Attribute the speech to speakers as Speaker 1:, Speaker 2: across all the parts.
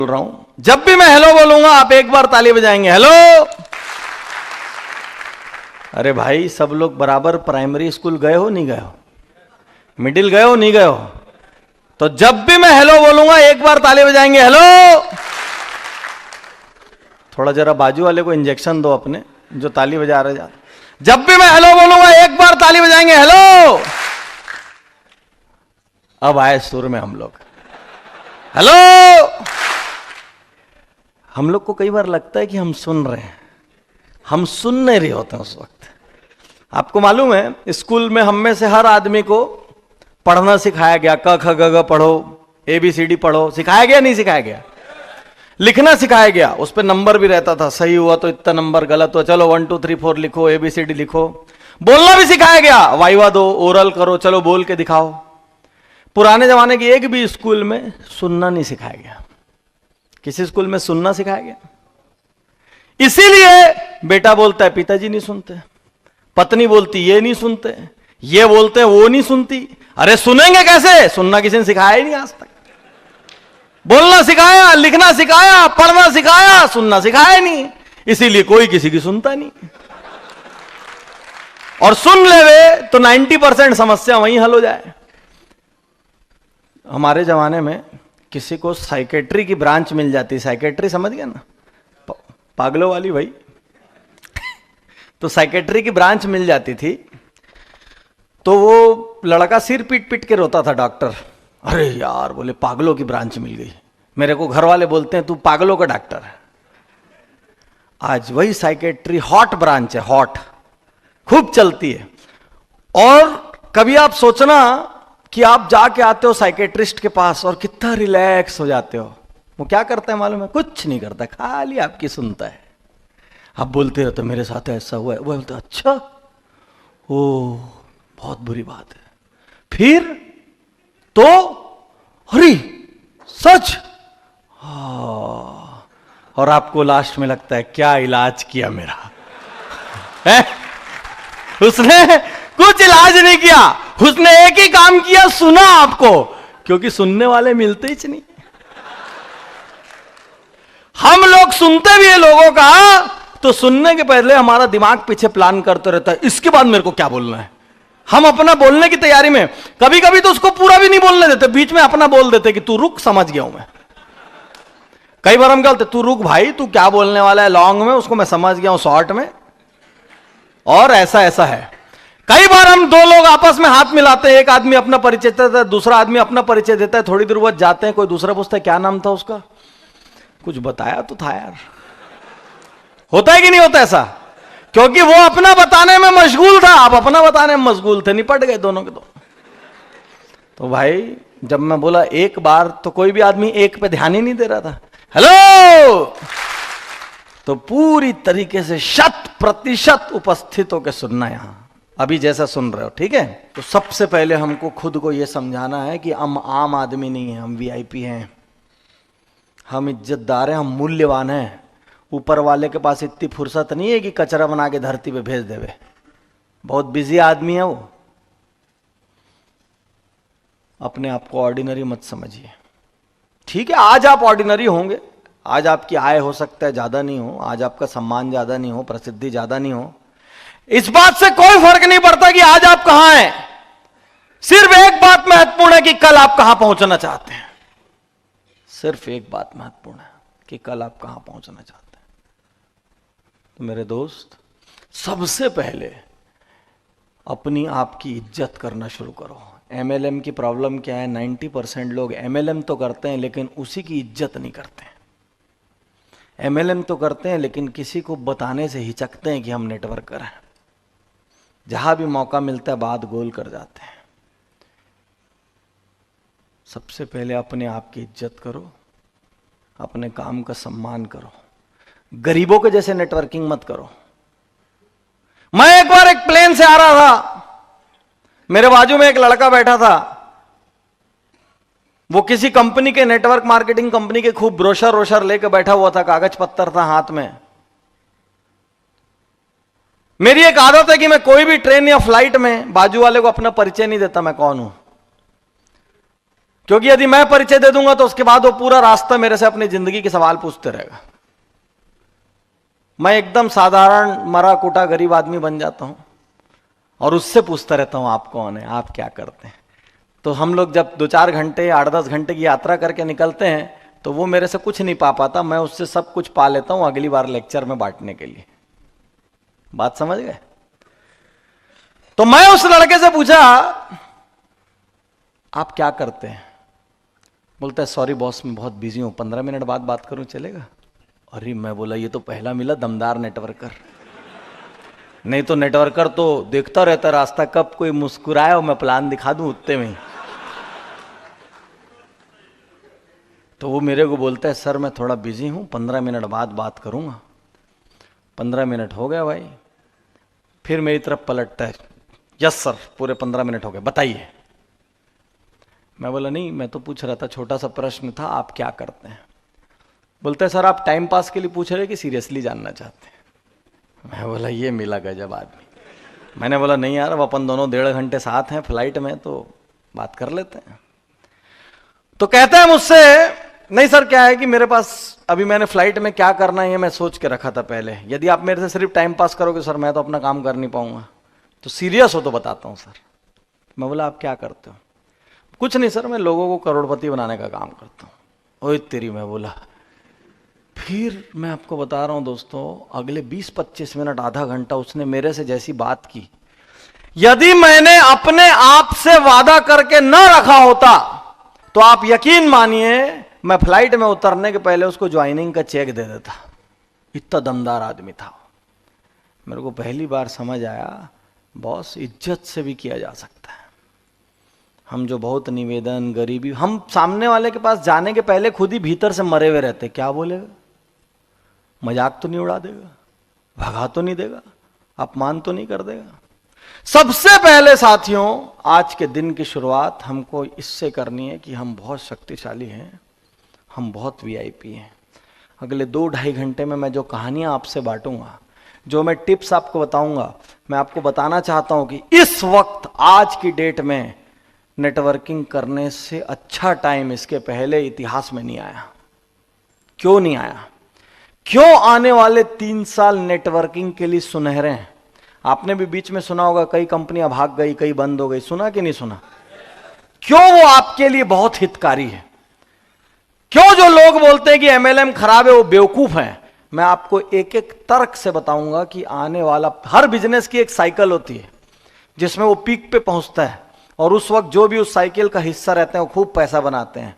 Speaker 1: बोल रहा हूं, जब भी मैं हेलो बोलूंगा आप एक बार ताली बजाएंगे, हेलो। अरे भाई, सब लोग बराबर प्राइमरी स्कूल गए हो नहीं गए हो, मिडिल गए हो नहीं गए हो, तो जब भी मैं हेलो बोलूंगा एक बार ताली बजाएंगे, हेलो। थोड़ा जरा बाजू वाले को इंजेक्शन दो अपने, जो ताली बजा रहे जा। जब भी मैं हेलो बोलूंगा एक बार ताली बजाएंगे, हेलो। अब आए सुर में हम लोग, हेलो। हम लोग को कई बार लगता है कि हम सुन रहे हैं, हम सुन नहीं रहे होते हैं उस वक्त। आपको मालूम है, स्कूल में हम में से हर आदमी को पढ़ना सिखाया गया, क ख ग घ पढ़ो, ABCD पढ़ो, सिखाया गया नहीं सिखाया गया? लिखना सिखाया गया, उस पर नंबर भी रहता था, सही हुआ तो इतना नंबर, गलत हुआ चलो 1 2 3 4 लिखो, ABCD लिखो। बोलना भी सिखाया गया, वाइवा दो, ओरल करो, चलो बोल के दिखाओ। पुराने जमाने की एक भी स्कूल में सुनना नहीं सिखाया गया। किसी स्कूल में सुनना सिखाया गया? इसीलिए बेटा बोलता है पिताजी नहीं सुनते, पत्नी बोलती ये नहीं सुनते, ये बोलते हैं वो नहीं सुनती। अरे सुनेंगे कैसे? सुनना किसी ने सिखाया ही नहीं आज तक। बोलना सिखाया, लिखना सिखाया, पढ़ना सिखाया, सुनना सिखाया नहीं, इसीलिए कोई किसी की सुनता नहीं। और सुन लेवे तो 90% समस्या वहीं हल हो जाए। हमारे जमाने में किसी को साइकेट्री की ब्रांच मिल जाती, साइकेट्री समझ गया ना, पागलों वाली भाई। तो साइकेट्री की ब्रांच मिल जाती थी, तो वो लड़का सिर पीट पीट के रोता था। डॉक्टर, अरे यार बोले पागलों की ब्रांच मिल गई। मेरे को घर वाले बोलते हैं तू पागलों का डॉक्टर है। आज वही साइकेट्री हॉट ब्रांच है, हॉट, खूब चलती है। और कभी आप सोचना कि आप जाके आते हो साइकेट्रिस्ट के पास और कितना रिलैक्स हो जाते हो। वो क्या करता है मालूम है? कुछ नहीं करता, खाली आपकी सुनता है। आप बोलते रहते मेरे साथ ऐसा हुआ है, वो बोलते अच्छा, ओ बहुत बुरी बात है। फिर तो अरे सच, और आपको लास्ट में लगता है क्या इलाज किया मेरा है? उसने कुछ इलाज नहीं किया, उसने एक ही काम किया, सुना आपको, क्योंकि सुनने वाले मिलते ही नहीं। हम लोग सुनते भी है लोगों का, तो सुनने के पहले हमारा दिमाग पीछे प्लान करते रहता है, इसके बाद मेरे को क्या बोलना है। हम अपना बोलने की तैयारी में कभी कभी तो उसको पूरा भी नहीं बोलने देते, बीच में अपना बोल देते कि तू रुक, समझ गया हूं मैं। कई बार हम क्या बोलते, तू रुक भाई, तू क्या बोलने वाला है लॉन्ग में, उसको मैं समझ गया हूं शॉर्ट में, और ऐसा ऐसा है। कई बार हम दो लोग आपस में हाथ मिलाते हैं, एक आदमी अपना परिचय देता है, दूसरा आदमी अपना परिचय देता है, थोड़ी देर बाद जाते हैं, कोई दूसरा पूछता है क्या नाम था उसका, कुछ बताया तो था यार। होता है कि नहीं होता ऐसा? क्योंकि वो अपना बताने में मशगूल था, आप अपना बताने में मशगूल थे, निपट गए दोनों के दो। तो भाई जब मैं बोला एक बार, तो कोई भी आदमी एक पे ध्यान ही नहीं दे रहा था, हेलो, तो पूरी तरीके से 100% उपस्थित होकर सुनना, यहां अभी जैसा सुन रहे हो, ठीक है? तो सबसे पहले हमको खुद को यह समझाना है कि हम आम आदमी नहीं है, हम VIP हैं, हम इज्जतदार हैं, हम मूल्यवान हैं। ऊपर वाले के पास इतनी फुर्सत नहीं है कि कचरा बना के धरती पे भेज देवे, बहुत बिजी आदमी है वो। अपने आप को ऑर्डिनरी मत समझिए, ठीक है? आज आप ऑर्डिनरी होंगे, आज आपकी आय हो सकता है ज्यादा नहीं हो, आज आपका सम्मान ज्यादा नहीं हो, प्रसिद्धि ज्यादा नहीं हो, इस बात से कोई फर्क नहीं पड़ता कि आज आप कहां हैं। सिर्फ एक बात महत्वपूर्ण है कि कल आप कहां पहुंचना चाहते हैं। सिर्फ एक बात महत्वपूर्ण है कि कल आप कहां पहुंचना चाहते हैं। तो मेरे दोस्त, सबसे पहले अपनी आपकी इज्जत करना शुरू करो। MLM की प्रॉब्लम क्या है? 90% लोग MLM तो करते हैं लेकिन उसी की इज्जत नहीं करते हैं। MLM तो करते हैं लेकिन किसी को बताने से हिचकते हैं कि हम नेटवर्कर हैं। जहां भी मौका मिलता है बात गोल कर जाते हैं। सबसे पहले अपने आप की इज्जत करो, अपने काम का सम्मान करो, गरीबों के जैसे नेटवर्किंग मत करो। मैं एक बार एक प्लेन से आ रहा था, मेरे बाजू में एक लड़का बैठा था, वो किसी कंपनी के, नेटवर्क मार्केटिंग कंपनी के खूब ब्रोशर रोशर लेकर बैठा हुआ था, कागज पत्तर था हाथ में। मेरी एक आदत है कि मैं कोई भी ट्रेन या फ्लाइट में बाजू वाले को अपना परिचय नहीं देता, मैं कौन हूं। क्योंकि यदि मैं परिचय दे दूंगा तो उसके बाद वो पूरा रास्ता मेरे से अपनी जिंदगी के सवाल पूछते रहेगा। मैं एकदम साधारण मरा कूटा गरीब आदमी बन जाता हूं और उससे पूछता रहता हूं आप कौन है, आप क्या करते हैं। तो हम लोग जब 2-4 घंटे 8-10 घंटे की यात्रा करके निकलते हैं तो वो मेरे से कुछ नहीं पा पाता, मैं उससे सब कुछ पा लेता हूं अगली बार लेक्चर में बांटने के लिए। बात समझ गए? तो मैं उस लड़के से पूछा आप क्या करते हैं? बोलता है सॉरी बॉस मैं बहुत बिजी हूं, 15 मिनट बाद बात करूं चलेगा? अरे मैं बोला ये तो पहला मिला दमदार नेटवर्कर, नहीं तो नेटवर्कर तो देखता रहता रास्ता कब कोई मुस्कुराए और मैं प्लान दिखा दूं उतने में। तो वो मेरे को बोलता है सर मैं थोड़ा बिजी हूं, 15 मिनट बाद बात करूंगा। 15 मिनट हो गया भाई, फिर मेरी तरफ पलटता है यस सर पूरे 15 मिनट हो गए बताइए। मैं बोला नहीं मैं तो पूछ रहा था, छोटा सा प्रश्न था, आप क्या करते हैं? बोलते हैं सर आप टाइम पास के लिए पूछ रहे कि सीरियसली जानना चाहते हैं? मैं बोला ये मिला गजब आदमी। मैंने बोला नहीं यार अब अपन दोनों 1.5 घंटे साथ हैं फ्लाइट में तो बात कर लेते हैं। तो कहता है मुझसे नहीं सर क्या है कि मेरे पास अभी मैंने फ्लाइट में क्या करना है मैं सोच के रखा था पहले, यदि आप मेरे से सिर्फ टाइम पास करोगे सर मैं तो अपना काम कर नहीं पाऊंगा, तो सीरियस हो तो बताता हूं सर। मैं बोला आप क्या करते हो? कुछ नहीं सर मैं लोगों को करोड़पति बनाने का काम करता हूं। ओए तेरी, मैं बोला फिर मैं आपको बता रहा हूं दोस्तों अगले 20-25 मिनट आधा घंटा उसने मेरे से जैसी बात की, यदि मैंने अपने आप से वादा करके न रखा होता तो आप यकीन मानिए मैं फ्लाइट में उतरने के पहले उसको ज्वाइनिंग का चेक दे देता। इतना दमदार आदमी था। मेरे को पहली बार समझ आया बॉस इज्जत से भी किया जा सकता है। हम जो बहुत निवेदन गरीबी, हम सामने वाले के पास जाने के पहले खुद ही भीतर से मरे हुए रहते, क्या बोलेगा, मजाक तो नहीं उड़ा देगा, भगा तो नहीं देगा, अपमान तो नहीं कर देगा। सबसे पहले साथियों आज के दिन की शुरुआत हमको इससे करनी है कि हम बहुत शक्तिशाली हैं, हम बहुत वीआईपी हैं। अगले 2-2.5 घंटे में मैं जो कहानियां आपसे बांटूंगा, जो मैं टिप्स आपको बताऊंगा, मैं आपको बताना चाहता हूं कि इस वक्त आज की डेट में नेटवर्किंग करने से अच्छा टाइम इसके पहले इतिहास में नहीं आया। क्यों नहीं आया? क्यों आने वाले 3 साल नेटवर्किंग के लिए सुनहरे हैं? आपने भी बीच में सुना होगा कई कंपनियां भाग गई, कई बंद हो गई, सुना कि नहीं सुना? क्यों वो आपके लिए बहुत हितकारी है? क्यों जो लोग बोलते हैं कि एमएलएम खराब है वो बेवकूफ हैं? मैं आपको एक एक तर्क से बताऊंगा कि आने वाला हर बिजनेस की एक साइकिल होती है जिसमें वो पीक पे पहुंचता है और उस वक्त जो भी उस साइकिल का हिस्सा रहते हैं वो खूब पैसा बनाते हैं।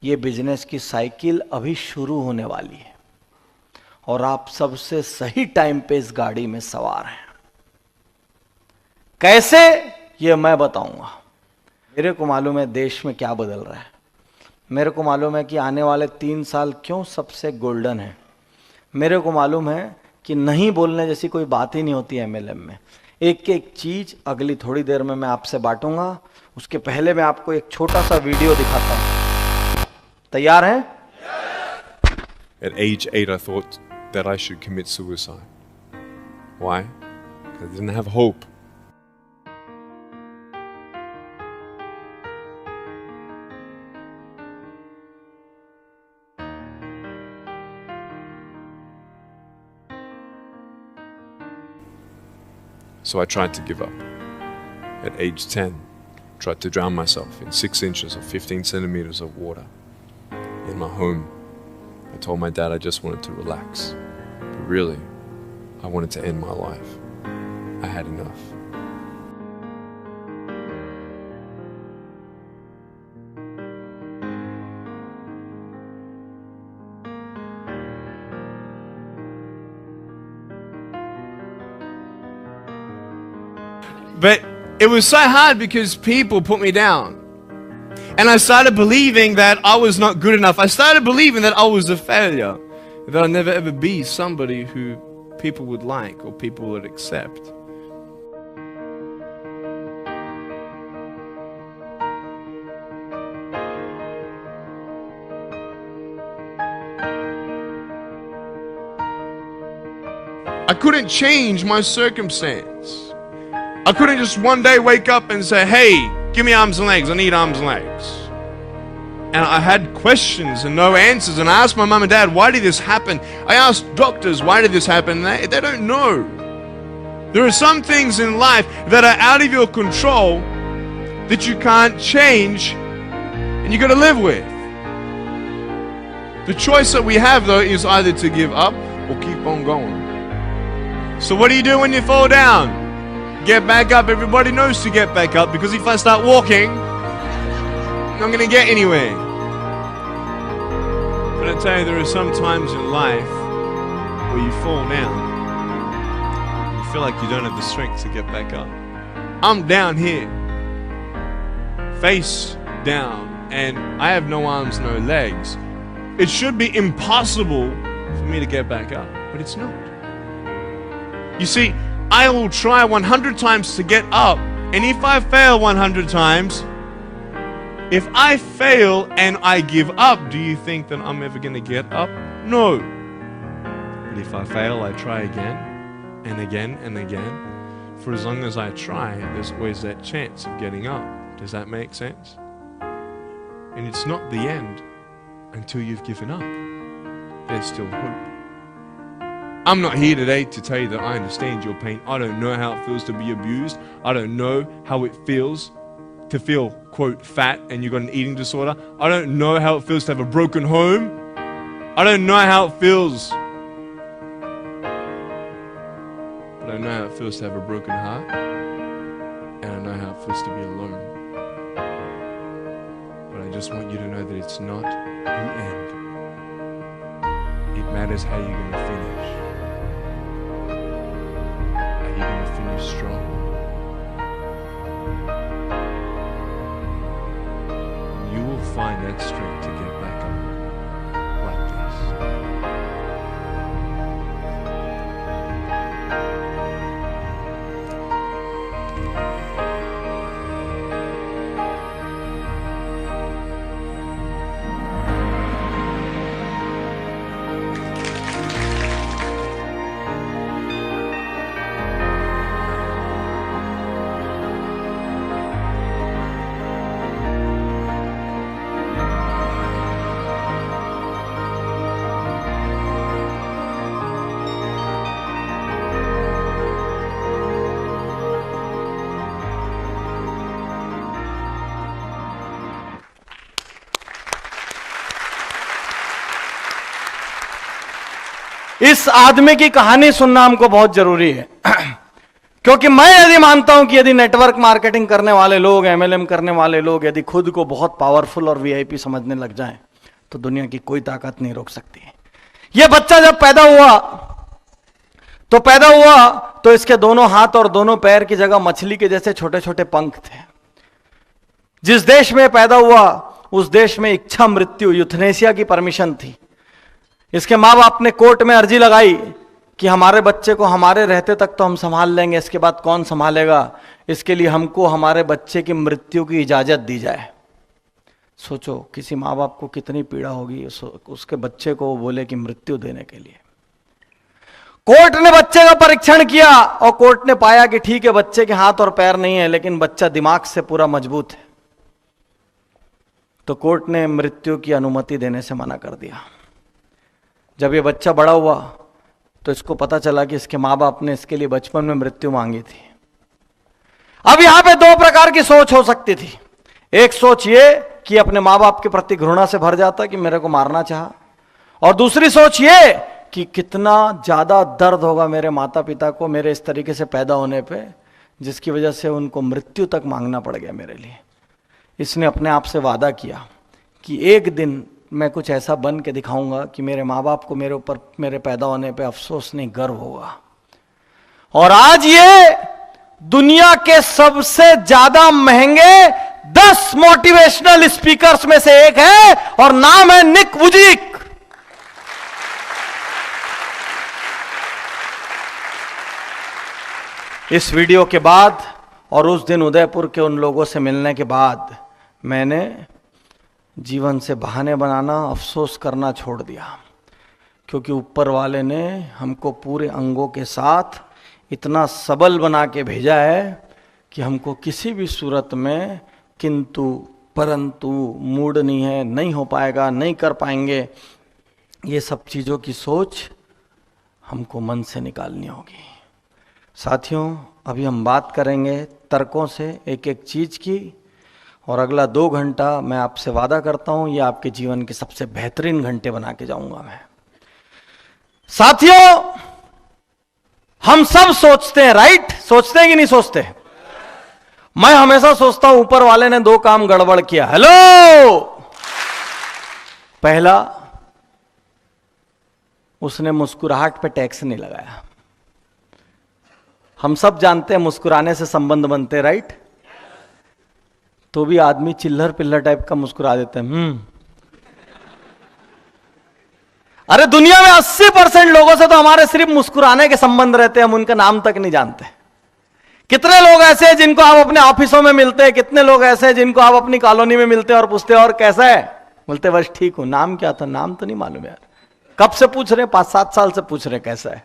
Speaker 1: ये बिजनेस की साइकिल अभी शुरू होने वाली है और आप सबसे सही टाइम पे इस गाड़ी में सवार हैं। कैसे ये मैं बताऊंगा। मेरे को मालूम है देश में क्या बदल रहा है, मेरे को मालूम है कि आने वाले 3 साल क्यों सबसे गोल्डन है, मेरे को मालूम है कि नहीं बोलने जैसी कोई बात ही नहीं होती एमएलएम में। एक एक चीज अगली थोड़ी देर में मैं आपसे बांटूंगा। उसके पहले मैं आपको एक छोटा सा वीडियो दिखाता हूं। तैयार हैं?
Speaker 2: At age 8 I thought that I should commit suicide. Why? Because I didn't have hope. So I tried to give up. At age 10, tried to drown myself in 6 inches or 15 centimeters of water. In my home, I told my dad I just wanted to relax. But really, I wanted to end my life. I had enough. But it was so hard because people put me down. And I started believing that I was not good enough. I started believing that I was a failure. That I'd never ever be somebody who people would like or people would accept. I couldn't change my circumstance. I couldn't just one day wake up and say, hey, give me arms and legs, I need arms and legs. And I had questions and no answers. And I asked my mum and dad, why did this happen? I asked doctors, why did this happen? They don't know. There are some things in life that are out of your control that you can't change and you got to live with. The choice that we have, though, is either to give up or keep on going. So what do you do when you fall down? Get back up. Everybody knows to get back up, because if I start walking, I'm not going to get anywhere. But I tell you, there are some times in life where you fall down. You feel like you don't have the strength to get back up. I'm down here, face down, and I have no arms, no legs. It should be impossible for me to get back up, but it's not. You see, I will try 100 times to get up, and if I fail 100 times, if I fail and I give up, do you think that I'm ever going to get up? No. But if I fail, I try again and again and again. For as long as I try, there's always that chance of getting up. Does that make sense? And it's not the end until you've given up. There's still hope. I'm not here today to tell you that I understand your pain. I don't know how it feels to be abused. I don't know how it feels to feel, quote, fat and you've got an eating disorder. I don't know how it feels to have a broken home. I don't know how it feels. But I know how it feels to have a broken heart. And I know how it feels to be alone. But I just want you to know that it's not the end. It matters how you're going to finish. Are you going to finish strong? You will find that strength to get back up like this.
Speaker 1: इस आदमी की कहानी सुनना हमको बहुत जरूरी है, क्योंकि मैं यदि मानता हूं कि यदि नेटवर्क मार्केटिंग करने वाले लोग, एमएलएम करने वाले लोग यदि खुद को बहुत पावरफुल और वीआईपी समझने लग जाएं, तो दुनिया की कोई ताकत नहीं रोक सकती। यह बच्चा जब पैदा हुआ तो इसके दोनों हाथ और दोनों पैर की जगह मछली के जैसे छोटे छोटे पंख थे। जिस देश में पैदा हुआ उस देश में इच्छा मृत्यु, यूथनेसिया की परमिशन थी। इसके माँ बाप ने कोर्ट में अर्जी लगाई कि हमारे बच्चे को हमारे रहते तक तो हम संभाल लेंगे, इसके बाद कौन संभालेगा, इसके लिए हमको हमारे बच्चे की मृत्यु की इजाजत दी जाए। सोचो किसी माँ बाप को कितनी पीड़ा होगी उसके बच्चे को वो बोले कि मृत्यु देने के लिए। कोर्ट ने बच्चे का परीक्षण किया और कोर्ट ने पाया कि ठीक है, बच्चे के हाथ और पैर नहीं है, लेकिन बच्चा दिमाग से पूरा मजबूत है। तो कोर्ट ने मृत्यु की अनुमति देने से मना कर दिया। जब ये बच्चा बड़ा हुआ तो इसको पता चला कि इसके माँ बाप ने इसके लिए बचपन में मृत्यु मांगी थी। अब यहां पे दो प्रकार की सोच हो सकती थी। एक सोच ये कि अपने माँ बाप के प्रति घृणा से भर जाता कि मेरे को मारना चाहा, और दूसरी सोच ये कि कितना ज्यादा दर्द होगा मेरे माता पिता को मेरे इस तरीके से पैदा होने पे, जिसकी वजह से उनको मृत्यु तक मांगना पड़ गया मेरे लिए। इसने अपने आप से वादा किया कि एक दिन मैं कुछ ऐसा बन के दिखाऊंगा कि मेरे माँ बाप को मेरे ऊपर मेरे पैदा होने पे अफसोस नहीं, गर्व होगा। और आज ये दुनिया के सबसे ज्यादा महंगे 10 मोटिवेशनल स्पीकर्स में से एक है और नाम है निक वुजिक। इस वीडियो के बाद और उस दिन उदयपुर के उन लोगों से मिलने के बाद मैंने जीवन से बहाने बनाना, अफसोस करना छोड़ दिया, क्योंकि ऊपर वाले ने हमको पूरे अंगों के साथ इतना सबल बना के भेजा है कि हमको किसी भी सूरत में किंतु परंतु मूड नहीं है, नहीं हो पाएगा, नहीं कर पाएंगे, ये सब चीज़ों की सोच हमको मन से निकालनी होगी। साथियों, अभी हम बात करेंगे तर्कों से एक एक चीज़ की, और अगला 2 घंटा मैं आपसे वादा करता हूं ये आपके जीवन के सबसे बेहतरीन घंटे बना के जाऊंगा मैं। साथियों, हम सब सोचते हैं, राइट? सोचते हैं कि नहीं सोचते? मैं हमेशा सोचता हूं ऊपर वाले ने 2 काम गड़बड़ किया। हेलो, पहला, उसने मुस्कुराहट पे टैक्स नहीं लगाया। हम सब जानते हैं मुस्कुराने से संबंध बनते, राइट? तो भी आदमी चिल्लर पिल्लर टाइप का मुस्कुरा देते हैं। अरे दुनिया में 80% लोगों से तो हमारे सिर्फ मुस्कुराने के संबंध रहते हैं, हम उनका नाम तक नहीं जानते। कितने लोग ऐसे हैं जिनको आप अपने ऑफिसों में मिलते हैं, कितने लोग ऐसे हैं जिनको आप अपनी कॉलोनी में मिलते हैं और पूछते हैं और कैसा है, बोलते बस ठीक हूं। नाम क्या था? नाम तो नहीं मालूम यार। कब से पूछ रहे हैं? 5-7 साल से पूछ रहे कैसा है।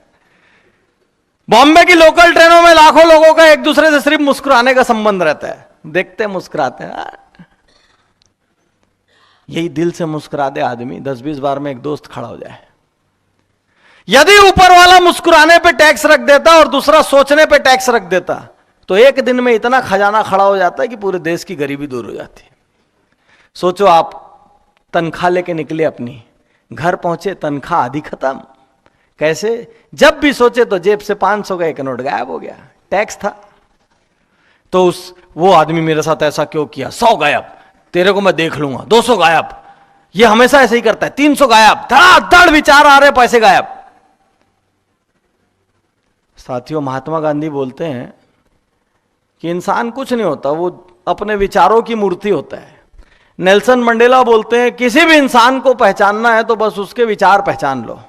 Speaker 1: बॉम्बे की लोकल ट्रेनों में लाखों लोगों का एक दूसरे से सिर्फ मुस्कुराने का संबंध रहता है, देखते हैं मुस्कुराते हैं। यही दिल से मुस्कुरा दे आदमी, 10-20 बार में एक दोस्त खड़ा हो जाए। यदि ऊपर वाला मुस्कुराने पे टैक्स रख देता और दूसरा सोचने पे टैक्स रख देता, तो एक दिन में इतना खजाना खड़ा हो जाता है कि पूरे देश की गरीबी दूर हो जाती। सोचो, आप तनख्वाह लेके निकले अपनी, घर पहुंचे तनख्वाह आधी खत्म। कैसे? जब भी सोचे तो जेब से 500 का एक नोट गायब हो गया, टैक्स था। तो वो आदमी मेरे साथ ऐसा क्यों किया? 100 गायब, तेरे को मैं देख लूंगा। 200 गायब, ये हमेशा ऐसे ही करता है। 300 गायब, धड़ाधड़ विचार आ रहे, पैसे गायब। साथियों, महात्मा गांधी बोलते हैं कि इंसान कुछ नहीं होता, वो अपने विचारों की मूर्ति होता है। नेल्सन मंडेला बोलते हैं किसी भी इंसान को पहचानना है तो बस उसके विचार पहचान लो,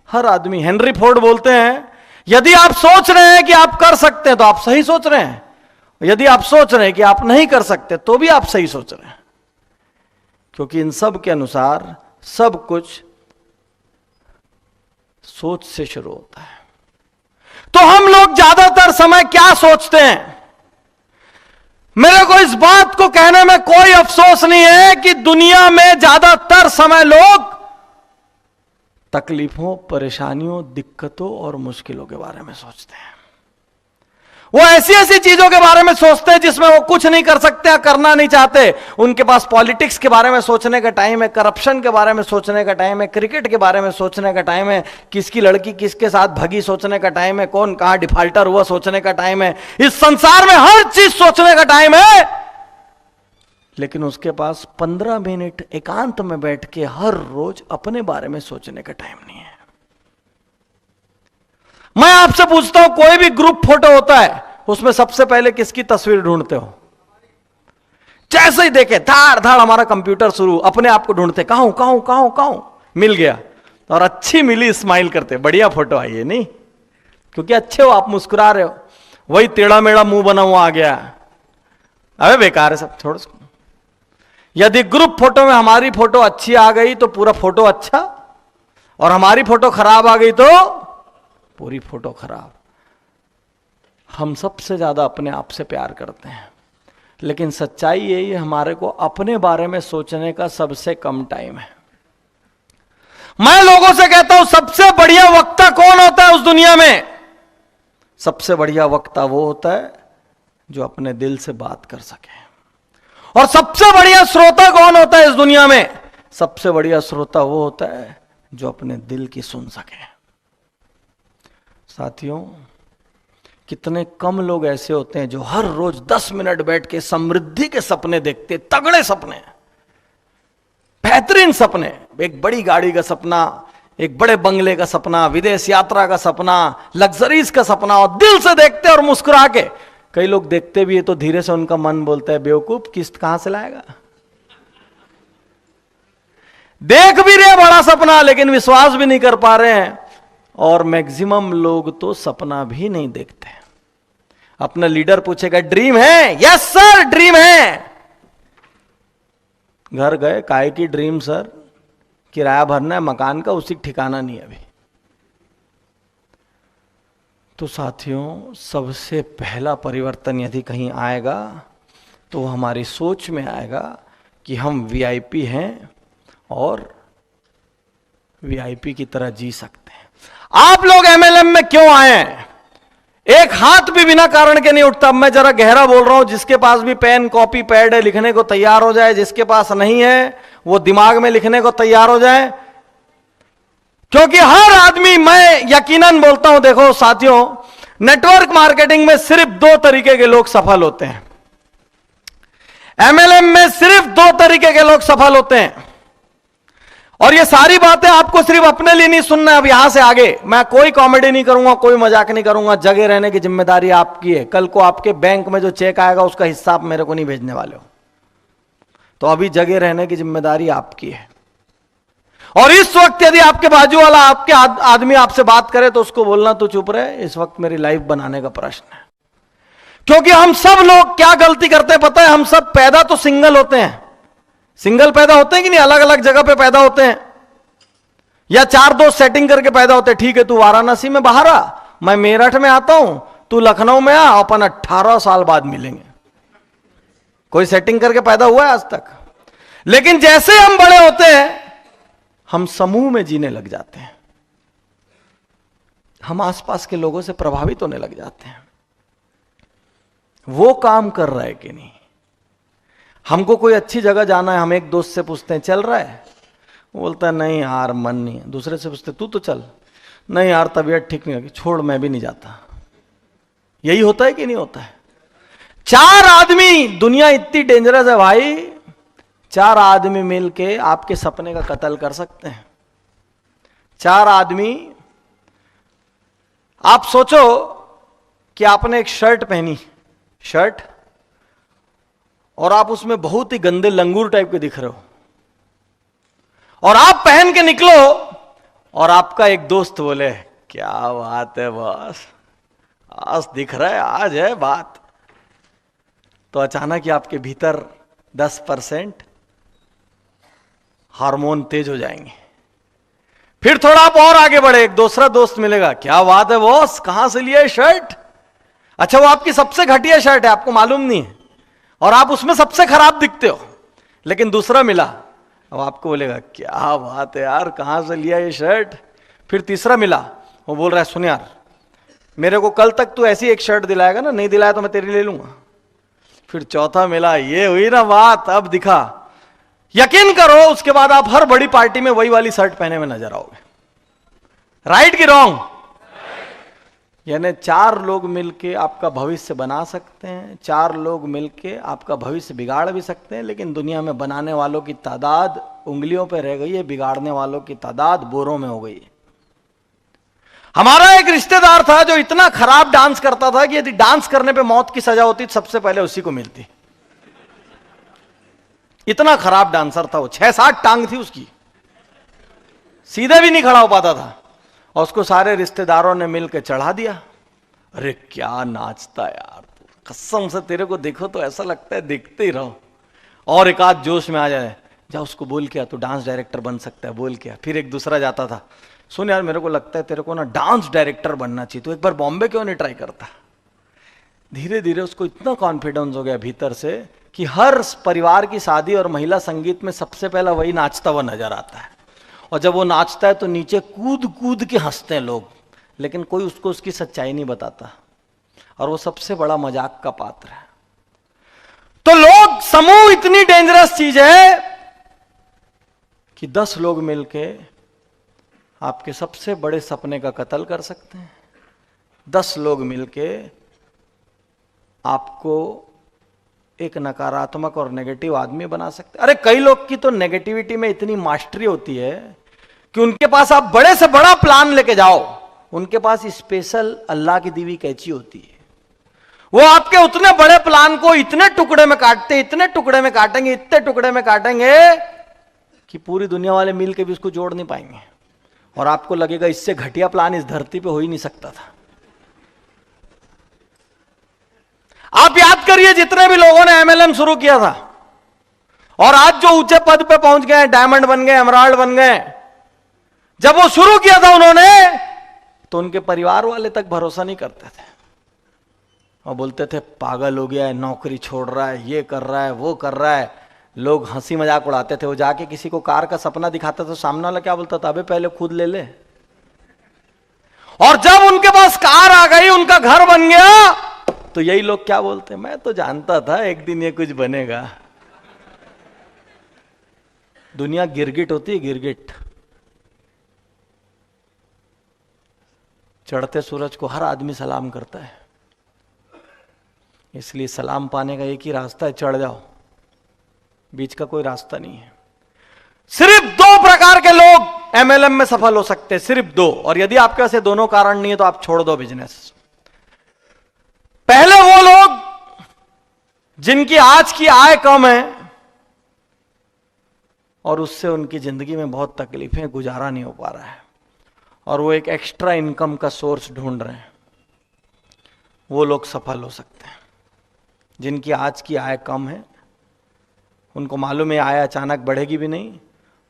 Speaker 1: हर आदमी। हेनरी फोर्ड बोलते हैं यदि आप सोच रहे हैं कि आप कर सकते हैं तो आप सही सोच रहे हैं, यदि आप सोच रहे हैं कि आप नहीं कर सकते तो भी आप सही सोच रहे हैं, क्योंकि इन सब के अनुसार सब कुछ सोच से शुरू होता है। तो हम लोग ज्यादातर समय क्या सोचते हैं? मेरे को इस बात को कहने में कोई अफसोस नहीं है कि दुनिया में ज्यादातर समय लोग तकलीफों, परेशानियों, दिक्कतों और मुश्किलों के बारे में सोचते हैं। वो ऐसी ऐसी चीजों के बारे में सोचते हैं जिसमें वो कुछ नहीं कर सकते, करना नहीं चाहते। उनके पास पॉलिटिक्स के बारे में सोचने का टाइम है, करप्शन के बारे में सोचने का टाइम है, क्रिकेट के बारे में सोचने का टाइम है, किसकी लड़की किसके साथ भगी सोचने का टाइम है, कौन कहां डिफाल्टर हुआ सोचने का टाइम है। इस संसार में हर चीज सोचने का टाइम है, लेकिन उसके पास 15 मिनट एकांत में बैठ के हर रोज अपने बारे में सोचने का टाइम नहीं है। मैं आपसे पूछता हूं, कोई भी ग्रुप फोटो होता है, उसमें सबसे पहले किसकी तस्वीर ढूंढते हो? जैसे ही देखे धाड़ धाड़ हमारा कंप्यूटर शुरू, अपने आप को ढूंढते, कहां कहां कहां कहां, मिल गया और अच्छी मिली, स्माइल करते, बढ़िया फोटो आई है, नहीं क्योंकि अच्छे हो आप, मुस्कुरा रहे हो। वही टेढ़ा मेढ़ा मुंह बना हुआ आ गया, अबे बेकार है सब, छोड़। यदि ग्रुप फोटो में हमारी फोटो अच्छी आ गई तो पूरा फोटो अच्छा, और हमारी फोटो खराब आ गई तो पूरी फोटो खराब। हम सबसे ज्यादा अपने आप से प्यार करते हैं, लेकिन सच्चाई यही है हमारे को अपने बारे में सोचने का सबसे कम टाइम है। मैं लोगों से कहता हूं सबसे बढ़िया वक्ता कौन होता है उस दुनिया में? सबसे बढ़िया वक्ता वो होता है जो अपने दिल से बात कर सके। और सबसे बढ़िया श्रोता कौन होता है इस दुनिया में? सबसे बढ़िया श्रोता वो होता है जो अपने दिल की सुन सके। साथियों, कितने कम लोग ऐसे होते हैं जो हर रोज 10 मिनट बैठ के समृद्धि के सपने देखते, तगड़े सपने, बेहतरीन सपने, एक बड़ी गाड़ी का सपना, एक बड़े बंगले का सपना, विदेश यात्रा का सपना, लग्जरीज का सपना, और दिल से देखते और मुस्कुरा के। कई लोग देखते भी है तो धीरे से उनका मन बोलता है बेवकूफ, किस्त कहां से लाएगा? देख भी रहे बड़ा सपना लेकिन विश्वास भी नहीं कर पा रहे हैं। और मैक्सिमम लोग तो सपना भी नहीं देखते। अपना लीडर पूछेगा ड्रीम है? यस सर ड्रीम है। घर गए, काहे की ड्रीम सर? किराया भरना है मकान का, उसी ठिकाना नहीं अभी। तो साथियों, सबसे पहला परिवर्तन यदि कहीं आएगा तो हमारी सोच में आएगा कि हम वीआईपी हैं और वीआईपी की तरह जी सकते हैं। आप लोग एमएलएम में क्यों आए हैं? एक हाथ भी बिना कारण के नहीं उठता। अब मैं जरा गहरा बोल रहा हूं, जिसके पास भी पेन कॉपी पैड है लिखने को तैयार हो जाए, जिसके पास नहीं है वो दिमाग में लिखने को तैयार हो जाए, क्योंकि हर आदमी, मैं यकीनन बोलता हूं, देखो साथियों, नेटवर्क मार्केटिंग में सिर्फ 2 तरीके के लोग सफल होते हैं। एमएलएम में सिर्फ 2 तरीके के लोग सफल होते हैं। और ये सारी बातें आपको सिर्फ अपने लिए नहीं सुनना है। अब यहां से आगे मैं कोई कॉमेडी नहीं करूंगा, कोई मजाक नहीं करूंगा। जगह रहने की जिम्मेदारी आपकी है। कल को आपके बैंक में जो चेक आएगा उसका हिस्सा आप मेरे को नहीं भेजने वाले हो, तो अभी जगह रहने की जिम्मेदारी आपकी है। और इस वक्त यदि आपके बाजू वाला आपके आदमी आपसे बात करे तो उसको बोलना तू चुप रहे, इस वक्त मेरी लाइफ बनाने का प्रश्न है। क्योंकि हम सब लोग क्या गलती करते हैं पता है? हम सब पैदा तो सिंगल होते हैं। सिंगल पैदा होते हैं कि नहीं? अलग अलग जगह पे पैदा होते हैं, या 4 दोस्त सेटिंग करके पैदा होते हैं। ठीक है, तू वाराणसी में बाहर आ, मैं मेरठ में आता हूं, तू लखनऊ में आ, अपन 18 साल बाद मिलेंगे। कोई सेटिंग करके पैदा हुआ है आज तक? लेकिन जैसे हम बड़े होते हैं हम समूह में जीने लग जाते हैं, हम आसपास के लोगों से प्रभावित होने लग जाते हैं। वो काम कर रहा है कि नहीं? हमको कोई अच्छी जगह जाना है, हम एक दोस्त से पूछते हैं चल रहा है, वो बोलता है नहीं यार मन नहीं है। दूसरे से पूछते तू तो चल, नहीं यार तबीयत ठीक नहीं लगी, छोड़ मैं भी नहीं जाता। यही होता है कि नहीं होता है? 4 आदमी, दुनिया इतनी डेंजरस है भाई, 4 आदमी मिलके आपके सपने का कत्ल कर सकते हैं। 4 आदमी, आप सोचो कि आपने एक शर्ट पहनी, शर्ट, और आप उसमें बहुत ही गंदे लंगूर टाइप के दिख रहे हो, और आप पहन के निकलो और आपका एक दोस्त बोले क्या बात है बॉस, आज दिख रहा है, आज है बात। तो अचानक ही आपके भीतर 10% हार्मोन तेज हो जाएंगे। फिर थोड़ा आप और आगे बढ़े, एक दूसरा दोस्त मिलेगा, क्या बात है बॉस, कहां से लिया शर्ट? अच्छा वो आपकी सबसे घटिया शर्ट है, आपको मालूम नहीं है, और आप उसमें सबसे खराब दिखते हो। लेकिन दूसरा मिला, अब आपको बोलेगा क्या बात है यार, कहां से लिया ये शर्ट? फिर तीसरा मिला, वो बोल रहा है सुन यार, मेरे को कल तक तू ऐसी एक शर्ट दिलाएगा ना, नहीं दिलाया तो मैं तेरी ले लूंगा। फिर चौथा मिला, ये हुई ना बात, अब दिखा। यकीन करो उसके बाद आप हर बड़ी पार्टी में वही वाली शर्ट पहने में नजर आओगे। राइट कि रॉन्ग? यानी 4 लोग मिलके आपका भविष्य बना सकते हैं, 4 लोग मिलके आपका भविष्य बिगाड़ भी सकते हैं। लेकिन दुनिया में बनाने वालों की तादाद उंगलियों पे रह गई है, बिगाड़ने वालों की तादाद बोरों में हो गई है। हमारा एक रिश्तेदार था जो इतना खराब डांस करता था कि यदि डांस करने पे मौत की सजा होती सबसे पहले उसी को मिलती। इतना खराब डांसर था वो, 6-7 टांग थी उसकी, सीधे भी नहीं खड़ा हो पाता था, और उसको सारे रिश्तेदारों ने मिलकर चढ़ा दिया। अरे क्या नाचता यार, कसम से तेरे को देखो तो ऐसा लगता है देखते ही रहो। और एक आध जोश में आ जाए, जा उसको बोल क्या तू डांस डायरेक्टर बन सकता है, बोल क्या। फिर एक दूसरा जाता था, सुन यार मेरे को लगता है तेरे को ना डांस डायरेक्टर बनना चाहिए, तो एक बार बॉम्बे क्यों नहीं ट्राई करता। धीरे धीरे उसको इतना कॉन्फिडेंस हो गया भीतर से कि हर परिवार की शादी और महिला संगीत में सबसे पहला वही नाचता हुआ नजर आता है। और जब वो नाचता है तो नीचे कूद कूद के हंसते हैं लोग, लेकिन कोई उसको उसकी सच्चाई नहीं बताता, और वो सबसे बड़ा मजाक का पात्र है। तो लोग, समूह इतनी डेंजरस चीज है कि 10 लोग मिलके आपके सबसे बड़े सपने का कत्ल कर सकते हैं। 10 लोग मिलके आपको एक नकारात्मक और नेगेटिव आदमी बना सकते हैं। अरे कई लोग की तो नेगेटिविटी में इतनी मास्टरी होती है कि उनके पास आप बड़े से बड़ा प्लान लेके जाओ, उनके पास स्पेशल अल्लाह की दी हुई कैंची होती है। वो आपके उतने बड़े प्लान को इतने टुकड़े में काटते, इतने टुकड़े में काटेंगे, इतने टुकड़े में काटेंगे कि पूरी दुनिया वाले मिल के भी उसको जोड़ नहीं पाएंगे, और आपको लगेगा इससे घटिया प्लान इस धरती पे हो ही नहीं सकता था। आप याद करिए जितने भी लोगों ने एमएलएम शुरू किया था और आज जो ऊंचे पद पे पहुंच गए, डायमंड बन गए, एमराल्ड बन गए, जब वो शुरू किया था उन्होंने, तो उनके परिवार वाले तक भरोसा नहीं करते थे और बोलते थे पागल हो गया है, नौकरी छोड़ रहा है, ये कर रहा है, वो कर रहा है। लोग हंसी मजाक उड़ाते थे, वो जाके किसी को कार का सपना दिखाता था, सामने वाला क्या बोलता था, अबे पहले खुद ले ले। और जब उनके पास कार आ गई, उनका घर बन गया, तो यही लोग क्या बोलते, मैं तो जानता था एक दिन ये कुछ बनेगा। दुनिया गिरगिट होती है, गिरगिट। चढ़ते सूरज को हर आदमी सलाम करता है, इसलिए सलाम पाने का एक ही रास्ता है, चढ़ जाओ, बीच का कोई रास्ता नहीं है। सिर्फ 2 प्रकार के लोग एमएलएम में सफल हो सकते हैं, सिर्फ 2। और यदि आपके पास ये दोनों कारण नहीं है तो आप छोड़ दो बिजनेस। पहले वो लोग जिनकी आज की आय कम है और उससे उनकी जिंदगी में बहुत तकलीफें, गुजारा नहीं हो पा रहा है, और वो एक एक्स्ट्रा इनकम का सोर्स ढूंढ रहे हैं, वो लोग सफल हो सकते हैं। जिनकी आज की आय कम है, उनको मालूम है आय अचानक बढ़ेगी भी नहीं,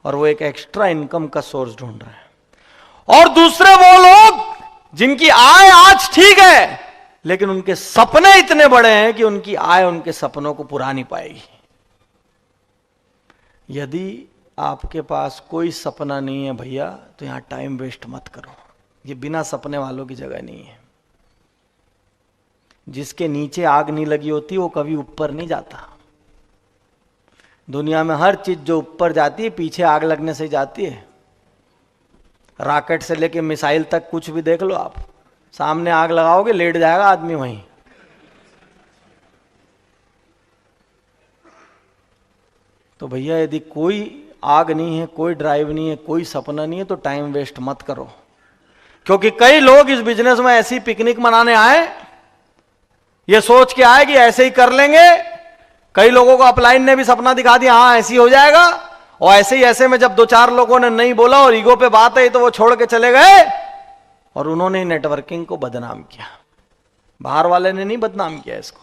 Speaker 1: और वो एक एक्स्ट्रा इनकम का सोर्स ढूंढ रहे हैं। और दूसरे वो लोग जिनकी आय आज ठीक है, लेकिन उनके सपने इतने बड़े हैं कि उनकी आय उनके सपनों को पुरा नहीं पाएगी। यदि आपके पास कोई सपना नहीं है भैया, तो यहां टाइम वेस्ट मत करो, ये बिना सपने वालों की जगह नहीं है। जिसके नीचे आग नहीं लगी होती वो कभी ऊपर नहीं जाता। दुनिया में हर चीज जो ऊपर जाती है पीछे आग लगने से जाती है। रॉकेट से लेके मिसाइल तक कुछ भी देख लो आप, सामने आग लगाओगे लेट जाएगा आदमी वहीं। तो भैया यदि कोई आग नहीं है, कोई ड्राइव नहीं है, कोई सपना नहीं है, तो टाइम वेस्ट मत करो। क्योंकि कई लोग इस बिजनेस में ऐसी पिकनिक मनाने आए, ये सोच के आए कि ऐसे ही कर लेंगे। कई लोगों को अपलाइन ने भी सपना दिखा दिया, हाँ ऐसे ही हो जाएगा, और ऐसे ही ऐसे में जब 2-4 लोगों ने नहीं बोला और ईगो पे बात है तो वो छोड़ के चले गए, और उन्होंने नेटवर्किंग को बदनाम किया। बाहर वाले ने नहीं बदनाम किया इसको,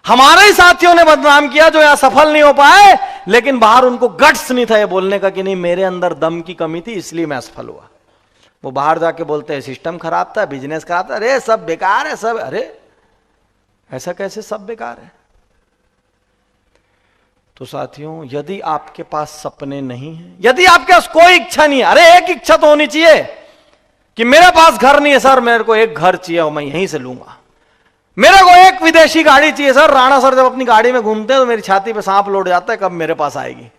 Speaker 1: हमारे ही साथियों ने बदनाम किया जो यहां सफल नहीं हो पाए, लेकिन बाहर उनको गट्स नहीं था ये बोलने का कि नहीं मेरे अंदर दम की कमी थी इसलिए मैं असफल हुआ। वो बाहर जाके बोलते हैं सिस्टम खराब था, बिजनेस खराब था, अरे सब बेकार है सब। अरे ऐसा कैसे सब बेकार है? तो साथियों, यदि आपके पास सपने नहीं है, यदि आपके पास कोई इच्छा नहीं है, अरे एक इच्छा तो होनी चाहिए कि मेरे पास घर नहीं है सर, मेरे को एक घर चाहिए और मैं यहीं से लूंगा। मेरे को एक विदेशी गाड़ी चाहिए सर, राणा सर जब अपनी गाड़ी में घूमते हैं तो मेरी छाती पे सांप लौट जाता है, कब मेरे पास आएगी।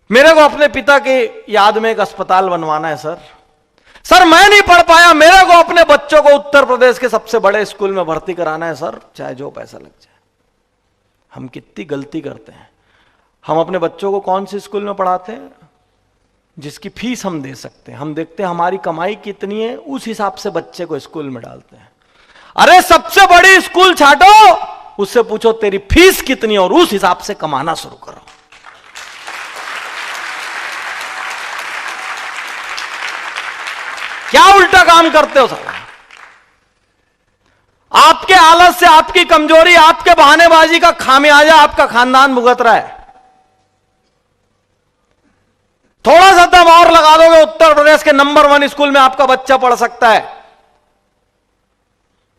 Speaker 1: मेरे को अपने पिता की याद में एक अस्पताल बनवाना है सर। सर मैं नहीं पढ़ पाया, मेरे को अपने बच्चों को उत्तर प्रदेश के सबसे बड़े स्कूल में भर्ती कराना है सर, चाहे जो पैसा लग जाए। हम कितनी गलती करते हैं। हम अपने बच्चों को कौन सी स्कूल में पढ़ाते हैं? जिसकी फीस हम दे सकते हैं। हम देखते हैं हमारी कमाई कितनी है, उस हिसाब से बच्चे को स्कूल में डालते हैं। अरे सबसे बड़ी स्कूल छाटो, उससे पूछो तेरी फीस कितनी है और उस हिसाब से कमाना शुरू करो। क्या उल्टा काम करते हो साला? आपके आलस से, आपकी कमजोरी, आपके बहानेबाजी का खामियाजा आपका खानदान भुगत रहा है। थोड़ा सा दम और लगा दोगे, उत्तर प्रदेश के नंबर 1 स्कूल में आपका बच्चा पढ़ सकता है।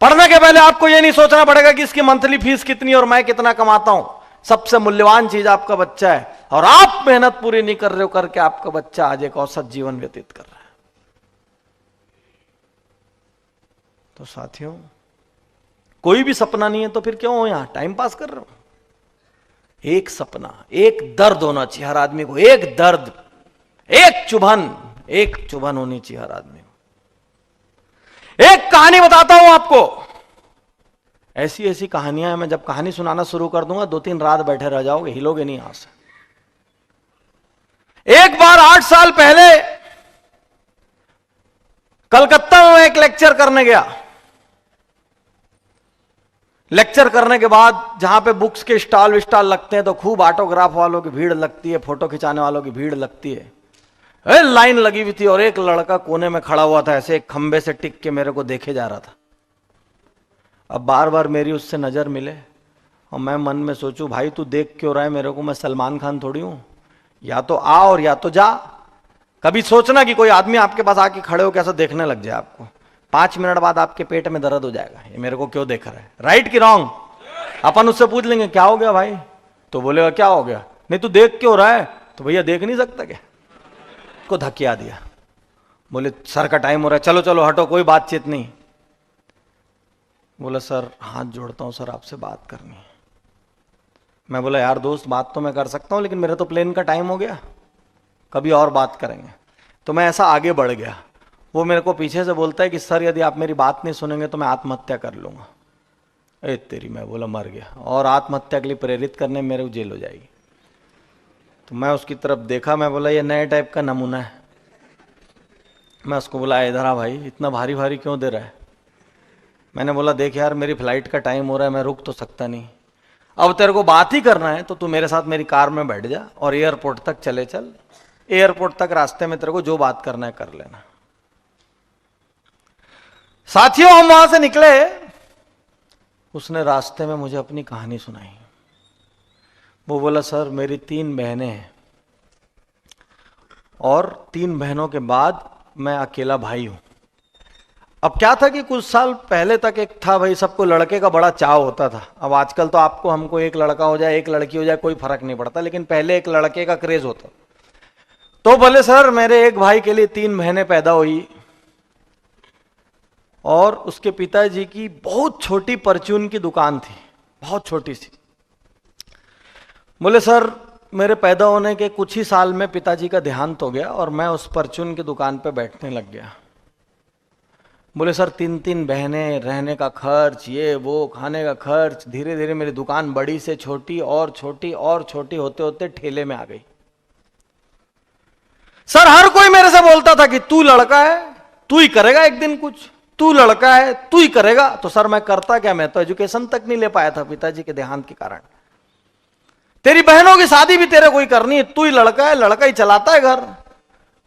Speaker 1: पढ़ने के पहले आपको यह नहीं सोचना पड़ेगा कि इसकी मंथली फीस कितनी और मैं कितना कमाता हूं। सबसे मूल्यवान चीज आपका बच्चा है, और आप मेहनत पूरी नहीं कर रहे हो करके आपका बच्चा आज एक औसत जीवन व्यतीत कर रहा है। तो साथियों, कोई भी सपना नहीं है तो फिर क्यों हो यहां टाइम पास कर रहे हो? एक सपना, एक दर्द होना चाहिए हर आदमी को, एक दर्द, एक चुभन होनी चाहिए हर आदमी को। एक कहानी बताता हूं आपको, ऐसी ऐसी कहानियां हैं, मैं जब कहानी सुनाना शुरू कर दूंगा 2-3 रात बैठे रह जाओगे, हिलोगे नहीं यहां से। एक बार 8 साल पहले कलकत्ता में एक लेक्चर करने गया। लेक्चर करने के बाद जहां पे बुक्स के स्टॉल विस्टॉल लगते हैं तो खूब ऑटोग्राफ वालों की भीड़ लगती है, फोटो खिंचाने वालों की भीड़ लगती है। लाइन लगी हुई थी और एक लड़का कोने में खड़ा हुआ था, ऐसे एक खंबे से टिक के मेरे को देखे जा रहा था। अब बार बार मेरी उससे नजर मिले और मैं मन में सोचूं, भाई तू देख क्यों रहा है मेरे को? मैं सलमान खान थोड़ी हूं, या तो आ और या तो जा। कभी सोचना कि कोई आदमी आपके पास आके खड़े हो कैसा देखने लग जाए आपको, 5 मिनट बाद आपके पेट में दर्द हो जाएगा, ये मेरे को क्यों देख रहा है? राइट कि रॉन्ग? अपन उससे पूछ लेंगे क्या हो गया भाई, तो बोलेगा क्या हो गया, नहीं तू देख क्यों रहा है, तो भैया देख नहीं सकता क्या, को धकिया दिया। बोले सर का टाइम हो रहा है, चलो चलो हटो, कोई बातचीत नहीं। बोला सर हाथ जोड़ता हूं सर, आपसे बात करनी है। मैं बोला यार दोस्त, बात तो मैं कर सकता हूं, लेकिन मेरा तो प्लेन का टाइम हो गया, कभी और बात करेंगे। तो मैं ऐसा आगे बढ़ गया। वो मेरे को पीछे से बोलता है कि सर यदि आप मेरी बात नहीं सुनेंगे तो मैं आत्महत्या कर लूंगा। ए तेरी, मैं बोला मर गया, और आत्महत्या के लिए प्रेरित करने मेरे को जेल हो जाएगी। तो मैं उसकी तरफ देखा, मैं बोला ये नए टाइप का नमूना है। मैं उसको बोला इधर आ भाई, इतना भारी भारी क्यों दे रहा है। मैंने बोला देख यार, मेरी फ्लाइट का टाइम हो रहा है, मैं रुक तो सकता नहीं, अब तेरे को बात ही करना है तो तू मेरे साथ मेरी कार में बैठ जा और एयरपोर्ट तक चले चल, एयरपोर्ट तक रास्ते में तेरे को जो बात करना है कर लेना। साथियों हम वहां से निकले, उसने रास्ते में मुझे अपनी कहानी सुनाई। वो बोला सर मेरी 3 बहनें हैं और 3 बहनों के बाद मैं अकेला भाई हूं। अब क्या था कि कुछ साल पहले तक एक था भाई, सबको लड़के का बड़ा चाव होता था। अब आजकल तो आपको हमको एक लड़का हो जाए एक लड़की हो जाए कोई फर्क नहीं पड़ता, लेकिन पहले एक लड़के का क्रेज होता। तो बोले सर मेरे एक भाई के लिए 3 बहनें पैदा हुई और उसके पिताजी की बहुत छोटी परचून की दुकान थी, बहुत छोटी सी। बोले सर मेरे पैदा होने के कुछ ही साल में पिताजी का देहांत हो गया और मैं उस परचून की दुकान पे बैठने लग गया। बोले सर 3 बहनें, रहने का खर्च, ये वो, खाने का खर्च, धीरे धीरे मेरी दुकान बड़ी से छोटी और छोटी और छोटी होते होते ठेले में आ गई। सर हर कोई मेरे से बोलता था कि तू लड़का है, तू ही करेगा एक दिन कुछ, तू लड़का है तू ही करेगा। तो सर मैं करता क्या, मैं तो एजुकेशन तक नहीं ले पाया था पिताजी के देहांत के कारण। तेरी बहनों की शादी भी तेरे को ही करनी है, तू ही लड़का है, लड़का ही चलाता है घर।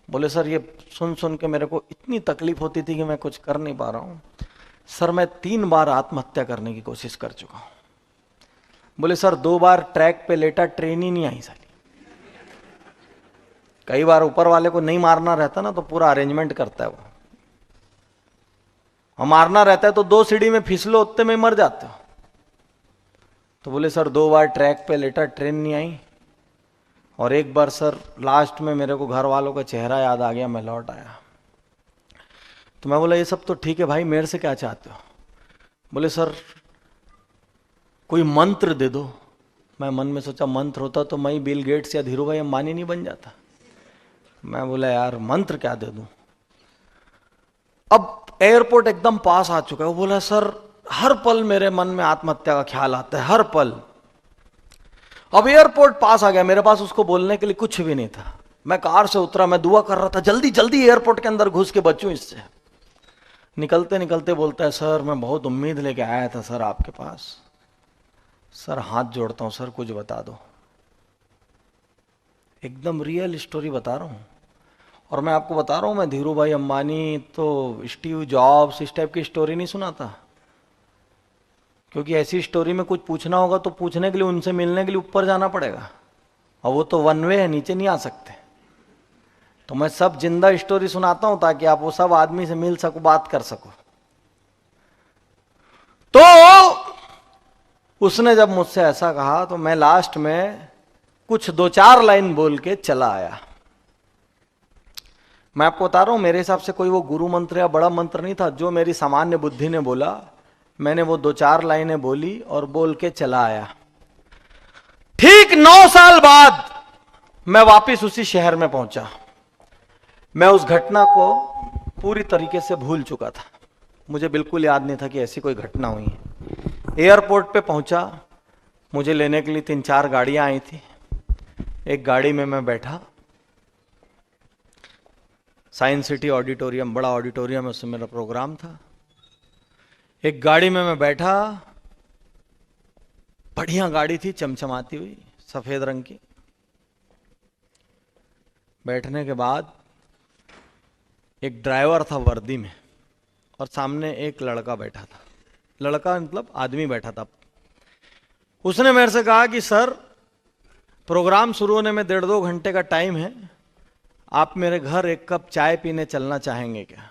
Speaker 1: बोले सर ये सुन सुन के मेरे को इतनी तकलीफ होती थी कि मैं कुछ कर नहीं पा रहा हूं। सर मैं 3 बार आत्महत्या करने की कोशिश कर चुका हूं। बोले सर 2 बार ट्रैक पे लेटा, ट्रेन ही नहीं आई साली। कई बार ऊपर वाले को नहीं मारना रहता ना तो पूरा अरेंजमेंट करता है वो, और मारना रहता है तो 2 सीढ़ी में फिसलो उतने में मर जाते हो। तो बोले सर 2 बार ट्रैक पे लेटा, ट्रेन नहीं आई, और एक बार सर लास्ट में मेरे को घर वालों का चेहरा याद आ गया, मैं लौट आया। तो मैं बोला ये सब तो ठीक है भाई, मेरे से क्या चाहते हो। बोले सर कोई मंत्र दे दो। मैं मन में सोचा मंत्र होता तो मैं बिल गेट्स या धीरू भाई अंबानी नहीं बन जाता। मैं बोला यार मंत्र क्या दे दूं। अब एयरपोर्ट एकदम पास आ चुका है। वो बोला सर हर पल मेरे मन में आत्महत्या का ख्याल आता है, हर पल। अब एयरपोर्ट पास आ गया, मेरे पास उसको बोलने के लिए कुछ भी नहीं था। मैं कार से उतरा, मैं दुआ कर रहा था जल्दी जल्दी एयरपोर्ट के अंदर घुस के बचूं इससे। निकलते निकलते बोलता है सर मैं बहुत उम्मीद लेके आया था सर आपके पास, सर हाथ जोड़ता हूं सर कुछ बता दो। एकदम रियल स्टोरी बता रहा हूं, और मैं आपको बता रहा हूं मैं धीरू भाई अंबानी तो स्टीव जॉब्स इस टाइप की स्टोरी नहीं सुनाता, क्योंकि ऐसी स्टोरी में कुछ पूछना होगा तो पूछने के लिए उनसे मिलने के लिए ऊपर जाना पड़ेगा, और वो तो 1 वे है, नीचे नहीं आ सकते। तो मैं सब जिंदा स्टोरी सुनाता हूं ताकि आप वो सब आदमी से मिल सको, बात कर सको। तो उसने जब मुझसे ऐसा कहा तो मैं लास्ट में कुछ 2-4 लाइन बोल के चला आया। मैं आपको बता रहा हूं मेरे हिसाब से कोई वो गुरु मंत्र या बड़ा मंत्र नहीं था, जो मेरी सामान्य बुद्धि ने बोला, मैंने वो 2-4 लाइनें बोली और बोल के चला आया। ठीक 9 साल बाद मैं वापिस उसी शहर में पहुंचा। मैं उस घटना को पूरी तरीके से भूल चुका था, मुझे बिल्कुल याद नहीं था कि ऐसी कोई घटना हुई है। एयरपोर्ट पे पहुंचा, मुझे लेने के लिए 3-4 गाड़ियां आई थी। एक गाड़ी में मैं बैठा, साइंस सिटी ऑडिटोरियम, बड़ा ऑडिटोरियम है, उसमें मेरा प्रोग्राम था। एक गाड़ी में मैं बैठा, बढ़िया गाड़ी थी, चमचमाती हुई, सफेद रंग की। बैठने के बाद एक ड्राइवर था वर्दी में, और सामने एक लड़का बैठा था। लड़का मतलब आदमी बैठा था। उसने मेरे से कहा कि सर प्रोग्राम शुरू होने में 1.5-2 घंटे का टाइम है, आप मेरे घर 1 कप चाय पीने चलना चाहेंगे क्या।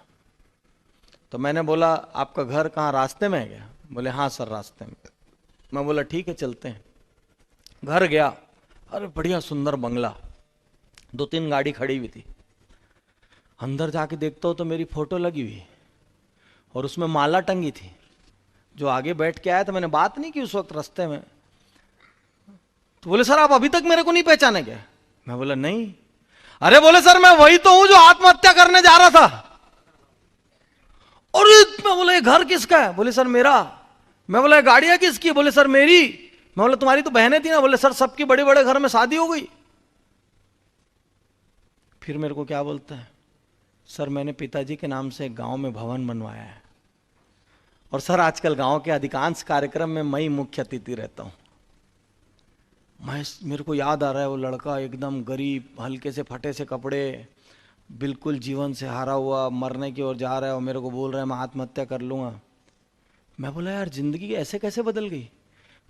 Speaker 1: तो मैंने बोला आपका घर कहाँ, रास्ते में है क्या। बोले हाँ सर रास्ते में। मैं बोला ठीक है चलते हैं। घर गया, अरे बढ़िया सुंदर बंगला, 2-3 गाड़ी खड़ी हुई थी। अंदर जाके देखता हूँ तो मेरी फोटो लगी हुई और उसमें माला टंगी थी। जो आगे बैठ के आया था, मैंने बात नहीं की उस वक्त रास्ते में, तो बोले सर आप अभी तक मेरे को नहीं पहचाने क्या? मैं बोला नहीं। अरे बोले सर मैं वही तो हूं जो आत्महत्या करने जा रहा था। और मैं बोला ये घर किसका है? बोले सर मेरा। मैं बोला गाड़ियां किसकी? बोले सर मेरी। मैं बोला तुम्हारी तो बहनें थी ना? बोले सर सबकी बड़े बड़े घर में शादी हो गई। फिर मेरे को क्या बोलता है, सर मैंने पिताजी के नाम से एक गांव में भवन बनवाया है, और सर आजकल गांव के अधिकांश कार्यक्रम में मैं ही मुख्य अतिथि रहता हूं। मेरे को याद आ रहा है वो लड़का एकदम गरीब, हल्के से फटे से कपड़े, बिल्कुल जीवन से हारा हुआ, मरने की ओर जा रहा है, और मेरे को बोल रहा है मैं आत्महत्या कर लूंगा। मैं बोला यार जिंदगी ऐसे कैसे बदल गई?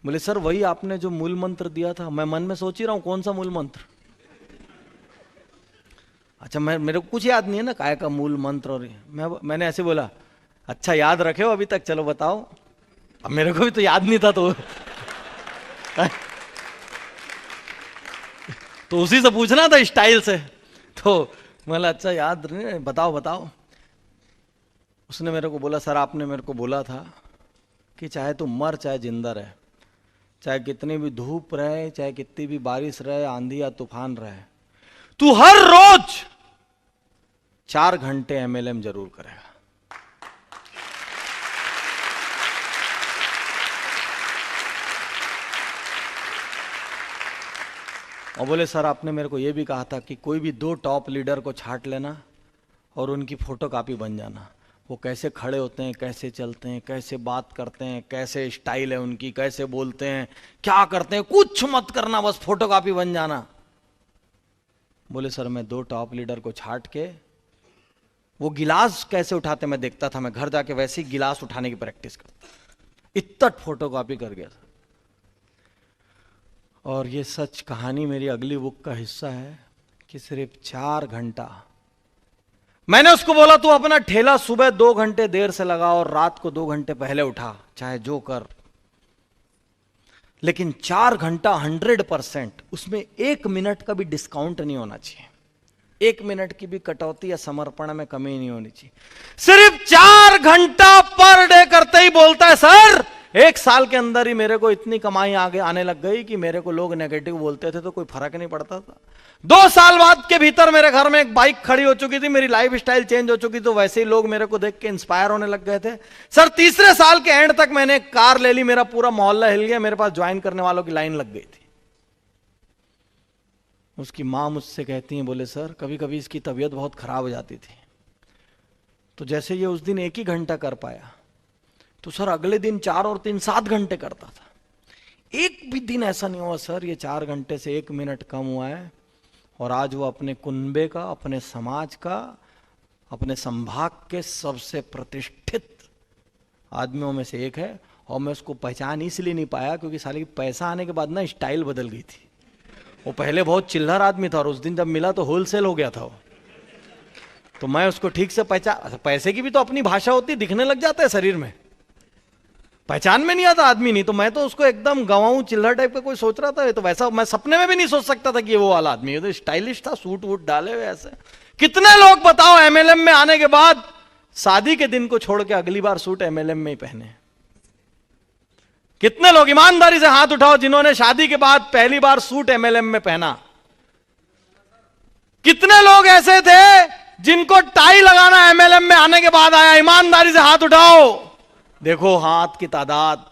Speaker 1: बोले सर वही आपने जो मूल मंत्र दिया था। मैं मन में सोच ही रहा हूं कौन सा मूल मंत्र। अच्छा मेरे को कुछ याद नहीं है ना काय का मूल मंत्र। और मैंने ऐसे बोला अच्छा याद रखे हो अभी तक, चलो बताओ। अब मेरे को भी तो याद नहीं था तो उसी से पूछना था स्टाइल से। तो मैं अच्छा याद नहीं, बताओ बताओ। उसने मेरे को बोला सर आपने मेरे को बोला था कि चाहे तू मर चाहे जिंदा रहे, चाहे कितनी भी धूप रहे, चाहे कितनी भी बारिश रहे, आंधी या तूफान रहे, तू हर रोज 4 घंटे MLM जरूर करेगा। और बोले सर आपने मेरे को यह भी कहा था कि कोई भी 2 टॉप लीडर को छांट लेना और उनकी फोटो कॉपी बन जाना। वो कैसे खड़े होते हैं, कैसे चलते हैं, कैसे बात करते हैं, कैसे स्टाइल है उनकी, कैसे बोलते हैं, क्या करते हैं, कुछ मत करना, बस फोटो कॉपी बन जाना। बोले सर मैं 2 टॉप लीडर को छांट के वो गिलास कैसे उठाते मैं देखता था, मैं घर जाके वैसे ही गिलास उठाने की प्रैक्टिस करता, इतना फोटो कॉपी कर गया था। और ये सच कहानी मेरी अगली बुक का हिस्सा है कि सिर्फ 4 घंटा मैंने उसको बोला तू अपना ठेला सुबह 2 घंटे देर से लगा और रात को 2 घंटे पहले उठा, चाहे जो कर, लेकिन 4 घंटा 100%, उसमें 1 मिनट का भी डिस्काउंट नहीं होना चाहिए, 1 मिनट की भी कटौती या समर्पण में कमी नहीं होनी चाहिए। सिर्फ 4 घंटा पर डे करते ही बोलता है सर 1 साल के अंदर ही मेरे को इतनी कमाई आगे आने लग गई कि मेरे को लोग नेगेटिव बोलते थे तो कोई फर्क नहीं पड़ता था। 2 साल बाद के भीतर मेरे घर में एक बाइक खड़ी हो चुकी थी, मेरी लाइफ स्टाइल चेंज हो चुकी, तो वैसे ही लोग मेरे को देख के इंस्पायर होने लग गए थे। सर 3रे साल के एंड तक मैंने एक कार ले ली, मेरा पूरा मोहल्ला हिल गया, मेरे पास ज्वाइन करने वालों की लाइन लग गई थी। उसकी मां मुझसे कहती है, बोले सर कभी कभी इसकी तबीयत बहुत खराब हो जाती थी, तो जैसे ये उस दिन 1 ही घंटा कर पाया तो सर अगले दिन 4 और 3 7 घंटे करता था। एक भी दिन ऐसा नहीं हुआ सर ये 4 घंटे से 1 मिनट कम हुआ है, और आज वो अपने कुनबे का, अपने समाज का, अपने संभाग के सबसे प्रतिष्ठित आदमियों में से एक है। और मैं उसको पहचान इसलिए नहीं पाया क्योंकि साले की पैसा आने के बाद ना स्टाइल बदल गई थी। वो पहले बहुत चिल्लर आदमी था और उस दिन जब मिला तो होलसेल हो गया था वो, तो मैं उसको ठीक से पहचान, पैसे की भी तो अपनी भाषा होती, दिखने लग जाता है शरीर में, पहचान में नहीं आता आदमी। नहीं तो मैं तो उसको एकदम गवाऊं चिल्लर टाइप का कोई सोच रहा था, तो वैसा मैं सपने में भी नहीं सोच सकता था कि ये वो वाला आदमी है। तो स्टाइलिश था, सूट वूट डाले हुए ऐसे। कितने लोग बताओ MLM में आने के बाद शादी के दिन को छोड़ के अगली बार सूट MLM में ही पहने? कितने लोग ईमानदारी से हाथ उठाओ जिन्होंने शादी के बाद पहली बार सूट MLM में पहना? कितने लोग ऐसे थे जिनको टाई लगाना MLM में आने के बाद आया? ईमानदारी से हाथ उठाओ, देखो हाथ की तादाद।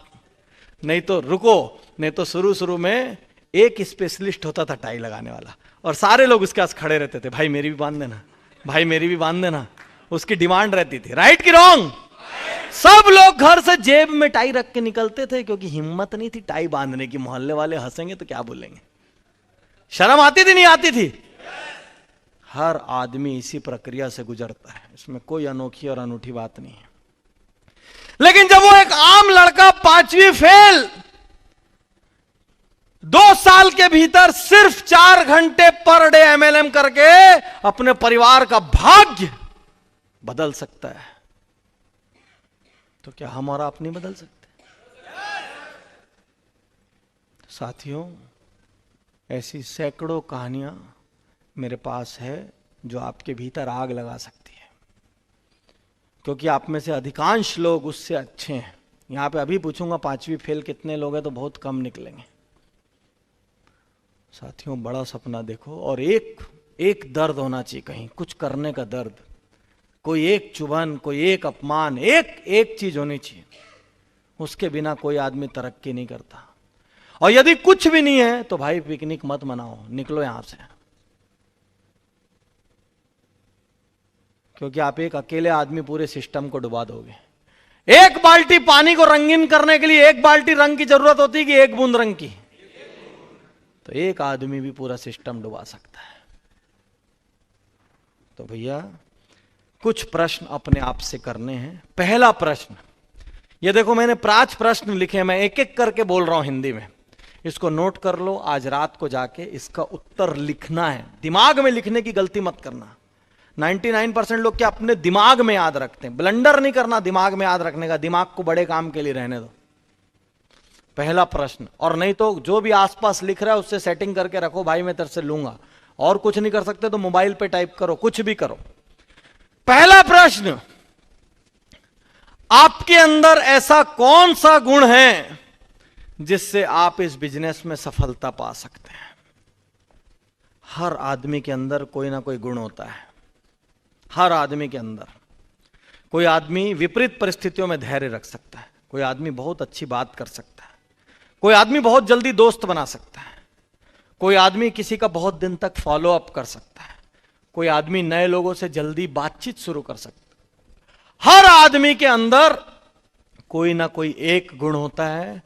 Speaker 1: नहीं तो रुको, नहीं तो शुरू में एक स्पेशलिस्ट होता था टाई लगाने वाला, और सारे लोग उसके पास खड़े रहते थे, भाई मेरी भी बांध देना, भाई मेरी भी बांध देना, उसकी डिमांड रहती थी। राइट की रॉन्ग? सब लोग घर से जेब में टाई रख के निकलते थे क्योंकि हिम्मत नहीं थी टाई बांधने की। मोहल्ले वाले हंसेंगे तो क्या बोलेंगे, शर्म आती थी नहीं आती थी? हर आदमी इसी प्रक्रिया से गुजरता है, इसमें कोई अनोखी और अनूठी बात नहीं है। लेकिन जब वो एक आम लड़का 5वीं फेल 2 साल के भीतर सिर्फ 4 घंटे पर डे MLM करके अपने परिवार का भाग्य बदल सकता है, तो क्या हम और आप नहीं बदल सकते? साथियों, ऐसी सैकड़ों कहानियां मेरे पास है जो आपके भीतर आग लगा सकती है, क्योंकि आप में से अधिकांश लोग उससे अच्छे हैं। यहां पे अभी पूछूंगा 5वीं फेल कितने लोग हैं, तो बहुत कम निकलेंगे। साथियों, बड़ा सपना देखो, और एक दर्द होना चाहिए, कहीं कुछ करने का दर्द, कोई एक चुभन, कोई एक अपमान, एक चीज होनी चाहिए। उसके बिना कोई आदमी तरक्की नहीं करता। और यदि कुछ भी नहीं है तो भाई पिकनिक मत मनाओ, निकलो यहां से, क्योंकि आप एक अकेले आदमी पूरे सिस्टम को डुबा दोगे। एक बाल्टी पानी को रंगीन करने के लिए एक बाल्टी रंग की जरूरत होती है कि एक बूंद रंग की? तो एक आदमी भी पूरा सिस्टम डुबा सकता है। तो भैया कुछ प्रश्न अपने आप से करने हैं। पहला प्रश्न, ये देखो मैंने 5 प्रश्न लिखे, मैं एक एक करके बोल रहा हूं हिंदी में, इसको नोट कर लो। आज रात को जाके इसका उत्तर लिखना है, दिमाग में लिखने की गलती मत करना। 99% लोग क्या अपने दिमाग में याद रखते हैं, ब्लंडर नहीं करना दिमाग में याद रखने का, दिमाग को बड़े काम के लिए रहने दो। पहला प्रश्न, और नहीं तो जो भी आसपास लिख रहा है उससे सेटिंग करके रखो, भाई मैं तेरे से लूंगा, और कुछ नहीं कर सकते तो मोबाइल पे टाइप करो, कुछ भी करो। पहला प्रश्न, आपके अंदर ऐसा कौन सा गुण है जिससे आप इस बिजनेस में सफलता पा सकते हैं? हर आदमी के अंदर कोई ना कोई गुण होता है, हर आदमी के अंदर। कोई आदमी विपरीत परिस्थितियों में धैर्य रख सकता है, कोई आदमी बहुत अच्छी बात कर सकता है, कोई आदमी बहुत जल्दी दोस्त बना सकता है, कोई आदमी किसी का बहुत दिन तक फॉलो अप कर सकता है, कोई आदमी नए लोगों से जल्दी बातचीत शुरू कर सकता है। हर आदमी के अंदर कोई ना कोई एक गुण होता है,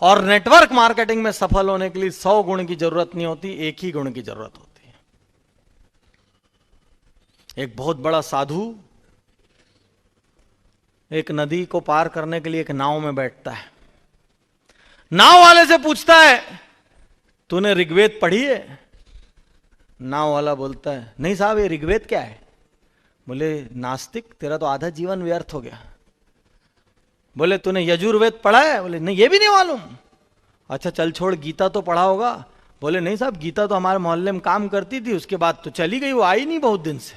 Speaker 1: और नेटवर्क मार्केटिंग में सफल होने के लिए 100 गुण की जरूरत नहीं होती, एक ही गुण की जरूरत होती है। एक बहुत बड़ा साधु एक नदी को पार करने के लिए एक नाव में बैठता है। नाव वाले से पूछता है, तूने ऋग्वेद पढ़ी है? नाव वाला बोलता है, नहीं साहब, ये ऋग्वेद क्या है? बोले, नास्तिक, तेरा तो आधा जीवन व्यर्थ हो गया। बोले, तूने यजुर्वेद पढ़ा है? बोले, नहीं, ये भी नहीं मालूम। अच्छा चल छोड़, गीता तो पढ़ा होगा? बोले, नहीं साहब, गीता तो हमारे मोहल्ले में काम करती थी, उसके बाद तो चली गई, वो आई नहीं बहुत दिन से।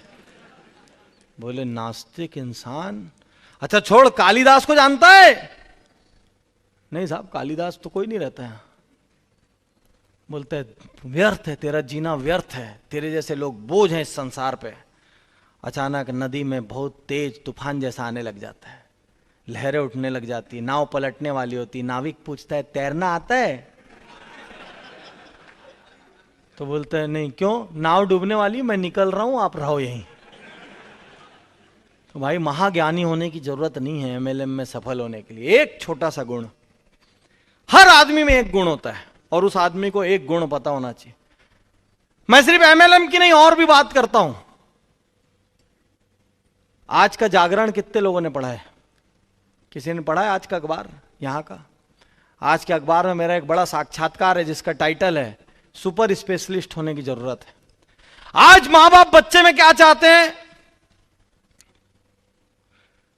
Speaker 1: बोले, नास्तिक इंसान। अच्छा छोड़, कालिदास को जानता है? नहीं साहब, कालिदास तो कोई नहीं रहता है। बोलते है, व्यर्थ है, तेरा जीना व्यर्थ है, तेरे जैसे लोग बोझ हैं इस संसार पे। अचानक नदी में बहुत तेज तूफान जैसा आने लग जाता है, लहरें उठने लग जाती है, नाव पलटने वाली होती। नाविक पूछता है, तैरना आता है? तो बोलता है, नहीं। क्यों? नाव डूबने वाली, मैं निकल रहा हूं, आप रहो यहीं। तो भाई महाज्ञानी होने की जरूरत नहीं है एमएलएम में सफल होने के लिए। एक छोटा सा गुण, हर आदमी में एक गुण होता है, और उस आदमी को एक गुण पता होना चाहिए। मैं सिर्फ एमएलएम की नहीं और भी बात करता हूं। आज का जागरण कितने लोगों ने पढ़ा है? किसी ने पढ़ा है आज का अखबार यहां का? आज के अखबार में मेरा एक बड़ा साक्षात्कार है जिसका टाइटल है, सुपर स्पेशलिस्ट होने की जरूरत है। आज मां बाप बच्चे में क्या चाहते हैं?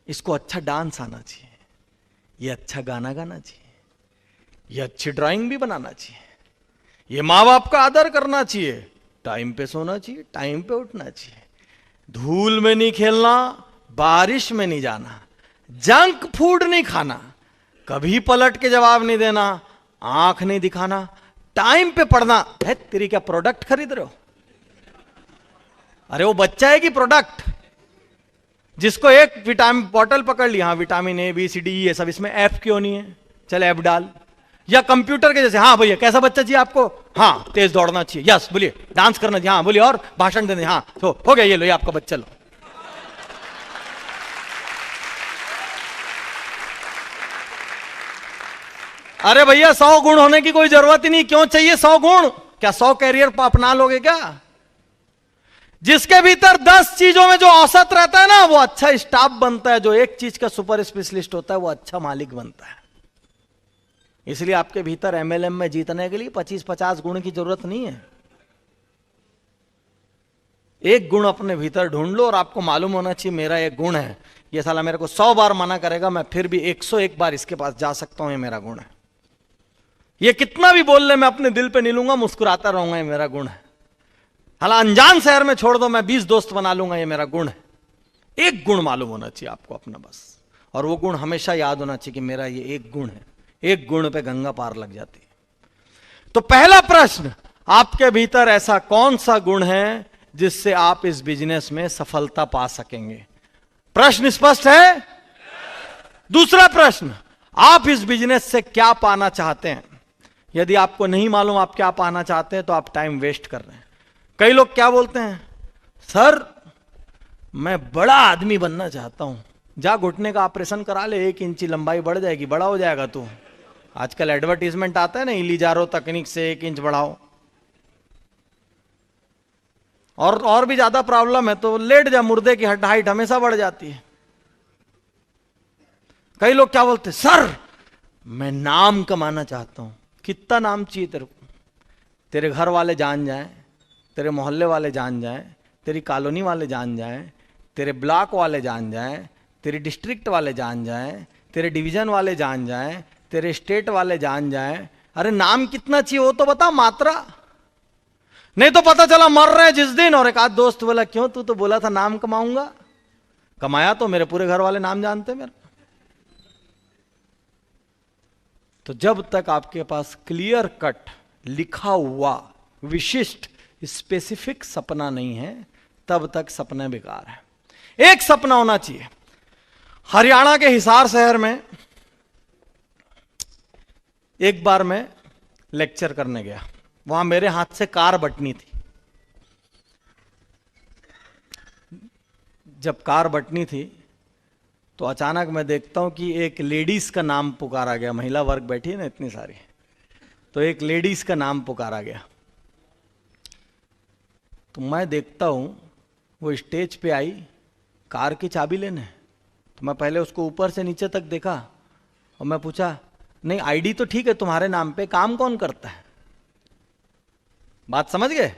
Speaker 1: इसको अच्छा डांस आना चाहिए, ये अच्छा गाना गाना चाहिए, ये अच्छी ड्राइंग भी बनाना चाहिए, ये मां बाप का आदर करना चाहिए, टाइम पे सोना चाहिए, टाइम पे उठना चाहिए, धूल में नहीं खेलना, बारिश में नहीं जाना, जंक फूड नहीं खाना, कभी पलट के जवाब नहीं देना, आंख नहीं दिखाना, टाइम पे पढ़ना। है तेरी क्या प्रोडक्ट खरीद रहे हो? अरे वो बच्चा है कि प्रोडक्ट? जिसको एक विटामिन बॉटल पकड़ ली, हाँ vitamin A B C D ये सब, इसमें एफ क्यों नहीं है? चल एफ डाल। या कंप्यूटर के जैसे, हाँ भैया कैसा बच्चा चाहिए आपको? हाँ तेज दौड़ना चाहिए, यस बोलिए, डांस करना चाहिए, हाँ बोलिए, और भाषण देने, हाँ तो हो गया, ये लो ये आपका बच्चा लो। अरे भैया 100 गुण होने की कोई जरूरत ही नहीं। क्यों चाहिए 100 गुण? क्या 100 कैरियर अपना लोगे क्या? जिसके भीतर 10 चीजों में जो औसत रहता है ना, वो अच्छा स्टाफ बनता है। जो एक चीज का सुपर स्पेशलिस्ट होता है वो अच्छा मालिक बनता है। इसलिए आपके भीतर एमएलएम में जीतने के लिए 25-50 गुण की जरूरत नहीं है। एक गुण अपने भीतर ढूंढ लो, और आपको मालूम होना चाहिए मेरा एक गुण है, ये साला मेरे को 100 बार मना करेगा, मैं फिर भी 101 बार इसके पास जा सकता हूं, ये मेरा गुण है। ये कितना भी बोल ले, मैं अपने दिल पे नहीं लूंगा, मुस्कुराता रहूंगा, ये मेरा गुण है। हालांकि अनजान शहर में छोड़ दो, मैं 20 दोस्त बना लूंगा, ये मेरा गुण है। एक गुण मालूम होना चाहिए आपको अपना बस, और वो गुण हमेशा याद होना चाहिए कि मेरा ये एक गुण है। एक गुण पे गंगा पार लग जाती है। तो पहला प्रश्न, आपके भीतर ऐसा कौन सा गुण है जिससे आप इस बिजनेस में सफलता पा सकेंगे? प्रश्न स्पष्ट है? दूसरा प्रश्न, आप इस बिजनेस से क्या पाना चाहते हैं? यदि आपको नहीं मालूम आप क्या पाना चाहते हैं तो आप टाइम वेस्ट कर रहे हैं। कई लोग क्या बोलते हैं, सर मैं बड़ा आदमी बनना चाहता हूं। जा घुटने का ऑपरेशन करा ले, 1 इंची लंबाई बढ़ जाएगी, बड़ा हो जाएगा तू। आजकल एडवर्टीजमेंट आता है ना, इलीजारो तकनीक से 1 इंच बढ़ाओ। और भी ज्यादा प्रॉब्लम है तो लेट जा, मुर्दे की हाइट हमेशा बढ़ जाती है। कई लोग क्या बोलते, सर मैं नाम कमाना चाहता हूं। कितना नाम चाहिए तेरे को? तेरे घर वाले जान जाएं, तेरे मोहल्ले वाले जान जाएं, तेरी कॉलोनी वाले जान जाएं, तेरे ब्लॉक वाले जान जाएं, तेरी डिस्ट्रिक्ट वाले जान जाएं, तेरे डिवीजन वाले जान जाएं, तेरे स्टेट वाले जान जाएं। अरे नाम कितना चाहिए वो तो बता, मात्रा। नहीं तो पता चला मर रहे जिस दिन, और एक आध दोस्त बोला क्यों, तू तो बोला था नाम कमाऊंगा। कमाया तो मेरे पूरे घर वाले नाम जानते मेरे। तो जब तक आपके पास क्लियर कट लिखा हुआ विशिष्ट स्पेसिफिक सपना नहीं है, तब तक सपने बेकार है। एक सपना होना चाहिए। हरियाणा के हिसार शहर में एक बार मैं लेक्चर करने गया, वहां मेरे हाथ से कार बटनी थी। जब कार बटनी थी तो अचानक मैं देखता हूं कि एक लेडीज का नाम पुकारा गया। महिला वर्ग बैठी है ना इतनी सारी, तो एक लेडीज का नाम पुकारा गया। तो मैं देखता हूं वो स्टेज पे आई कार की चाबी लेने। तो मैं पहले उसको ऊपर से नीचे तक देखा और मैं पूछा, नहीं आईडी तो ठीक है तुम्हारे नाम पे, काम कौन करता है? बात समझ गए?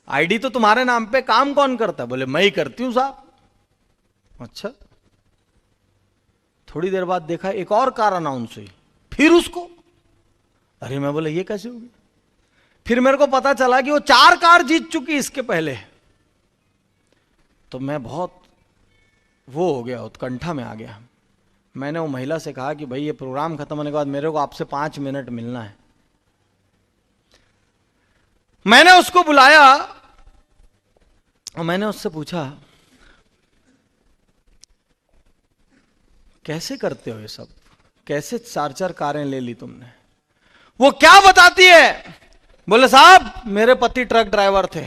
Speaker 1: आईडी तो तुम्हारे नाम पे, काम कौन करता है? बोले मैं ही करती हूं साहब। अच्छा। थोड़ी देर बाद देखा एक और कार अनाउंस हुई, फिर उसको। अरे मैं बोले ये कैसे होगी? फिर मेरे को पता चला कि वो 4 कार जीत चुकी इसके पहले। तो मैं बहुत वो हो गया, उत्कंठा में आ गया। मैंने वो महिला से कहा कि भाई ये प्रोग्राम खत्म होने के बाद मेरे को आपसे 5 मिनट मिलना है। मैंने उसको बुलाया और मैंने उससे पूछा, कैसे करते हो ये सब? कैसे 4-4 कारें ले ली तुमने? वो क्या बताती है, बोले साहब मेरे पति ट्रक ड्राइवर थे,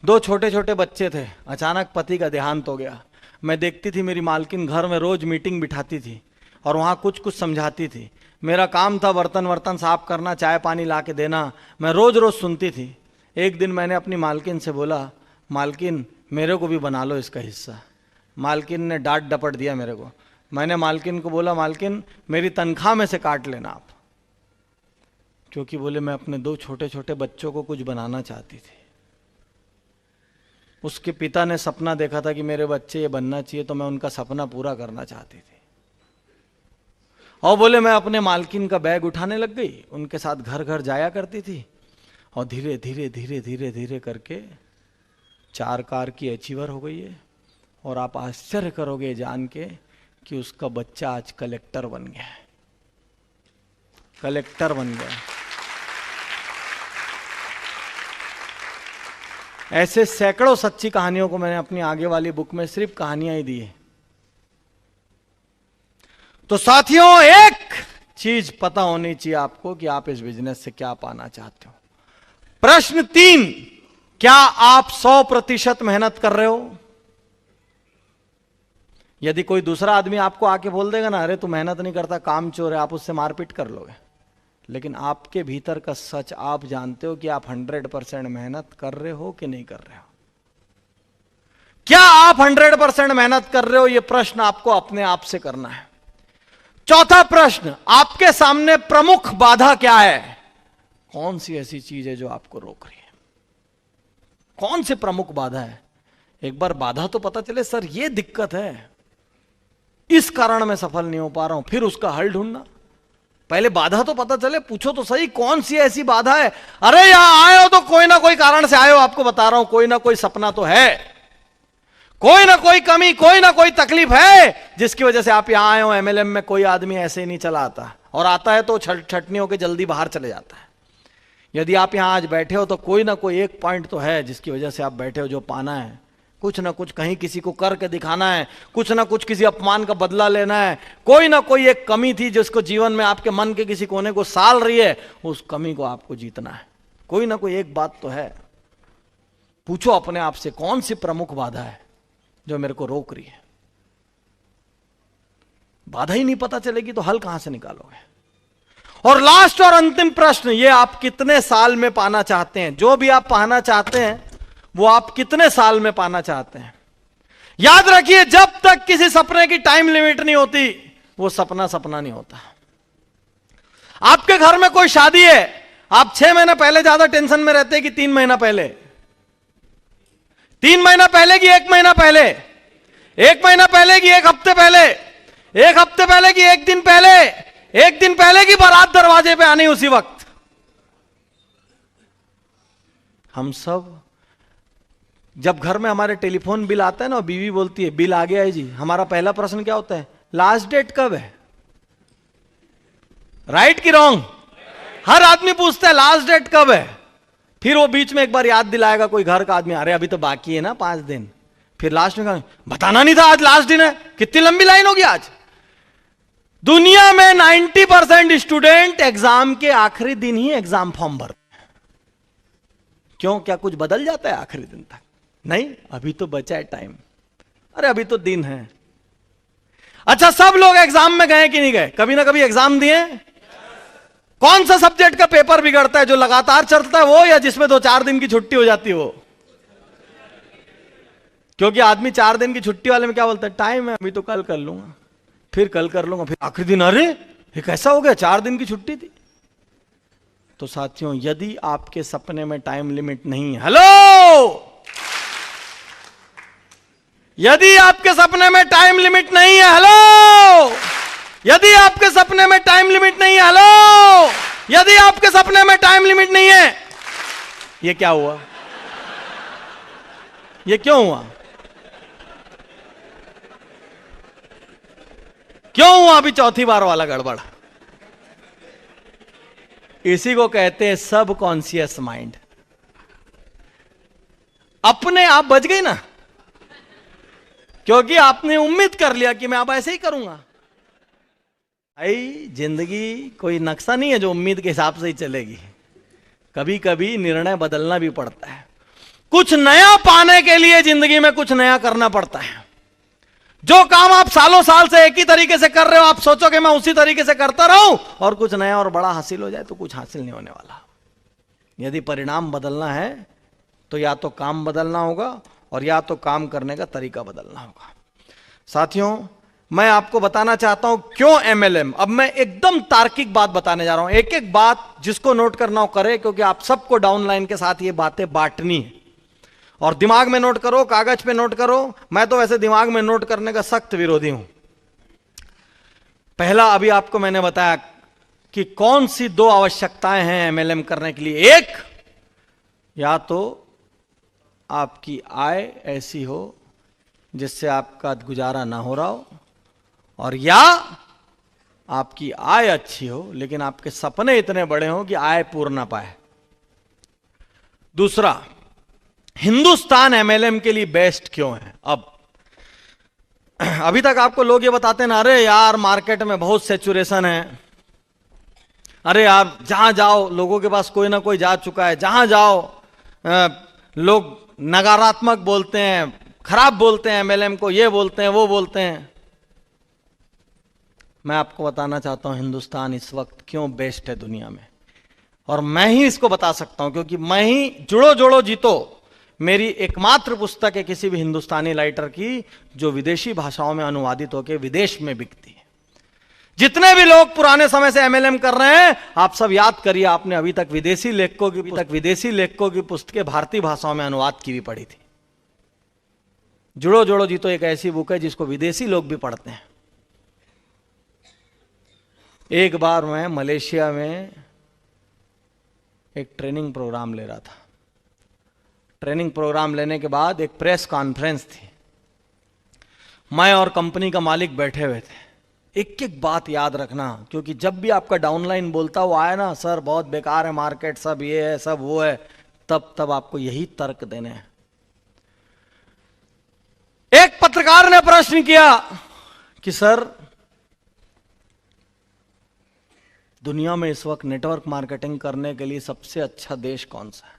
Speaker 1: 2 छोटे छोटे बच्चे थे, अचानक पति का देहांत हो गया। मैं देखती थी मेरी मालकिन घर में रोज मीटिंग बिठाती थी और वहाँ कुछ कुछ समझाती थी। मेरा काम था बर्तन वर्तन साफ करना, चाय पानी ला के देना, मैं रोज रोज सुनती थी। एक दिन मैंने अपनी मालकिन से बोला, मालकिन मेरे को भी बना लो इसका हिस्सा। मालकिन ने डांट डपट दिया मेरे को। मैंने मालकिन को बोला, मालकिन मेरी तनख्वाह में से काट लेना आप, क्योंकि बोले मैं अपने 2 छोटे छोटे बच्चों को कुछ बनाना चाहती थी। उसके पिता ने सपना देखा था कि मेरे बच्चे ये बनना चाहिए, तो मैं उनका सपना पूरा करना चाहती थी। और बोले मैं अपने मालकिन का बैग उठाने लग गई, उनके साथ घर घर जाया करती थी और धीरे धीरे धीरे धीरे धीरे करके 4 कार की अचीवर हो गई है। और आप आश्चर्य करोगे जान के कि उसका बच्चा आज कलेक्टर बन गया है। कलेक्टर बन गया। ऐसे सैकड़ों सच्ची कहानियों को मैंने अपनी आगे वाली बुक में सिर्फ कहानियां ही दी है। तो साथियों, एक चीज पता होनी चाहिए आपको कि आप इस बिजनेस से क्या पाना चाहते हो। प्रश्न 3, क्या आप 100% मेहनत कर रहे हो? यदि कोई दूसरा आदमी आपको आके बोल देगा ना, अरे तू मेहनत नहीं करता, काम चोर है, आप उससे मारपीट कर लोगे। लेकिन आपके भीतर का सच आप जानते हो कि आप 100% मेहनत कर रहे हो कि नहीं कर रहे हो। क्या आप 100% मेहनत कर रहे हो? यह प्रश्न आपको अपने आप से करना है। चौथा प्रश्न, आपके सामने प्रमुख बाधा क्या है? कौन सी ऐसी चीज है जो आपको रोक रही है? कौन सी प्रमुख बाधा है? एक बार बाधा तो पता चले, सर ये दिक्कत है, इस कारण मैं सफल नहीं हो पा रहा हूं, फिर उसका हल ढूंढना। पहले बाधा तो पता चले, पूछो तो सही कौन सी ऐसी बाधा है। अरे यहां आए हो तो कोई ना कोई कारण से आए हो, आपको बता रहा हूं, कोई ना कोई सपना तो है, कोई ना कोई कमी, कोई ना कोई तकलीफ है जिसकी वजह से आप यहां आए हो। एमएलएम में कोई आदमी ऐसे ही नहीं चला आता, और आता है तो छटनी होकर जल्दी बाहर चले जाता है। यदि आप यहां आज बैठे हो तो कोई ना कोई एक पॉइंट तो है जिसकी वजह से आप बैठे हो, जो पाना है, कुछ ना कुछ कहीं किसी को करके दिखाना है, कुछ ना कुछ किसी अपमान का बदला लेना है, कोई ना कोई एक कमी थी जिसको जीवन में आपके मन के किसी कोने को साल रही है, उस कमी को आपको जीतना है। कोई ना कोई एक बात तो है। पूछो अपने आप से कौन सी प्रमुख बाधा है जो मेरे को रोक रही है। बाधा ही नहीं पता चलेगी तो हल कहां से निकालोगे। और लास्ट और अंतिम प्रश्न, ये आप कितने साल में पाना चाहते हैं? जो भी आप पाना चाहते हैं वो आप कितने साल में पाना चाहते हैं? याद रखिए, जब तक किसी सपने की टाइम लिमिट नहीं होती वो सपना सपना नहीं होता। आपके घर में कोई शादी है, आप 6 महीना पहले ज्यादा टेंशन में रहते हैं कि 3 महीना पहले? 3 महीना पहले कि 1 महीना पहले? 1 महीना पहले कि 1 हफ्ते पहले? 1 हफ्ते पहले कि 1 दिन पहले? 1 दिन पहले की बारात दरवाजे पे आनी उसी वक्त? हम सब जब घर में हमारे टेलीफोन बिल आता है ना, बीवी बोलती है बिल आ गया है जी, हमारा पहला प्रश्न क्या होता है? लास्ट डेट कब है? राइट कि रॉन्ग? हर आदमी पूछता है लास्ट डेट कब है। फिर वो बीच में एक बार याद दिलाएगा कोई घर का आदमी, अरे अभी तो बाकी है ना 5 दिन। फिर लास्ट में कहा बताना नहीं था आज लास्ट दिन है। कितनी लंबी लाइन होगी आज। दुनिया में 90% स्टूडेंट एग्जाम के आखिरी दिन ही एग्जाम फॉर्म भरते हैं। क्यों? क्या कुछ बदल जाता है आखिरी दिन तक? नहीं, अभी तो बचा है टाइम, अरे अभी तो दिन है। अच्छा, सब लोग एग्जाम में गए कि नहीं गए? कभी ना कभी एग्जाम दिए? कौन सा सब्जेक्ट का पेपर बिगड़ता है? जो लगातार चलता है वो, या जिसमें 2-4 दिन की छुट्टी हो जाती है वो? क्योंकि आदमी 4 दिन की छुट्टी वाले में क्या बोलता है? टाइम है, अभी तो कल कर लूंगा, फिर कल कर लूंगा, फिर आखिरी दिन अरे ये कैसा हो गया, 4 दिन की छुट्टी थी। तो साथियों, यदि आपके सपने में टाइम लिमिट नहीं है, हेलो, यदि आपके सपने में टाइम लिमिट नहीं है, हेलो, यदि आपके सपने में टाइम लिमिट नहीं है, हेलो, यदि आपके सपने में टाइम लिमिट नहीं है, ये क्या हुआ? ये क्यों हुआ? क्यों हुआ अभी चौथी बार वाला गड़बड़? इसी को कहते हैं सब कॉन्शियस माइंड। अपने आप बच गई ना, क्योंकि आपने उम्मीद कर लिया कि मैं अब ऐसे ही करूंगा। भाई, जिंदगी कोई नक्शा नहीं है जो उम्मीद के हिसाब से ही चलेगी। कभी कभी निर्णय बदलना भी पड़ता है। कुछ नया पाने के लिए जिंदगी में कुछ नया करना पड़ता है। जो काम आप सालों साल से एक ही तरीके से कर रहे हो, आप सोचो कि मैं उसी तरीके से करता रहूं और कुछ नया और बड़ा हासिल हो जाए, तो कुछ हासिल नहीं होने वाला। यदि परिणाम बदलना है तो या तो काम बदलना होगा और या तो काम करने का तरीका बदलना होगा। साथियों, मैं आपको बताना चाहता हूं क्यों एमएलएम। अब मैं एकदम तार्किक बात बताने जा रहा हूं, एक एक बात जिसको नोट करना हो करे, क्योंकि आप सबको डाउनलाइन के साथ ये बातें बांटनी है। और दिमाग में नोट करो, कागज पे नोट करो। मैं तो वैसे दिमाग में नोट करने का सख्त विरोधी हूं। पहला, अभी आपको मैंने बताया कि कौन सी 2 आवश्यकताएं हैं एमएलएम करने के लिए। एक, या तो आपकी आय ऐसी हो जिससे आपका गुजारा ना हो रहा हो, और या आपकी आय अच्छी हो लेकिन आपके सपने इतने बड़े हो कि आय पूर्ण ना पाए। दूसरा, हिंदुस्तान एमएलएम के लिए बेस्ट क्यों है। अब अभी तक आपको लोग ये बताते हैं ना, अरे यार मार्केट में बहुत सैचुरेशन है, अरे यार जहां जाओ लोगों के पास कोई ना कोई जा चुका है, जहां जाओ लोग नकारात्मक बोलते हैं, खराब बोलते हैं एमएलएम को, ये बोलते हैं वो बोलते हैं। मैं आपको बताना चाहता हूं हिंदुस्तान इस वक्त क्यों बेस्ट है दुनिया में, और मैं ही इसको बता सकता हूं क्योंकि मैं ही जुड़ो जोड़ो जीतो मेरी एकमात्र पुस्तक है किसी भी हिंदुस्तानी राइटर की जो विदेशी भाषाओं में अनुवादित होकर विदेश में बिकती है। जितने भी लोग पुराने समय से एमएलएम कर रहे हैं, आप सब याद करिए, आपने अभी तक विदेशी लेखकों की पुस्तकें भारतीय भाषाओं में अनुवाद की भी पढ़ी थी। जुड़ो जोड़ो जीतो एक ऐसी बुक है जिसको विदेशी लोग भी पढ़ते हैं। एक बार मैं मलेशिया में एक ट्रेनिंग प्रोग्राम ले रहा था। ट्रेनिंग प्रोग्राम लेने के बाद एक प्रेस कॉन्फ्रेंस थी। मैं और कंपनी का मालिक बैठे हुए थे। एक एक बात याद रखना, क्योंकि जब भी आपका डाउनलाइन बोलता हुआ आया ना, सर बहुत बेकार है मार्केट, सब ये है सब वो है, तब आपको यही तर्क देने हैं। एक पत्रकार ने प्रश्न किया कि सर दुनिया में इस वक्त नेटवर्क मार्केटिंग करने के लिए सबसे अच्छा देश कौन सा है?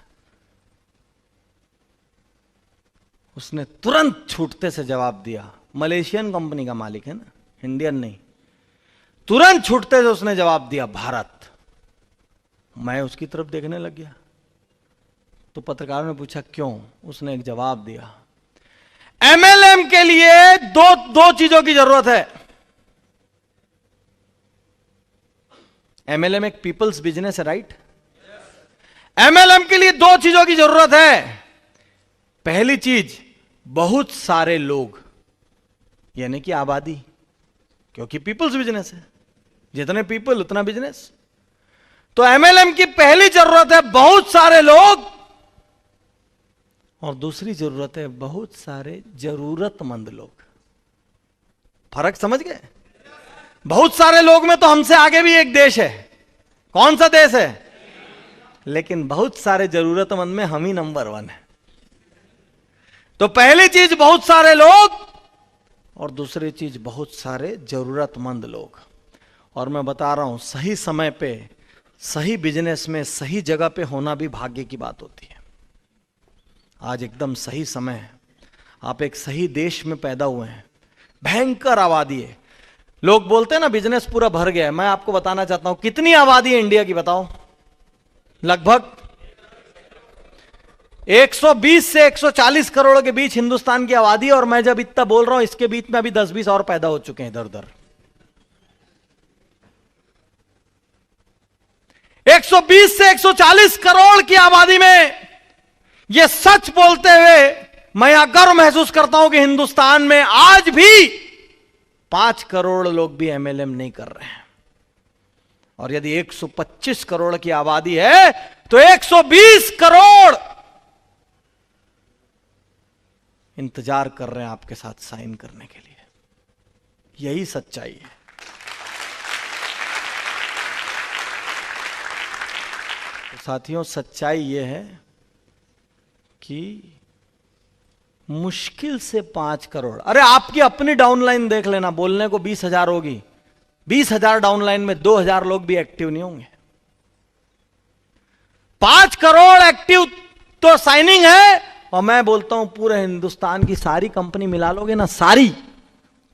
Speaker 1: उसने तुरंत छूटते से जवाब दिया, मलेशियन कंपनी का मालिक है ना, इंडियन नहीं। तुरंत छूटते से उसने जवाब दिया, भारत। मैं उसकी तरफ देखने लग गया। तो पत्रकार ने पूछा क्यों? उसने एक जवाब दिया, एमएलएम के लिए दो चीजों की जरूरत है। एमएलएम एक पीपल्स बिजनेस है, राइट? एमएलएम के लिए दो चीजों की जरूरत है। पहली चीज, बहुत सारे लोग, यानी कि आबादी, क्योंकि पीपल्स बिजनेस है, जितने पीपल उतना बिजनेस। तो एमएलएम की पहली जरूरत है बहुत सारे लोग, और दूसरी जरूरत है बहुत सारे जरूरतमंद लोग। फर्क समझ गए? बहुत सारे लोग में तो हमसे आगे भी एक देश है। कौन सा देश है? लेकिन बहुत सारे जरूरतमंद में हम ही नंबर 1 है। तो पहली चीज बहुत सारे लोग, और दूसरी चीज बहुत सारे जरूरतमंद लोग। और मैं बता रहा हूं, सही समय पे सही बिजनेस में सही जगह पे होना भी भाग्य की बात होती है। आज एकदम सही समय है। आप एक सही देश में पैदा हुए हैं, भयंकर आबादी है। लोग बोलते हैं ना बिजनेस पूरा भर गया है। मैं आपको बताना चाहता हूं कितनी आबादी है इंडिया की, बताओ? लगभग 120 से 140 करोड़ के बीच हिंदुस्तान की आबादी है। और मैं जब इतना बोल रहा हूं, इसके बीच में अभी 10-20 और पैदा हो चुके हैं इधर उधर। 120 से 140 करोड़ की आबादी में यह सच बोलते हुए मैं यहां गर्व महसूस करता हूं कि हिंदुस्तान में आज भी 5 करोड़ लोग भी एमएलएम नहीं कर रहे हैं। और यदि 125 करोड़ की आबादी है तो 120 करोड़ इंतजार कर रहे हैं आपके साथ साइन करने के लिए। यही सच्चाई है। तो साथियों, सच्चाई यह है कि मुश्किल से 5 करोड़, अरे आपकी अपनी डाउनलाइन देख लेना, बोलने को 20,000 होगी, 20,000 डाउनलाइन में 2,000 लोग भी एक्टिव नहीं होंगे। 5 करोड़ एक्टिव तो साइनिंग है। और मैं बोलता हूं पूरे हिंदुस्तान की सारी कंपनी मिला लोगे ना, सारी,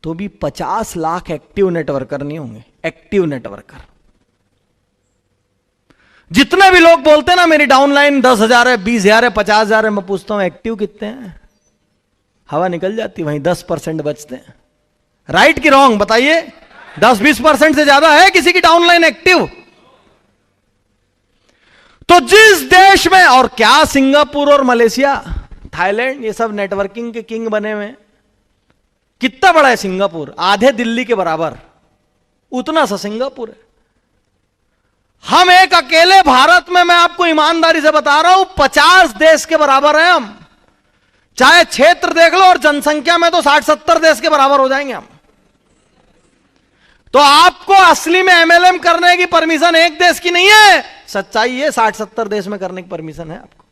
Speaker 1: तो भी 50 लाख एक्टिव नेटवर्कर नहीं होंगे। एक्टिव नेटवर्कर जितने भी लोग बोलते हैं ना मेरी डाउनलाइन 10,000 है, 20,000 है, 50,000 है, मैं पूछता हूं एक्टिव कितने हैं? हवा निकल जाती, वहीं 10% बचते हैं। राइट कि रॉन्ग बताइए? 10-20% से ज्यादा है किसी की डाउनलाइन एक्टिव? तो जिस देश में, और क्या सिंगापुर और मलेशिया, थाईलैंड, ये सब नेटवर्किंग के किंग बने हुए हैं। कितना बड़ा है सिंगापुर? आधे दिल्ली के बराबर, उतना सा सिंगापुर है। हम एक अकेले भारत में, मैं आपको ईमानदारी से बता रहा हूं, 50 देश के बराबर हैं हम। चाहे क्षेत्र देख लो, और जनसंख्या में तो 60-70 देश के बराबर हो जाएंगे हम। तो आपको असली में एमएलएम करने की परमिशन एक देश की नहीं है। सच्चाई है 60-70 देश में करने की परमिशन है आपको।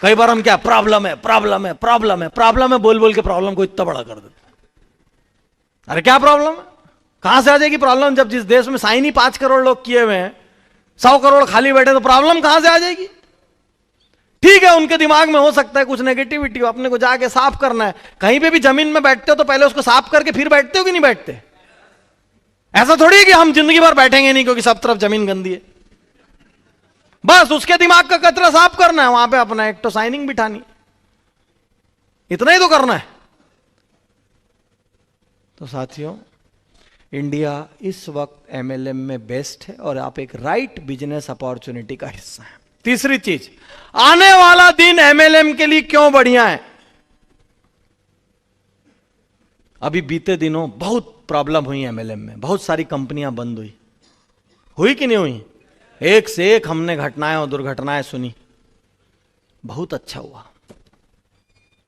Speaker 1: कई बार हम क्या, प्रॉब्लम है प्रॉब्लम है प्रॉब्लम है प्रॉब्लम है बोल बोल के प्रॉब्लम को इतना बड़ा कर देते। अरे क्या प्रॉब्लम है? कहां से आ जाएगी प्रॉब्लम? जब जिस देश में साइन ही 5 करोड़ लोग किए हुए हैं, 100 करोड़ खाली बैठे, तो प्रॉब्लम कहां से आ जाएगी? ठीक है, उनके दिमाग में हो सकता है कुछ नेगेटिविटी, अपने को जाके साफ करना है। कहीं पे भी जमीन में बैठते हो तो पहले उसको साफ करके फिर बैठते हो कि नहीं बैठते? ऐसा थोड़ी है कि हम जिंदगी भर बैठेंगे नहीं क्योंकि सब तरफ जमीन गंदी है। बस उसके दिमाग का कचरा साफ करना है, वहां पे अपना एक तो साइनिंग बिठानी, इतना ही तो करना है। तो साथियों, इंडिया इस वक्त एमएलएम में बेस्ट है और आप एक राइट बिजनेस अपॉर्चुनिटी का हिस्सा है। तीसरी चीज, आने वाला दिन एमएलएम के लिए क्यों बढ़िया है? अभी बीते दिनों बहुत प्रॉब्लम हुई एमएलएम में, बहुत सारी कंपनियां बंद हुई कि नहीं हुई? एक से एक हमने घटनाएं और दुर्घटनाएं सुनी। बहुत अच्छा हुआ,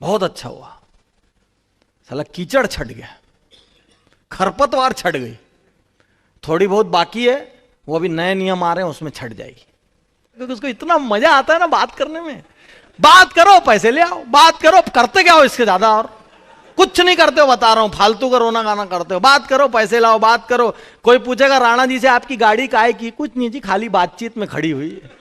Speaker 1: बहुत अच्छा हुआ। साला कीचड़ छट गया, खरपतवार छट गई, थोड़ी बहुत बाकी है, वो अभी नए नियम आ रहे हैं उसमें छट जाएगी। क्योंकि उसको इतना मजा आता है ना बात करने में। बात करो, पैसे ले आओ, बात करो, करते क्या हो इसके ज्यादा? और कुछ नहीं करते हो, बता रहा हूं, फालतू का रोना गाना करते हो। बात करो, पैसे लाओ, बात करो। कोई पूछेगा राणा जी से आपकी गाड़ी काहे की? कुछ नहीं जी, खाली बातचीत में खड़ी हुई है।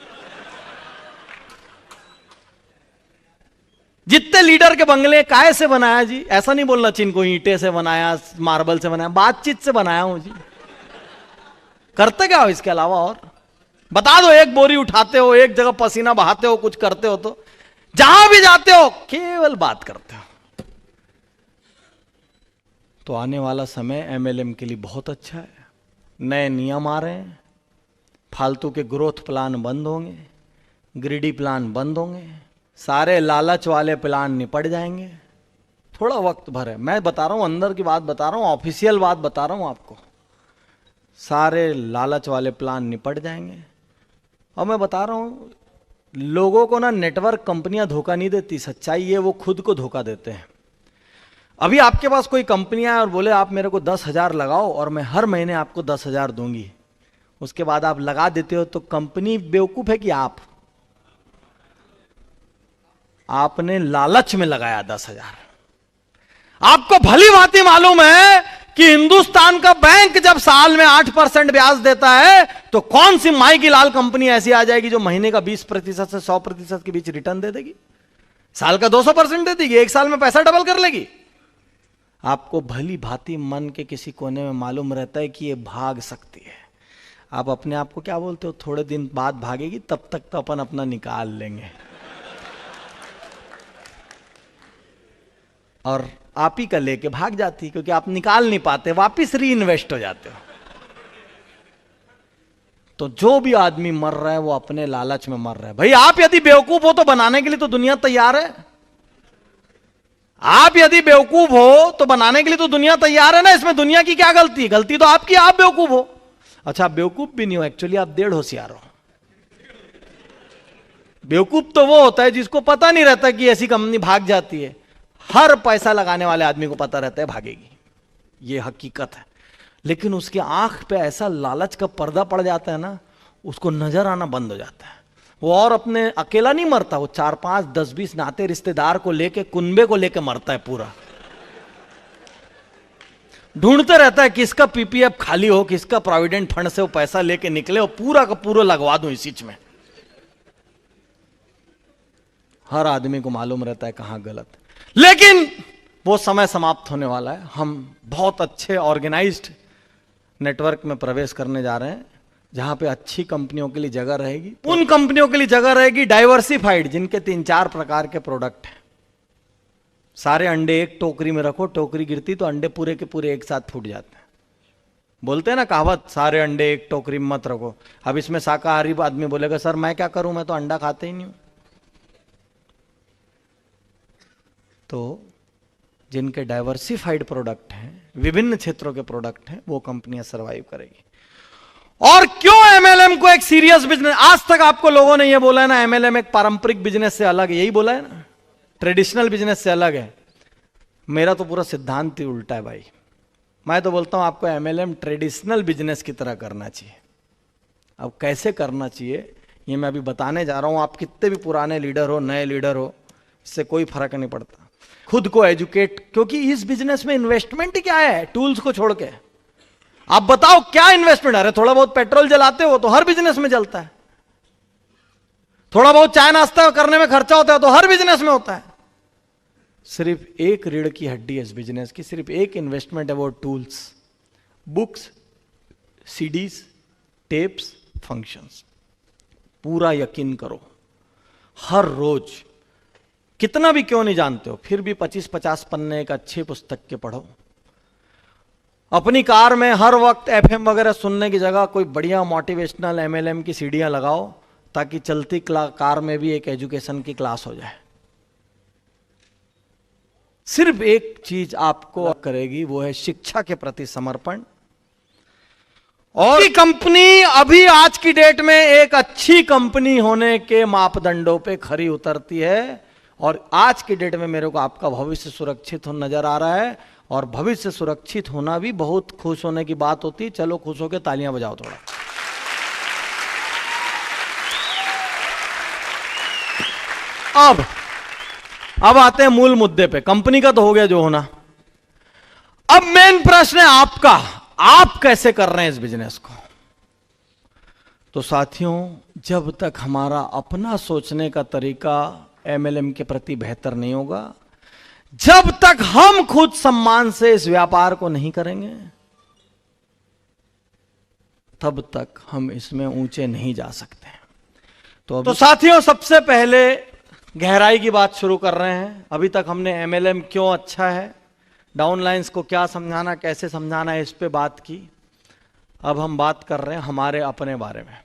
Speaker 1: जितने लीडर के बंगले काहे से बनाया जी? ऐसा नहीं बोलना चिन को ईंटे से बनाया, मार्बल से बनाया, बातचीत से बनाया हूं जी। करते क्या हो इसके अलावा? और बता दो, एक बोरी उठाते हो, एक जगह पसीना बहाते हो, कुछ करते हो तो? जहां भी जाते हो केवल बात करते हो। तो आने वाला समय एमएलएम के लिए बहुत अच्छा है। नए नियम आ रहे हैं, फालतू के ग्रोथ प्लान बंद होंगे, ग्रीडी प्लान बंद होंगे, सारे लालच वाले प्लान निपट जाएंगे। थोड़ा वक्त भर है, मैं बता रहा हूं, अंदर की बात बता रहा हूं, ऑफिशियल बात बता रहा हूं आपको। सारे लालच वाले प्लान निपट जाएंगे। और मैं बता रहा हूं, लोगों को ना नेटवर्क कंपनियां धोखा नहीं देती, सच्चाई ये वो खुद को धोखा देते हैं। अभी आपके पास कोई कंपनियां है और बोले आप मेरे को 10,000 लगाओ और मैं हर महीने आपको 10,000 दूंगी, उसके बाद आप लगा देते हो, तो कंपनी बेवकूफ है कि आपने लालच में लगाया 10,000। आपको भली भांति मालूम है कि हिंदुस्तान का बैंक जब साल में 8% ब्याज देता है, तो कौन सी माई की लाल कंपनी ऐसी आ जाएगी जो महीने का 20% से 100% के बीच रिटर्न दे देगी? साल का 200% दे देगी, एक साल में पैसा डबल कर लेगी। आपको भली भांति मन के किसी कोने में मालूम रहता है कि ये भाग सकती है। आप अपने आप को क्या बोलते हो? थोड़े दिन बाद भागेगी, तब तक तो अपन अपना निकाल लेंगे। और आप ही का लेके भाग जाती, क्योंकि आप निकाल नहीं पाते, वापिस री इन्वेस्ट हो जाते हो। तो जो भी आदमी मर रहा है वो अपने लालच में मर रहा है। भाई आप यदि बेवकूफ हो तो बनाने के लिए तो दुनिया तैयार है। आप यदि बेवकूफ हो तो बनाने के लिए तो दुनिया तैयार है ना। इसमें दुनिया की क्या गलती है? गलती तो आपकी, आप बेवकूफ हो। अच्छा, आप बेवकूफ भी नहीं हो, एक्चुअली आप डेढ़ होशियार हो। बेवकूफ तो वो होता है जिसको पता नहीं रहता कि ऐसी कंपनी भाग जाती है। हर पैसा लगाने वाले आदमी को पता रहता है भागेगी, ये हकीकत है। लेकिन उसके आंख पे ऐसा लालच का पर्दा पड़ जाता है ना, उसको नजर आना बंद हो जाता है। वो और अपने अकेला नहीं मरता, वो 4, 5, 10, 20 नाते रिश्तेदार को लेके, कुनबे को लेके मरता है पूरा। ढूंढते रहता है किसका पीपीएफ खाली हो, किसका प्रोविडेंट फंड से वो पैसा लेके निकले और पूरा का पूरा लगवा दूं इसी में। हर आदमी को मालूम रहता है कहां गलत। लेकिन वो समय समाप्त होने वाला है। हम बहुत अच्छे ऑर्गेनाइज्ड नेटवर्क में प्रवेश करने जा रहे हैं, जहां पे अच्छी कंपनियों के लिए जगह रहेगी। उन कंपनियों के लिए जगह रहेगी डाइवर्सिफाइड, जिनके 3-4 प्रकार के प्रोडक्ट हैं। सारे अंडे एक टोकरी में रखो, टोकरी गिरती तो अंडे पूरे के पूरे एक साथ फूट जाते हैं। बोलते हैं ना कहावत, सारे अंडे एक टोकरी में मत रखो। अब इसमें शाकाहारी आदमी बोलेगा सर मैं क्या करूं, मैं तो अंडा खाते ही नहीं हूं। तो जिनके डाइवर्सिफाइड प्रोडक्ट हैं, विभिन्न क्षेत्रों के प्रोडक्ट हैं, वो कंपनियां सरवाइव करेगी। और क्यों एमएलएम को एक सीरियस बिजनेस? आज तक आपको लोगों ने ये बोला है ना एमएलएम एक पारंपरिक बिजनेस से अलग है, यही बोला है ना, ट्रेडिशनल बिजनेस से अलग है। मेरा तो पूरा सिद्धांत ही उल्टा है भाई। मैं तो बोलता हूं आपको एमएलएम ट्रेडिशनल बिजनेस की तरह करना चाहिए। अब कैसे करना चाहिए ये मैं अभी बताने जा रहा हूं। आप कितने भी पुराने लीडर हो, नए लीडर हो, इससे कोई फर्क नहीं पड़ता। खुद को एजुकेट, क्योंकि इस बिजनेस में इन्वेस्टमेंट ही क्या है टूल्स को छोड़ के? आप बताओ क्या इन्वेस्टमेंट? अरे थोड़ा बहुत पेट्रोल जलाते हो तो हर बिजनेस में जलता है। थोड़ा बहुत चाय नाश्ता करने में खर्चा होता है तो हर बिजनेस में होता है। सिर्फ एक रीढ़ की हड्डी है इस बिजनेस की, सिर्फ एक इन्वेस्टमेंट है, वो tools, books, CDs, tapes, functions. पूरा यकीन करो, हर रोज कितना भी क्यों नहीं जानते हो, फिर भी 25-50 पन्ने एक अच्छी पुस्तक के पढ़ो। अपनी कार में हर वक्त एफएम वगैरह सुनने की जगह कोई बढ़िया मोटिवेशनल एमएलएम की सीडियां लगाओ, ताकि चलती कार में भी एक एजुकेशन की क्लास हो जाए। सिर्फ एक चीज आपको करेगी, वो है शिक्षा के प्रति समर्पण। और कंपनी अभी आज की डेट में एक अच्छी कंपनी होने के मापदंडों पे खरी उतरती है। और आज की डेट में मेरे को आपका भविष्य सुरक्षित हो नजर आ रहा है, और भविष्य सुरक्षित होना भी बहुत खुश होने की बात होती है। चलो खुश होकर तालियां बजाओ थोड़ा। अब आते हैं मूल मुद्दे पे। कंपनी का तो हो गया जो होना। अब मेन प्रश्न है आपका, आप कैसे कर रहे हैं इस बिजनेस को। तो साथियों, जब तक हमारा अपना सोचने का तरीका एमएलएम के प्रति बेहतर नहीं होगा, जब तक हम खुद सम्मान से इस व्यापार को नहीं करेंगे, तब तक हम इसमें ऊंचे नहीं जा सकते। तो साथियों, सबसे पहले गहराई की बात शुरू कर रहे हैं। अभी तक हमने एमएलएम क्यों अच्छा है, डाउनलाइंस को क्या समझाना, कैसे समझाना है, इस पे बात की। अब हम बात कर रहे हैं हमारे अपने बारे में।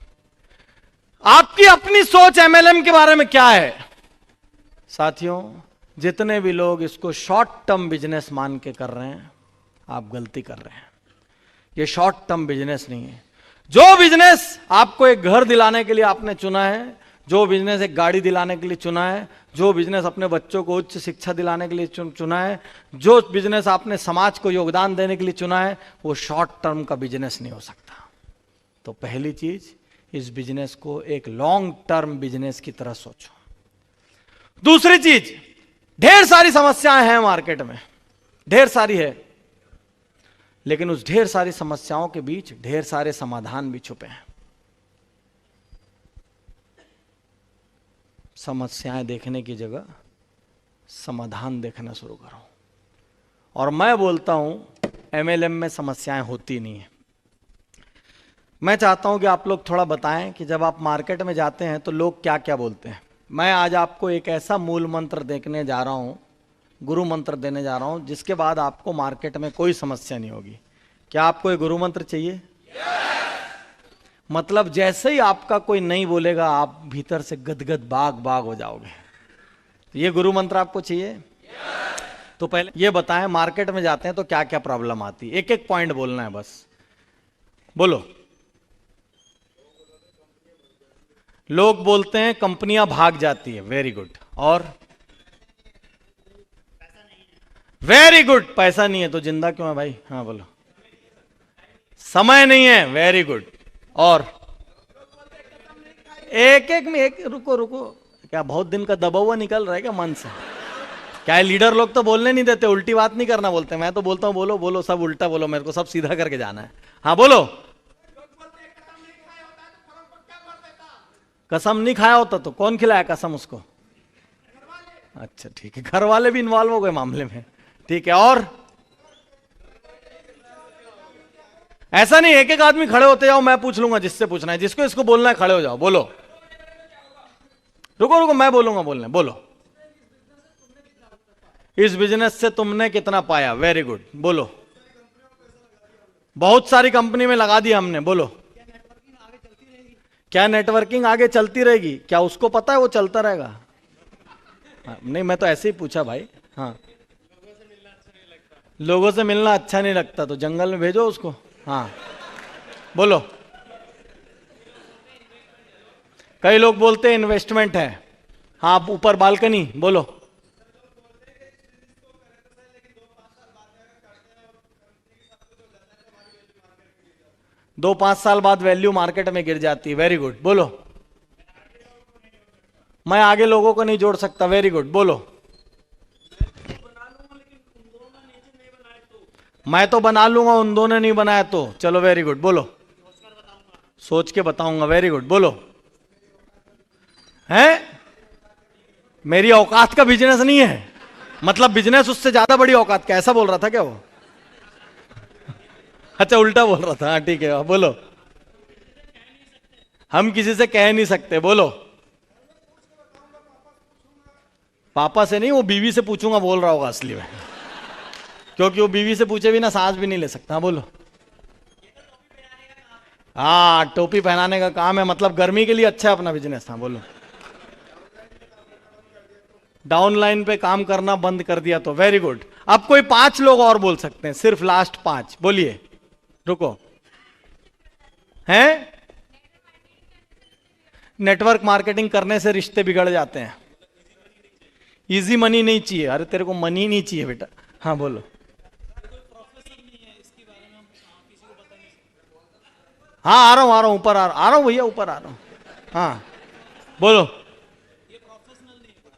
Speaker 1: आपकी अपनी सोच एमएलएम के बारे में क्या है। साथियों, जितने भी लोग इसको शॉर्ट टर्म बिजनेस मान के कर रहे हैं, आप गलती कर रहे हैं। ये शॉर्ट टर्म बिजनेस नहीं है। जो बिजनेस आपको एक घर दिलाने के लिए आपने चुना है, जो बिजनेस एक गाड़ी दिलाने के लिए चुना है, जो बिजनेस अपने बच्चों को उच्च शिक्षा दिलाने के लिए चुना है, जो बिजनेस आपने समाज को योगदान देने के लिए चुना है, वो शॉर्ट टर्म का बिजनेस नहीं हो सकता। तो पहली चीज, इस बिजनेस को एक लॉन्ग टर्म बिजनेस की तरह सोचो। दूसरी चीज, ढेर सारी समस्याएं हैं मार्केट में, ढेर सारी है, लेकिन उस ढेर सारी समस्याओं के बीच ढेर सारे समाधान भी छुपे हैं। समस्याएं देखने की जगह समाधान देखना शुरू करो। और मैं बोलता हूं, एमएलएम में समस्याएं होती नहीं है। मैं चाहता हूं कि आप लोग थोड़ा बताएं कि जब आप मार्केट में जाते हैं तो लोग क्या क्या बोलते हैं। मैं आज आपको एक ऐसा मूल मंत्र देखने जा रहा हूं, गुरु मंत्र देने जा रहा हूं, जिसके बाद आपको मार्केट में कोई समस्या नहीं होगी। क्या आपको एक गुरु मंत्र चाहिए? मतलब जैसे ही आपका कोई नहीं बोलेगा, आप भीतर से गदगद बाग बाग हो जाओगे। तो ये गुरु मंत्र आपको चाहिए? तो पहले ये बताएं, मार्केट में जाते हैं तो क्या क्या प्रॉब्लम आती है। एक एक पॉइंट बोलना है बस, बोलो। लोग बोलते हैं कंपनियां भाग जाती है, वेरी गुड। और वेरी गुड, पैसा नहीं है तो जिंदा क्यों है भाई? हाँ बोलो। समय नहीं है, वेरी गुड। और एक एक में एक, रुको रुको, क्या बहुत दिन का दबा हुआ निकल रहा है क्या मन से? क्या है, लीडर लोग तो बोलने नहीं देते, उल्टी बात नहीं करना बोलते। मैं तो बोलता हूं बोलो बोलो, सब उल्टा बोलो, मेरे को सब सीधा करके जाना है। हाँ बोलो। कसम नहीं खाया होता तो कौन खिलाया कसम उसको? अच्छा ठीक है, घर वाले भी इन्वॉल्व हो गए मामले में, ठीक है। और ऐसा नहीं एक एक आदमी खड़े होते जाओ, मैं पूछ लूंगा जिससे पूछना है, जिसको इसको बोलना है खड़े हो जाओ, बोलो। रुको रुको, मैं बोलूंगा, बोलने बोलो। इस बिजनेस से तुमने कितना पाया? वेरी गुड, बोलो। बहुत सारी कंपनी में लगा दिया हमने, बोलो। क्या नेटवर्किंग आगे चलती रहेगी? क्या उसको पता है वो चलता रहेगा? हाँ, नहीं मैं तो ऐसे ही पूछा भाई। हाँ, लोगों से मिलना अच्छा नहीं लगता तो जंगल में भेजो उसको। हाँ बोलो। कई लोग बोलते हैं इन्वेस्टमेंट है। हाँ, ऊपर बालकनी, बोलो। दो 5 साल बाद वैल्यू मार्केट में गिर जाती है, वेरी गुड, बोलो। मैं आगे लोगों को नहीं जोड़ सकता, वेरी गुड, बोलो। मैं तो बना लूंगा, उन दोनों ने नहीं बनाया तो, चलो वेरी गुड, बोलो। सोच के बताऊंगा, वेरी गुड, बोलो। है मेरी औकात का बिजनेस नहीं है, मतलब बिजनेस उससे ज्यादा बड़ी औकात का, ऐसा बोल रहा था क्या वो? अच्छा उल्टा बोल रहा था, हाँ ठीक है, बोलो। हम किसी से कह नहीं सकते, बोलो। पापा से नहीं, वो बीवी से पूछूंगा, बोल रहा होगा असली में, क्योंकि वो बीवी से पूछे बिना सांस भी नहीं ले सकता। बोलो। हाँ, टोपी पहनाने का काम है, मतलब गर्मी के लिए अच्छा है अपना बिजनेस। हाँ बोलो। डाउनलाइन पे काम करना बंद कर दिया तो वेरी गुड। अब कोई 5 लोग और बोल सकते हैं, सिर्फ लास्ट 5 बोलिए। रुको, हैं? नेटवर्क मार्केटिंग करने से रिश्ते बिगड़ जाते हैं। इजी मनी नहीं चाहिए। अरे तेरे को मनी नहीं चाहिए बेटा। हाँ बोलो। हाँ आ रहा हूं ऊपर आ रहा हूं भैया, ऊपर आ रहा हूं। हाँ बोलो।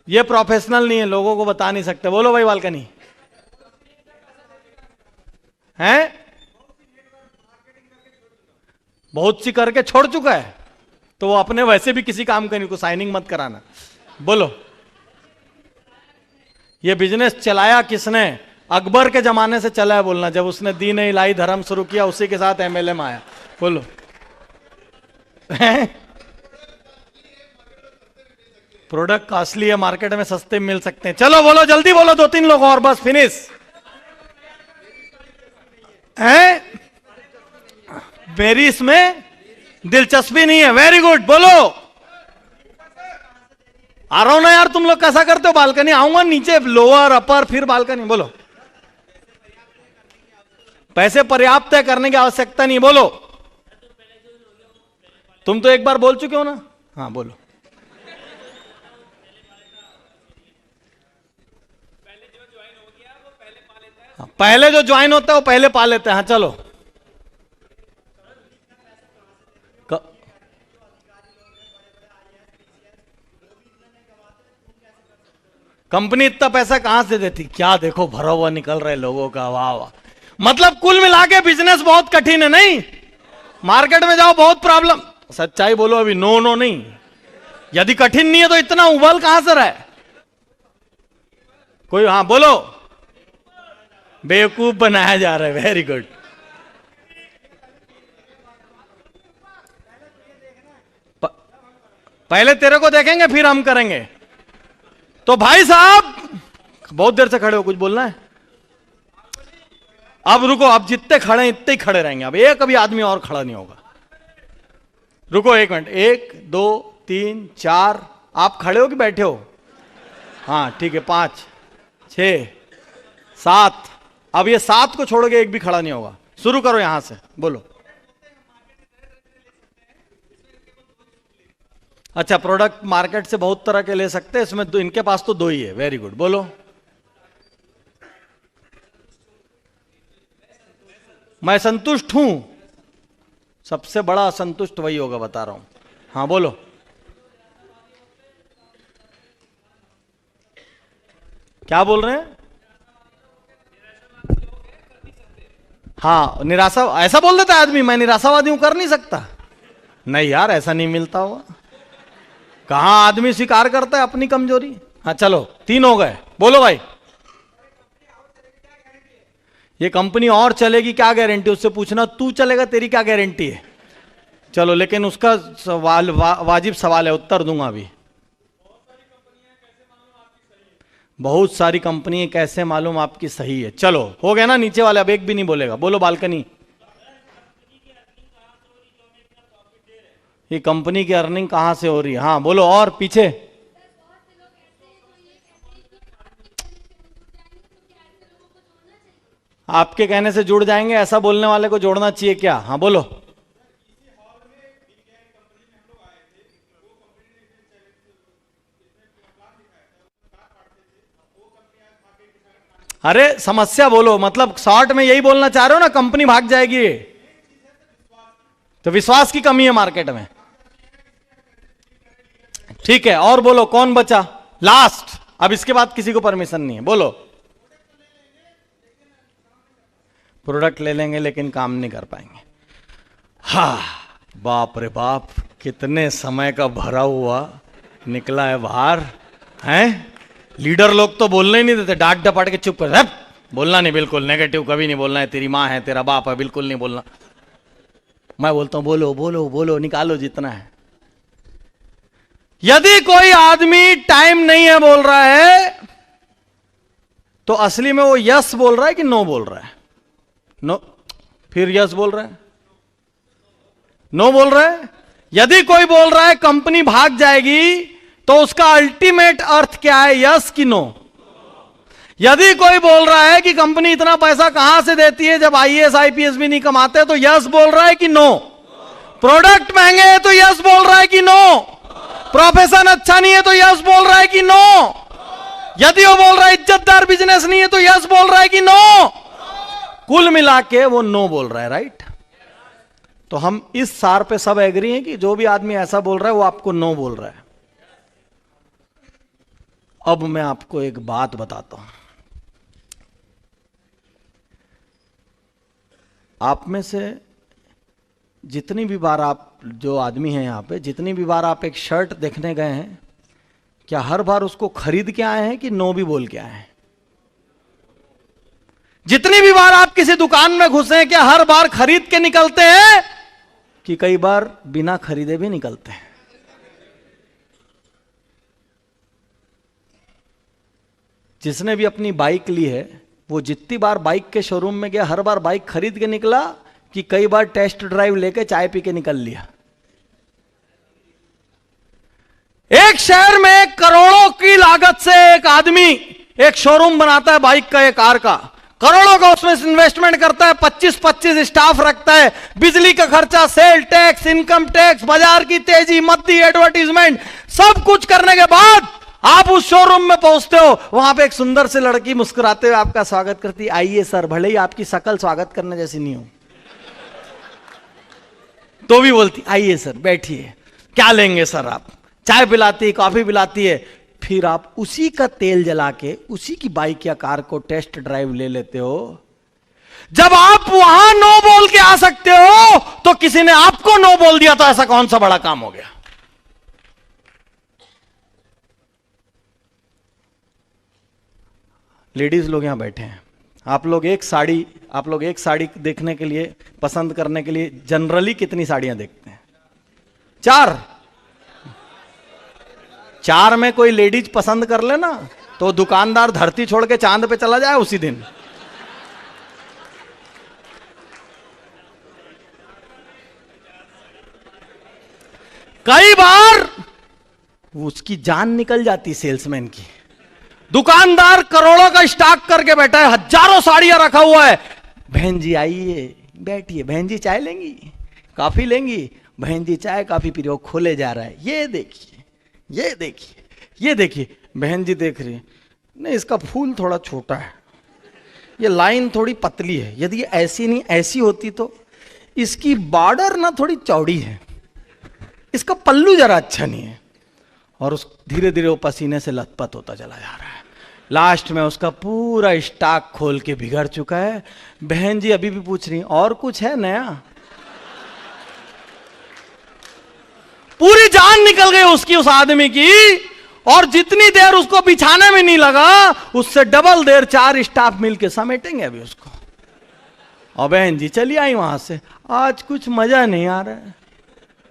Speaker 1: ये प्रोफेशनल नहीं है, लोगों को बता नहीं सकते। बोलो भाई बालकनी। हैं? बहुत सी करके छोड़ चुका है, तो वो अपने वैसे भी किसी काम का नहीं, को साइनिंग मत कराना। बोलो। ये बिजनेस चलाया किसने? अकबर के जमाने से चला है बोलना, जब उसने दीन इलाही धर्म शुरू किया, उसी के साथ एमएलए में आया। बोलो। प्रोडक्ट कॉस्टली है, मार्केट में सस्ते मिल सकते हैं। चलो बोलो, जल्दी बोलो, 2-3 लोग और, बस फिनिश। हैं? मेरी इसमें दिलचस्पी नहीं है। वेरी गुड, बोलो। आ रहा हूं ना यार, तुम लोग कैसा करते हो? बालकनी आऊंगा, नीचे लोअर अपर फिर बालकनी। बोलो। पैसे पर्याप्त है करने की आवश्यकता नहीं। बोलो। तुम तो एक बार बोल चुके हो ना। हाँ बोलो। पहले जो ज्वाइन होता है वो पहले पा लेते हैं। हाँ चलो। कंपनी इतना पैसा कहां से देती? क्या देखो भरा हुआ निकल रहा है लोगों का। वाह वाह। मतलब कुल मिला के बिजनेस बहुत कठिन है। नहीं, मार्केट में जाओ बहुत प्रॉब्लम। सच्चाई बोलो अभी। नो नो नहीं। यदि कठिन नहीं है तो इतना उबल कहां से रहा है कोई? हाँ बोलो। बेवकूफ बनाया जा रहा है। Very good. पहले तेरे को देखेंगे फिर हम करेंगे। तो भाई साहब बहुत देर से खड़े हो, कुछ बोलना है? अब रुको, अब जितने खड़े हैं इतने ही खड़े रहेंगे। अब एक अभी आदमी और खड़ा नहीं होगा। रुको 1 मिनट। 1 2 3 4। आप खड़े हो कि बैठे हो? हाँ ठीक है। 5 6 7। अब ये 7 को छोड़ोगे एक भी खड़ा नहीं होगा। शुरू करो यहां से। बोलो। अच्छा, प्रोडक्ट मार्केट से बहुत तरह के ले सकते हैं, इसमें इनके पास तो 2 ही है। वेरी गुड, बोलो। मैं संतुष्ट हूं। सबसे बड़ा असंतुष्ट वही होगा, बता रहा हूं। हाँ बोलो। क्या बोल रहे हैं? हाँ निराशा। ऐसा बोल देता है आदमी, मैं निराशावादी हूं, कर नहीं सकता। नहीं यार, ऐसा नहीं मिलता होगा। कहां आदमी स्वीकार करता है अपनी कमजोरी? हाँ चलो 3 हो गए। बोलो भाई। ये कंपनी और चलेगी क्या गारंटी? उससे पूछना तू चलेगा, तेरी क्या गारंटी है? चलो, लेकिन उसका सवाल वाजिब सवाल है, उत्तर दूंगा अभी। बहुत सारी कंपनी कैसे मालूम आपकी सही है? चलो हो गया ना नीचे वाले, अब एक भी नहीं बोलेगा। बोलो बालकनी। ये कंपनी की अर्निंग कहां से हो रही है? हाँ बोलो। और पीछे। आपके कहने से जुड़ जाएंगे, ऐसा बोलने वाले को जोड़ना चाहिए क्या? हाँ बोलो। अरे समस्या बोलो, मतलब शॉर्ट में यही बोलना चाह रहे हो ना, कंपनी भाग जाएगी। तो विश्वास की कमी है मार्केट में। ठीक है, और बोलो। कौन बचा? लास्ट। अब इसके बाद किसी को परमिशन नहीं है। बोलो। प्रोडक्ट ले लेंगे लेकिन काम नहीं कर पाएंगे। हा, बाप रे बाप, कितने समय का भरा हुआ निकला है बाहर। हैं? लीडर लोग तो बोलने ही नहीं देते, डांट डपाट के चुप कर। बोलना नहीं, बिल्कुल नेगेटिव कभी नहीं बोलना है। तेरी माँ है, तेरा बाप है, बिल्कुल नहीं बोलना। मैं बोलता हूं बोलो बोलो बोलो, निकालो जितना है। यदि कोई आदमी टाइम नहीं है बोल रहा है, तो असली में वो यस बोल रहा है कि नो बोल रहा है? नो। फिर यस बोल रहा है, नो बोल रहा है। यदि कोई बोल रहा है कंपनी भाग जाएगी, तो उसका अल्टीमेट अर्थ क्या है, यस कि नो? यदि कोई बोल रहा है कि कंपनी इतना पैसा कहां से देती है जब आईएएस आईपीएस भी नहीं कमाते, तो यस बोल रहा है कि नो? प्रोडक्ट महंगे हैं तो यस बोल रहा है कि नो? प्रोफेशन अच्छा नहीं है तो यस बोल रहा है कि नो? यदि वो बोल रहा है इज्जतदार बिजनेस नहीं है तो यस बोल रहा है कि नो? कुल मिला के वो नो बोल रहा है, राइट? तो हम इस सार पे सब एग्री हैं कि जो भी आदमी ऐसा बोल रहा है वो आपको नो बोल रहा है। अब मैं आपको एक बात बताता हूं। आप में से जितनी भी बार आप जो आदमी हैं यहां पे, जितनी भी बार आप एक शर्ट देखने गए हैं, क्या हर बार उसको खरीद के आए हैं कि नो भी बोल के आए हैं? जितनी भी बार आप किसी दुकान में घुसे हैं, क्या हर बार खरीद के निकलते हैं कि कई बार बिना खरीदे भी निकलते हैं? जिसने भी अपनी बाइक ली है वो जितनी बार बाइक के शोरूम में गया, हर बार बाइक खरीद के निकला कि कई बार टेस्ट ड्राइव लेके चाय पी के निकल लिया? एक शहर में करोड़ों की लागत से एक आदमी एक शोरूम बनाता है बाइक का, एक कार का, करोड़ों का उसमें इन्वेस्टमेंट करता है, 25-25 स्टाफ रखता है, बिजली का खर्चा, सेल टैक्स, इनकम टैक्स, बाजार की तेजी, मद्दी, एडवर्टीजमेंट, सब कुछ करने के बाद आप उस शोरूम में पहुंचते हो। वहां पे एक सुंदर सी लड़की मुस्कुराते हुए आपका स्वागत करती है, आइए सर, भले ही आपकी शकल स्वागत करने जैसी नहीं हो तो भी बोलती आइए सर, बैठिए, क्या लेंगे सर आप? चाय पिलाती है, कॉफी पिलाती है। फिर आप उसी का तेल जला के उसी की बाइक या कार को टेस्ट ड्राइव ले लेते हो। जब आप वहां नो बोल के आ सकते हो तो किसी ने आपको नो बोल दिया, तो ऐसा कौन सा बड़ा काम हो गया? लेडीज लोग यहां बैठे हैं, आप लोग एक साड़ी देखने के लिए, पसंद करने के लिए जनरली कितनी साड़ियां देखते हैं? 4 में कोई लेडीज पसंद कर लेना तो दुकानदार धरती छोड़ के चांद पे चला जाए उसी दिन। कई बार उसकी जान निकल जाती सेल्समैन की। दुकानदार करोड़ों का स्टॉक करके बैठा है, हजारों साड़ियां रखा हुआ है। बहन जी आइए, बैठिए, बहन जी चाय लेंगी, कॉफी लेंगी? बहन जी चाय कॉफी पी रहे हो, खोले जा रहा है, ये देखिए, ये देखिए, ये देखिए। बहन जी देख रही है, नहीं इसका फूल थोड़ा छोटा है, ये लाइन थोड़ी पतली है, यदि ऐसी नहीं ऐसी होती तो, इसकी बॉर्डर ना थोड़ी चौड़ी है, इसका पल्लू जरा अच्छा नहीं है। और उस धीरे धीरे वो पसीने से लथपथ होता चला जा रहा है। लास्ट में उसका पूरा स्टॉक खोल के बिगड़ चुका है। बहन जी अभी भी पूछ रही और कुछ है नया? पूरी जान निकल गई उसकी, उस आदमी की। और जितनी देर उसको बिछाने में नहीं लगा, उससे डबल देर 4 स्टाफ मिलके समेटेंगे अभी उसको। और बहन जी चली आई वहां से, आज कुछ मजा नहीं आ रहा है,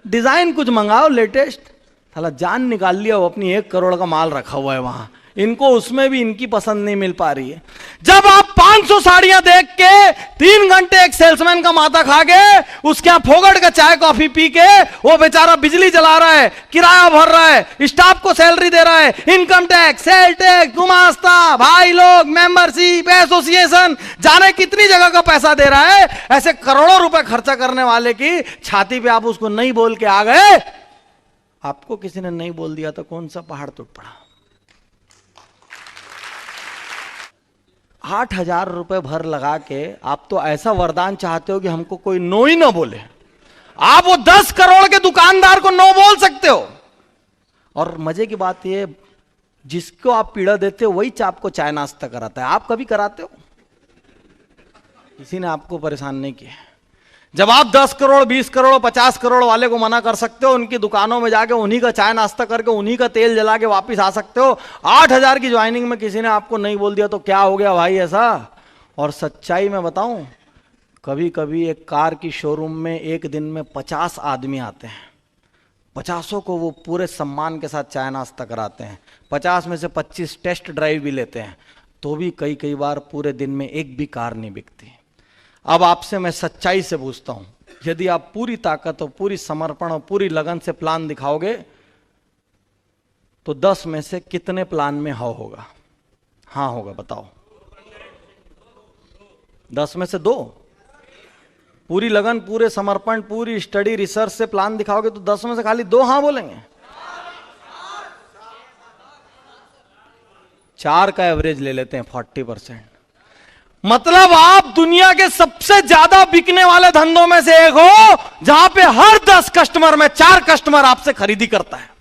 Speaker 1: डिजाइन कुछ मंगाओ लेटेस्ट। साला जान निकाल लिया, वो अपनी 1 करोड़ का माल रखा हुआ है वहां, इनको उसमें भी इनकी पसंद नहीं मिल पा रही है। जब आप 500 साड़ियां देख के 3 घंटे एक सेल्समैन का माथा खा गए, उसके यहां फोगट का चाय कॉफी पी के वो बेचारा बिजली जला रहा है, किराया भर रहा है, स्टाफ को सैलरी दे रहा है, इनकम टैक्स, सेल टैक्स, गुमास्ता, भाई लोग, मेंबरशिप, एसोसिएशन, जाने कितनी जगह का पैसा दे रहा है। ऐसे करोड़ों रुपए खर्चा करने वाले की छाती पे आप उसको नहीं बोल के आ गए। आपको किसी ने नहीं बोल दिया तो कौन सा पहाड़ टूट पड़ा? 8,000 रुपए भर लगा के आप तो ऐसा वरदान चाहते हो कि हमको कोई नो ही ना बोले। आप वो 10 करोड़ के दुकानदार को नो बोल सकते हो। और मजे की बात ये, जिसको आप पीड़ा देते हो वही आपको चाय नाश्ता कराता है। आप कभी कराते हो? किसी ने आपको परेशान नहीं किया। जब आप 10 करोड़, 20 करोड़, 50 करोड़ वाले को मना कर सकते हो, उनकी दुकानों में जाके उन्हीं का चाय नाश्ता करके उन्हीं का तेल जला के वापिस आ सकते हो, 8,000 की ज्वाइनिंग में किसी ने आपको नहीं बोल दिया तो क्या हो गया भाई ऐसा? और सच्चाई में बताऊं, कभी कभी एक कार की शोरूम में एक दिन में 50 आदमी आते हैं, 50 को वो पूरे सम्मान के साथ चाय नाश्ता कराते हैं, 50 में से 25 टेस्ट ड्राइव भी लेते हैं, तो भी कई बार पूरे दिन में एक भी कार नहीं बिकती। अब आपसे मैं सच्चाई से पूछता हूं, यदि आप पूरी ताकत और पूरी समर्पण और पूरी लगन से प्लान दिखाओगे तो 10 में से कितने प्लान में हाँ होगा? हाँ होगा, बताओ। 10 में से 2? पूरी लगन, पूरे समर्पण, पूरी स्टडी रिसर्च से प्लान दिखाओगे तो 10 में से खाली 2 हाँ बोलेंगे। 4 का एवरेज ले लेते हैं, 40%। मतलब आप दुनिया के सबसे ज्यादा बिकने वाले धंधों में से एक हो जहां पे हर 10 कस्टमर में 4 कस्टमर आपसे खरीदी करता है।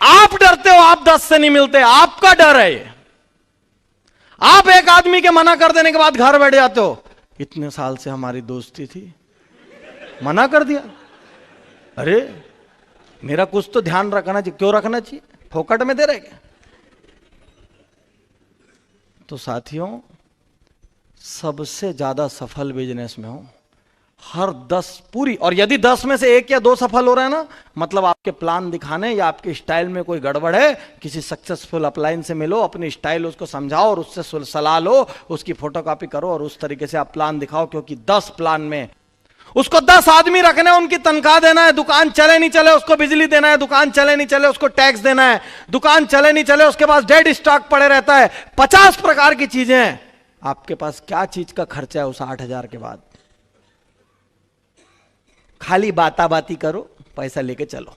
Speaker 1: आप डरते हो, आप 10 से नहीं मिलते, आपका डर है ये। आप एक आदमी के मना कर देने के बाद घर बैठ जाते हो, इतने साल से हमारी दोस्ती थी, मना कर दिया, अरे मेरा कुछ तो ध्यान रखना चाहिए। क्यों रखना चाहिए? फोकट में दे रहे क्या? तो साथियों, सबसे ज्यादा सफल बिजनेस में हो, हर 10 पूरी, और यदि 10 में से 1 या 2 सफल हो रहे हैं ना, मतलब आपके प्लान दिखाने या आपके स्टाइल में कोई गड़बड़ है। किसी सक्सेसफुल अपलाइन से मिलो, अपनी स्टाइल उसको समझाओ और उससे सलाह लो, उसकी फोटोकॉपी करो और उस तरीके से आप प्लान दिखाओ। क्योंकि 10 प्लान में उसको 10 आदमी रखने, उनकी तनख्वाह देना है, दुकान चले नहीं चले उसको बिजली देना है, दुकान चले नहीं चले उसको टैक्स देना है, दुकान चले नहीं चले उसके पास डेड स्टॉक पड़े रहता है, 50 प्रकार की चीजें हैं। आपके पास क्या चीज का खर्चा है उस 8,000 के बाद? खाली बाता बाती करो, पैसा लेके चलो।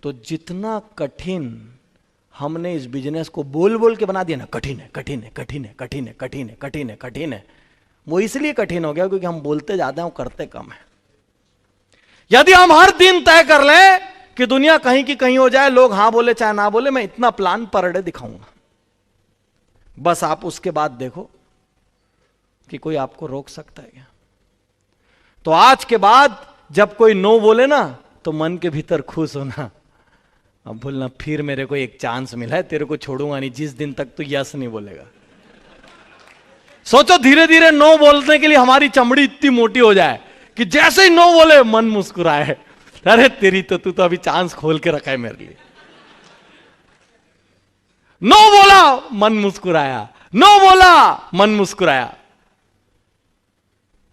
Speaker 1: तो जितना कठिन हमने इस बिजनेस को बोल बोल के बना दिया ना, कठिन है, कठिन है, कठिन है, कठिन है, कठिन है, कठिन है, कठिन है, वो इसलिए कठिन हो गया क्योंकि हम बोलते ज्यादा हैं और करते कम है। यदि हम हर दिन तय कर लें कि दुनिया कहीं की कहीं हो जाए, लोग हां बोले चाहे ना बोले, मैं इतना प्लान पर डे दिखाऊंगा, बस आप उसके बाद देखो कि कोई आपको रोक सकता है क्या। तो आज के बाद जब कोई नो बोले ना, तो मन के भीतर खुश होना, अब बोलना फिर मेरे को एक चांस मिला है, तेरे को छोड़ूंगा नहीं जिस दिन तक तू यस नहीं बोलेगा। सोचो धीरे धीरे नो बोलने के लिए हमारी चमड़ी इतनी मोटी हो जाए कि जैसे ही नो बोले मन मुस्कुराए, अरे तेरी तो तू तो अभी चांस खोल के रखा है मेरे लिए। नो बोला मन मुस्कुराया, नो बोला मन मुस्कुराया,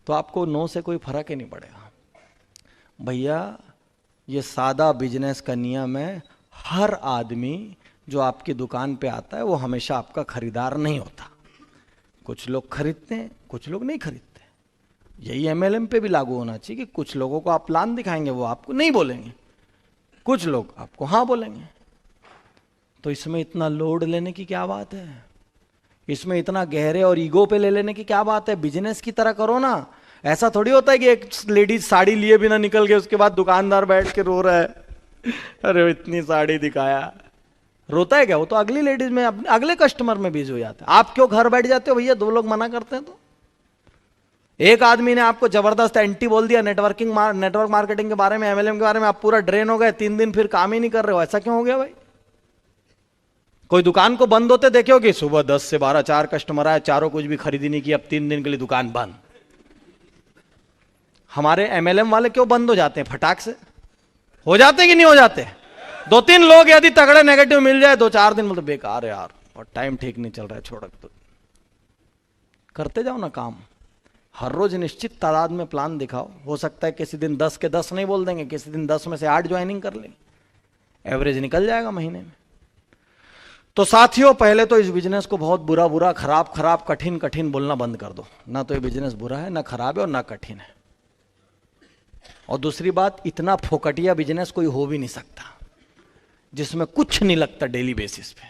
Speaker 1: तो आपको नो से कोई फर्क ही नहीं पड़ेगा। भैया ये सादा बिजनेस का नियम है, हर आदमी जो आपकी दुकान पे आता है वो हमेशा आपका खरीदार नहीं होता। कुछ लोग खरीदते हैं, कुछ लोग नहीं खरीदते। यही एमएलएम पे भी लागू होना चाहिए कि कुछ लोगों को आप प्लान दिखाएंगे वो आपको नहीं बोलेंगे, कुछ लोग आपको हाँ बोलेंगे। तो इसमें इतना लोड लेने की क्या बात है? इसमें इतना गहरे और ईगो पे ले लेने की क्या बात है? बिजनेस की तरह करो ना। ऐसा थोड़ी होता है कि एक लेडीज साड़ी लिए बिना निकल गए, उसके बाद दुकानदार बैठ के रो रहा है, अरे इतनी साड़ी दिखाया। रोता है क्या? वो तो अगली लेडीज में अगले कस्टमर में बिजी हो जाता है। आप क्यों घर बैठ जाते हो भैया? 2 लोग मना करते हैं तो। एक आदमी ने आपको जबरदस्त एंटी बोल दिया नेटवर्क मार्केटिंग के बारे में, एमएलएम के बारे में, आप पूरा ड्रेन हो गए, 3 दिन फिर काम ही नहीं कर रहे हो। ऐसा क्यों हो गया भाई? कोई दुकान को बंद होते देखे हो कि सुबह 10 से 12 4 कस्टमर आए, चारों कुछ भी खरीदी नहीं की, अब 3 दिन के लिए दुकान बंद। हमारे एमएलएम वाले क्यों बंद हो जाते हैं? फटाक से हो जाते कि नहीं हो जाते? 2-3 लोग यदि तगड़े नेगेटिव मिल जाए 2-4 दिन मतलब बेकार है यार, और टाइम ठीक नहीं चल रहा है, छोड़ दो। करते जाओ ना काम, हर रोज निश्चित तादाद में प्लान दिखाओ। हो सकता है किसी दिन 10 के 10 नहीं बोल देंगे, किसी दिन 10 में से 8 ज्वाइनिंग कर लेंगे, एवरेज निकल जाएगा महीने में। तो साथियों, पहले तो इस बिजनेस को बहुत बुरा बुरा, खराब खराब, कठिन कठिन बोलना बंद कर दो। ना तो ये बिजनेस बुरा है, ना खराब है और ना कठिन है। और दूसरी बात, इतना फोकटिया बिजनेस कोई हो भी नहीं सकता जिसमें कुछ नहीं लगता डेली बेसिस पे,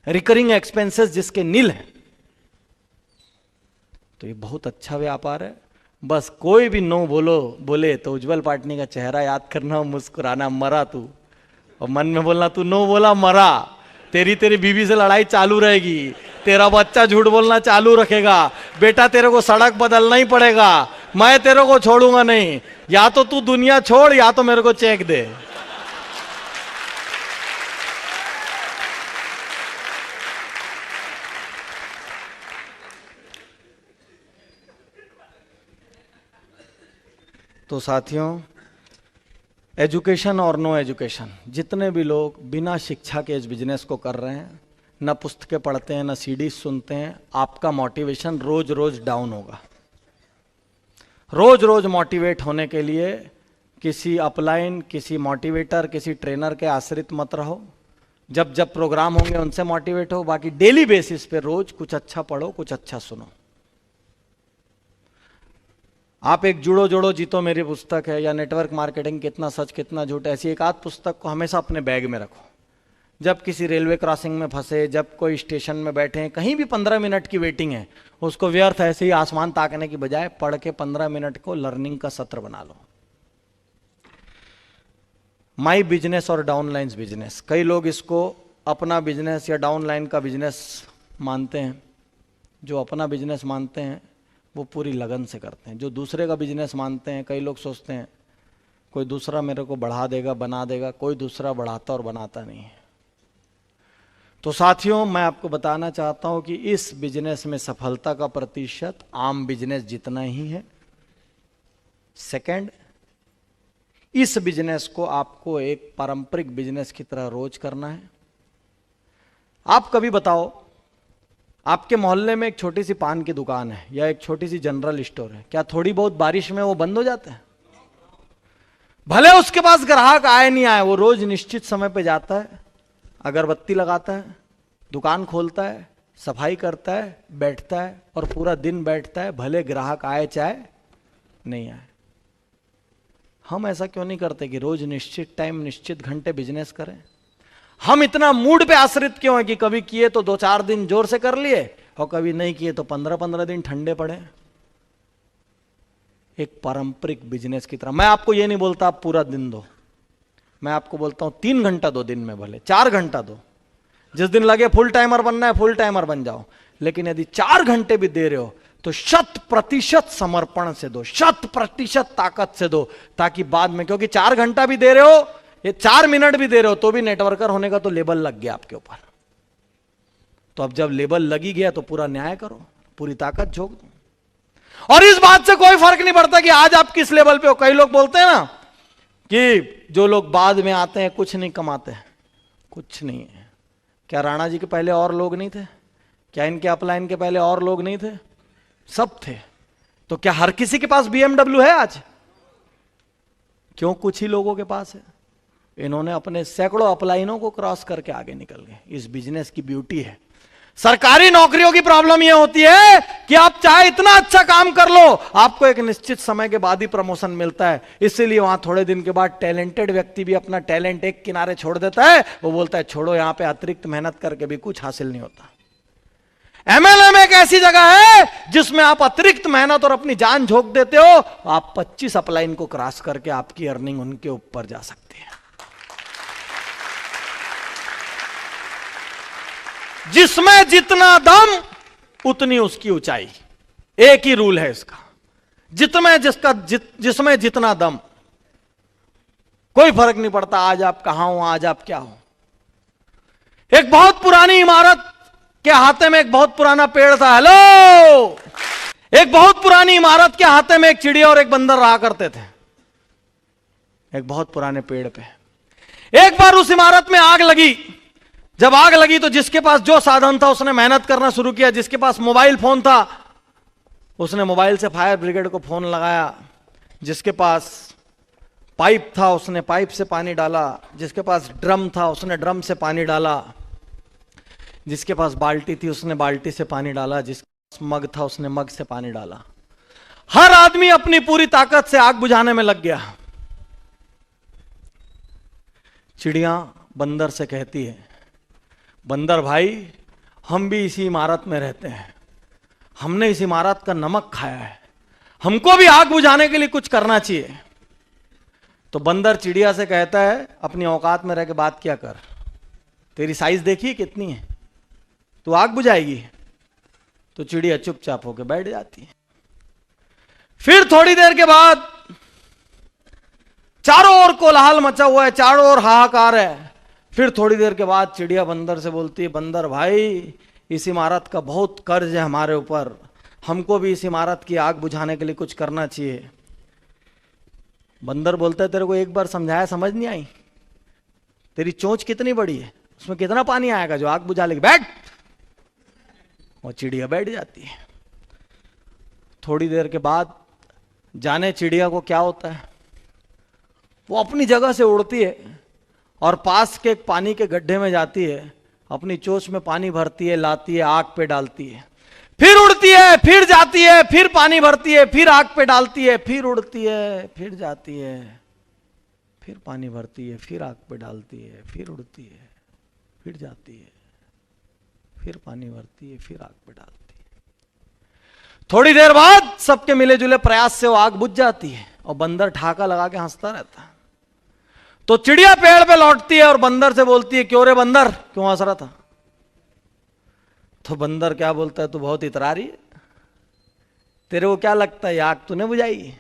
Speaker 1: रिकरिंग एक्सपेंसेस जिसके नील हैं। तो ये बहुत अच्छा व्यापार है। बस कोई भी नो बोले तो उज्जवल पाटनी का चेहरा याद करना, मुस्कुराना, मरा तू, और मन में बोलना तू नो बोला मरा। तेरी बीवी से लड़ाई चालू रहेगी, तेरा बच्चा झूठ बोलना चालू रखेगा, बेटा तेरे को सड़क बदलना ही पड़ेगा, मैं तेरे को छोड़ूंगा नहीं, या तो तू दुनिया छोड़ या तो मेरे को चेक दे। तो साथियों, एजुकेशन और नो एजुकेशन, जितने भी लोग बिना शिक्षा के इस बिजनेस को कर रहे हैं, न पुस्तकें पढ़ते हैं, न सीडी सुनते हैं, आपका मोटिवेशन रोज रोज डाउन होगा। रोज रोज मोटिवेट होने के लिए किसी अपलाइन, किसी मोटिवेटर, किसी ट्रेनर के आश्रित मत रहो। जब जब प्रोग्राम होंगे उनसे मोटिवेट हो। बाकी डेली बेसिस पे रोज कुछ अच्छा पढ़ो, कुछ अच्छा सुनो। आप एक जुड़ो जोड़ो जीतो मेरी पुस्तक है, या नेटवर्क मार्केटिंग कितना सच कितना झूठ, ऐसी एक आध पुस्तक को हमेशा अपने बैग में रखो। जब किसी रेलवे क्रॉसिंग में फंसे, जब कोई स्टेशन में बैठे, कहीं भी 15 मिनट की वेटिंग है, उसको व्यर्थ ऐसे ही आसमान ताकने की बजाय पढ़ के 15 मिनट को लर्निंग का सत्र बना लो। माई बिजनेस और डाउनलाइंस बिजनेस, कई लोग इसको अपना बिजनेस या डाउनलाइन का बिजनेस मानते हैं। जो अपना बिजनेस मानते हैं वो पूरी लगन से करते हैं। जो दूसरे का बिजनेस मानते हैं, कई लोग सोचते हैं कोई दूसरा मेरे को बढ़ा देगा, बना देगा। कोई दूसरा बढ़ाता और बनाता नहीं है। तो साथियों, मैं आपको बताना चाहता हूं कि इस बिजनेस में सफलता का प्रतिशत आम बिजनेस जितना ही है। सेकंड, इस बिजनेस को आपको एक पारंपरिक बिजनेस की तरह रोज करना है। आप कभी बताओ, आपके मोहल्ले में एक छोटी सी पान की दुकान है या एक छोटी सी जनरल स्टोर है, क्या थोड़ी बहुत बारिश में वो बंद हो जाता है? भले उसके पास ग्राहक आए नहीं आए, वो रोज निश्चित समय पे जाता है, अगरबत्ती लगाता है, दुकान खोलता है, सफाई करता है, बैठता है और पूरा दिन बैठता है, भले ग्राहक आए चाहे नहीं आए। हम ऐसा क्यों नहीं करते कि रोज निश्चित टाइम, निश्चित घंटे बिजनेस करें? हम इतना मूड पे आश्रित क्यों है कि कभी किए तो 2-4 दिन जोर से कर लिए और कभी नहीं किए तो 15-15 दिन ठंडे पड़े? एक पारंपरिक बिजनेस की तरह। मैं आपको ये नहीं बोलता आप पूरा दिन दो, मैं आपको बोलता हूं 3 घंटा दो दिन में, भले 4 घंटा दो। जिस दिन लगे फुल टाइमर बनना है, फुल टाइमर बन जाओ। लेकिन यदि 4 घंटे भी दे रहे हो तो 100% समर्पण से दो, 100% ताकत से दो, ताकि बाद में, क्योंकि 4 घंटा भी दे रहे हो, ये 4 मिनट भी दे रहे हो तो भी नेटवर्कर होने का तो लेबल लग गया आपके ऊपर। तो अब जब लेबल लगी गया तो पूरा न्याय करो, पूरी ताकत झोंक दो। और इस बात से कोई फर्क नहीं पड़ता कि आज आप किस लेवल पे हो। कई लोग बोलते हैं ना कि जो लोग बाद में आते हैं कुछ नहीं कमाते। कुछ नहीं है। क्या राणा जी के पहले और लोग नहीं थे? क्या इनके अपलाइन के पहले और लोग नहीं थे? सब थे। तो क्या हर किसी के पास BMW है आज? क्यों कुछ ही लोगों के पास है? इन्होंने अपने सैकड़ों अपलाइनों को क्रॉस करके आगे निकल गए। इस बिजनेस की ब्यूटी है। सरकारी नौकरियों की प्रॉब्लम यह होती है कि आप चाहे इतना अच्छा काम कर लो, आपको एक निश्चित समय के बाद ही प्रमोशन मिलता है। इसीलिए वहां थोड़े दिन के बाद टैलेंटेड व्यक्ति भी अपना टैलेंट एक किनारे छोड़ देता है। वो बोलता है छोड़ो, यहां पे अतिरिक्त मेहनत करके भी कुछ हासिल नहीं होता। MLM एक ऐसी जगह है जिसमें आप अतिरिक्त मेहनत और अपनी जान झोंक देते हो, आप 25 अपलाइन को क्रॉस करके आपकी अर्निंग उनके ऊपर जा सकती है। जिसमें जितना दम उतनी उसकी ऊंचाई। एक ही रूल है इसका, जिसमें जितना दम। कोई फर्क नहीं पड़ता आज आप कहां हो, आज आप क्या हो। एक बहुत पुरानी इमारत के हाथे में एक बहुत पुराना पेड़ था। हेलो, एक बहुत पुरानी इमारत के हाथे में एक चिड़िया और एक बंदर रहा करते थे, एक बहुत पुराने पेड़ पे। एक बार उस इमारत में आग लगी। जब आग लगी तो जिसके पास जो साधन था उसने मेहनत करना शुरू किया। जिसके पास मोबाइल फोन था उसने मोबाइल से फायर ब्रिगेड को फोन लगाया। जिसके पास पाइप था उसने पाइप से पानी डाला। जिसके पास ड्रम था उसने ड्रम से पानी डाला। जिसके पास बाल्टी थी उसने बाल्टी से पानी डाला। जिसके पास मग था उसने मग से पानी डाला। हर आदमी अपनी पूरी ताकत से आग बुझाने में लग गया। चिड़िया बंदर से कहती है, बंदर भाई, हम भी इसी इमारत में रहते हैं, हमने इस इमारत का नमक खाया है, हमको भी आग बुझाने के लिए कुछ करना चाहिए। तो बंदर चिड़िया से कहता है, अपनी औकात में रह के बात क्या कर, तेरी साइज देखिए कितनी है, तू आग बुझाएगी? तो चिड़िया चुपचाप होकर बैठ जाती है। फिर थोड़ी देर के बाद चारों ओर कोलाहल मचा हुआ है, चारों ओर हाहाकार है। फिर थोड़ी देर के बाद चिड़िया बंदर से बोलती है, बंदर भाई, इस इमारत का बहुत कर्ज है हमारे ऊपर, हमको भी इस इमारत की आग बुझाने के लिए कुछ करना चाहिए। बंदर बोलता है, तेरे को एक बार समझाया समझ नहीं आई? तेरी चोंच कितनी बड़ी है, उसमें कितना पानी आएगा जो आग बुझा लेगी, बैठ। और चिड़िया बैठ जाती है। थोड़ी देर के बाद जाने चिड़िया को क्या होता है, वो अपनी जगह से उड़ती है और पास के एक पानी के गड्ढे में जाती है, अपनी चोंच में पानी भरती है, लाती है, आग पे डालती है, फिर उड़ती है, फिर जाती है, फिर पानी भरती है, फिर आग पे डालती है, फिर उड़ती है, फिर जाती है, फिर पानी भरती है, फिर आग पे डालती है, फिर उड़ती है, फिर जाती है, फिर पानी भरती है, फिर आग पे डालती है। थोड़ी देर बाद सबके मिले जुले प्रयास से वो आग बुझ जाती है और बंदर ठाका लगा के हंसता रहता है। तो चिड़िया पेड़ पे लौटती है और बंदर से बोलती है, क्यों रे बंदर, क्यों हंस रहा था? तो बंदर क्या बोलता है, तू बहुत इतरारी है, तेरे को क्या लगता है आग तूने बुझाई?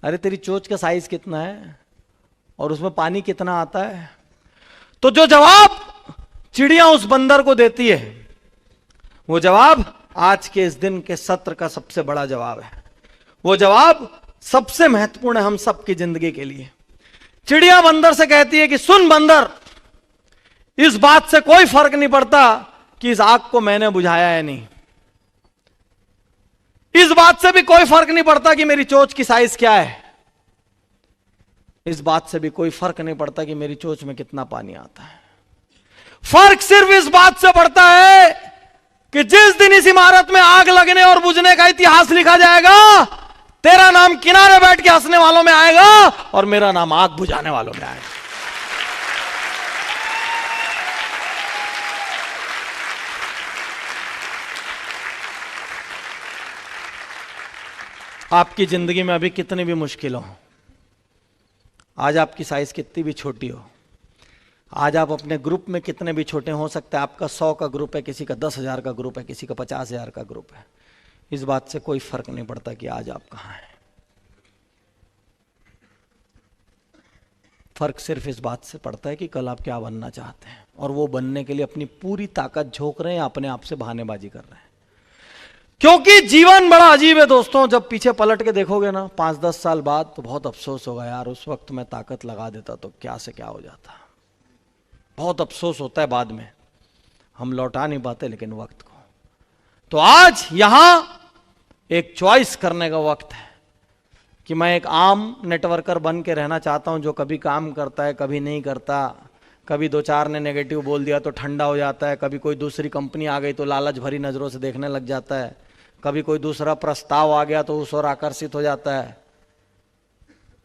Speaker 1: अरे तेरी चोंच का साइज कितना है और उसमें पानी कितना आता है? तो जो जवाब चिड़िया उस बंदर को देती है, वो जवाब आज के इस दिन के सत्र का सबसे बड़ा जवाब है। वो जवाब सबसे महत्वपूर्ण है हम सबकी जिंदगी के लिए। चिड़िया बंदर से कहती है कि सुन बंदर, इस बात से कोई फर्क नहीं पड़ता कि इस आग को मैंने बुझाया है नहीं, इस बात से भी कोई फर्क नहीं पड़ता कि मेरी चोंच की साइज क्या है, इस बात से भी कोई फर्क नहीं पड़ता कि मेरी चोंच में कितना पानी आता है। फर्क सिर्फ इस बात से पड़ता है कि जिस दिन इस इमारत में आग लगने और बुझने का इतिहास लिखा जाएगा, तेरा नाम किनारे बैठ के हंसने वालों में आएगा और मेरा नाम आग बुझाने वालों में आएगा। आपकी जिंदगी में अभी कितनी भी मुश्किल हो, आज आपकी साइज कितनी भी छोटी हो, आज आप अपने ग्रुप में कितने भी छोटे हो सकते हैं, आपका 100 का ग्रुप है, किसी का 10,000 का ग्रुप है, किसी का 50,000 का ग्रुप है, इस बात से कोई फर्क नहीं पड़ता कि आज आप कहां हैं। फर्क सिर्फ इस बात से पड़ता है कि कल आप क्या बनना चाहते हैं और वो बनने के लिए अपनी पूरी ताकत झोंक रहे हैं या अपने आप से बहानेबाजी कर रहे हैं। क्योंकि जीवन बड़ा अजीब है दोस्तों, जब पीछे पलट के देखोगे ना 5-10 साल बाद, तो बहुत अफसोस होगा, यार उस वक्त मैं ताकत लगा देता तो क्या से क्या हो जाता। बहुत अफसोस होता है बाद में, हम लौटा नहीं पाते लेकिन वक्त को। तो आज यहां एक चॉइस करने का वक्त है कि मैं एक आम नेटवर्कर बन के रहना चाहता हूं, जो कभी काम करता है, कभी नहीं करता, कभी 2-4 ने नेगेटिव बोल दिया तो ठंडा हो जाता है, कभी कोई दूसरी कंपनी आ गई तो लालच भरी नजरों से देखने लग जाता है, कभी कोई दूसरा प्रस्ताव आ गया तो उस ओर आकर्षित हो जाता है,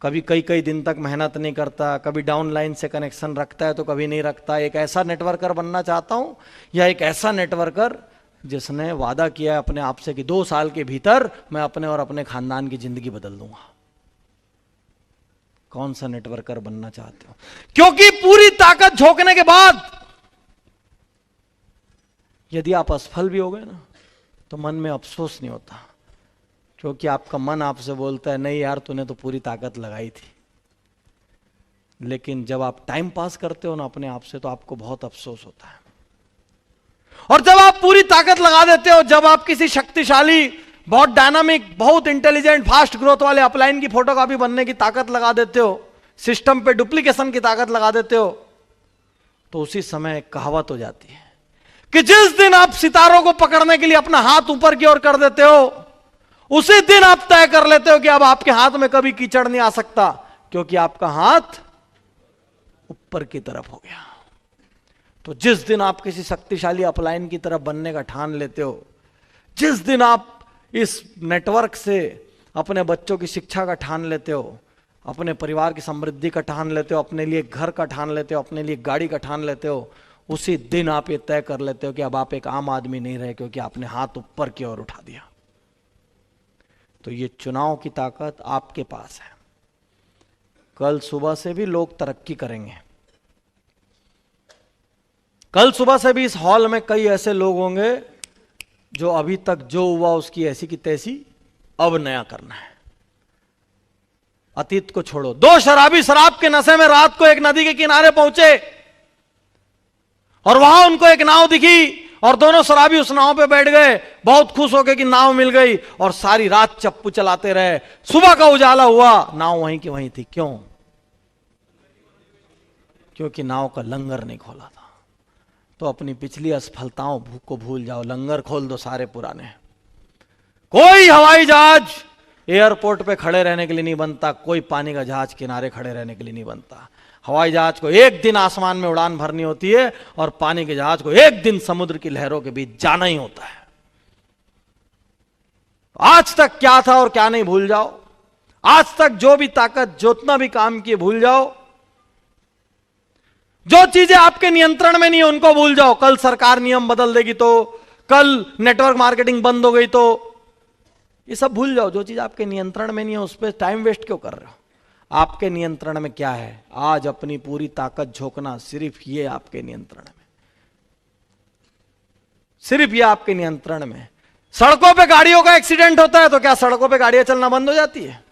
Speaker 1: कभी कई दिन तक मेहनत नहीं करता, कभी डाउनलाइन से कनेक्शन रखता है तो कभी नहीं रखता। एक ऐसा नेटवर्कर बनना चाहता हूं या एक ऐसा नेटवर्कर जिसने वादा किया है अपने आप से कि 2 साल के भीतर मैं अपने और अपने खानदान की जिंदगी बदल दूंगा। कौन सा नेटवर्कर बनना चाहते हो? क्योंकि पूरी ताकत झोंकने के बाद यदि आप असफल भी हो गए ना, तो मन में अफसोस नहीं होता, क्योंकि आपका मन आपसे बोलता है नहीं यार तूने तो पूरी ताकत लगाई थी। लेकिन जब आप टाइम पास करते हो ना अपने आप से, तो आपको बहुत अफसोस होता है। और जब आप पूरी ताकत लगा देते हो, जब आप किसी शक्तिशाली, बहुत डायनामिक, बहुत इंटेलिजेंट, फास्ट ग्रोथ वाले अपलाइन की फोटोकॉपी बनने की ताकत लगा देते हो, सिस्टम पे डुप्लीकेशन की ताकत लगा देते हो, तो उसी समय एक कहावत हो जाती है कि जिस दिन आप सितारों को पकड़ने के लिए अपना हाथ ऊपर की ओर कर देते हो, उसी दिन आप तय कर लेते हो कि अब आपके हाथ में कभी कीचड़ नहीं आ सकता, क्योंकि आपका हाथ ऊपर की तरफ हो गया। तो जिस दिन आप किसी शक्तिशाली अपलाइन की तरफ बनने का ठान लेते हो, जिस दिन आप इस नेटवर्क से अपने बच्चों की शिक्षा का ठान लेते हो, अपने परिवार की समृद्धि का ठान लेते हो, अपने लिए घर का ठान लेते हो, अपने लिए गाड़ी का ठान लेते हो, उसी दिन आप ये तय कर लेते हो कि अब आप एक आम आदमी नहीं रहे, क्योंकि आपने हाथ ऊपर की ओर उठा दिया। तो ये चुनाव की ताकत आपके पास है। कल सुबह से भी लोग तरक्की करेंगे, कल सुबह से भी इस हॉल में कई ऐसे लोग होंगे जो अभी तक जो हुआ उसकी ऐसी की तैसी अब नया करना है। अतीत को छोड़ो। 2 शराबी शराब के नशे में रात को एक नदी के किनारे पहुंचे और वहां उनको एक नाव दिखी और दोनों शराबी उस नाव पे बैठ गए, बहुत खुश होकर कि नाव मिल गई, और सारी रात चप्पू चलाते रहे। सुबह का उजाला हुआ, नाव वहीं की वहीं थी। क्यों? क्योंकि नाव का लंगर नहीं खोला था। तो अपनी पिछली असफलताओं को भूल जाओ, लंगर खोल दो सारे पुराने। कोई हवाई जहाज एयरपोर्ट पे खड़े रहने के लिए नहीं बनता, कोई पानी का जहाज किनारे खड़े रहने के लिए नहीं बनता। हवाई जहाज को एक दिन आसमान में उड़ान भरनी होती है और पानी के जहाज को एक दिन समुद्र की लहरों के बीच जाना ही होता है। आज तक क्या था और क्या नहीं भूल जाओ। आज तक जो भी ताकत, जितना भी काम किए भूल जाओ। जो चीजें आपके नियंत्रण में नहीं है उनको भूल जाओ। कल सरकार नियम बदल देगी तो, कल नेटवर्क मार्केटिंग बंद हो गई तो, ये सब भूल जाओ। जो चीज आपके नियंत्रण में नहीं है उस पर टाइम वेस्ट क्यों कर रहे हो। आपके नियंत्रण में क्या है? आज अपनी पूरी ताकत झोंकना, सिर्फ ये आपके नियंत्रण में, सिर्फ ये आपके नियंत्रण में। सड़कों पे गाड़ियों का एक्सीडेंट होता है तो क्या सड़कों पे गाड़ियां चलना बंद हो जाती है?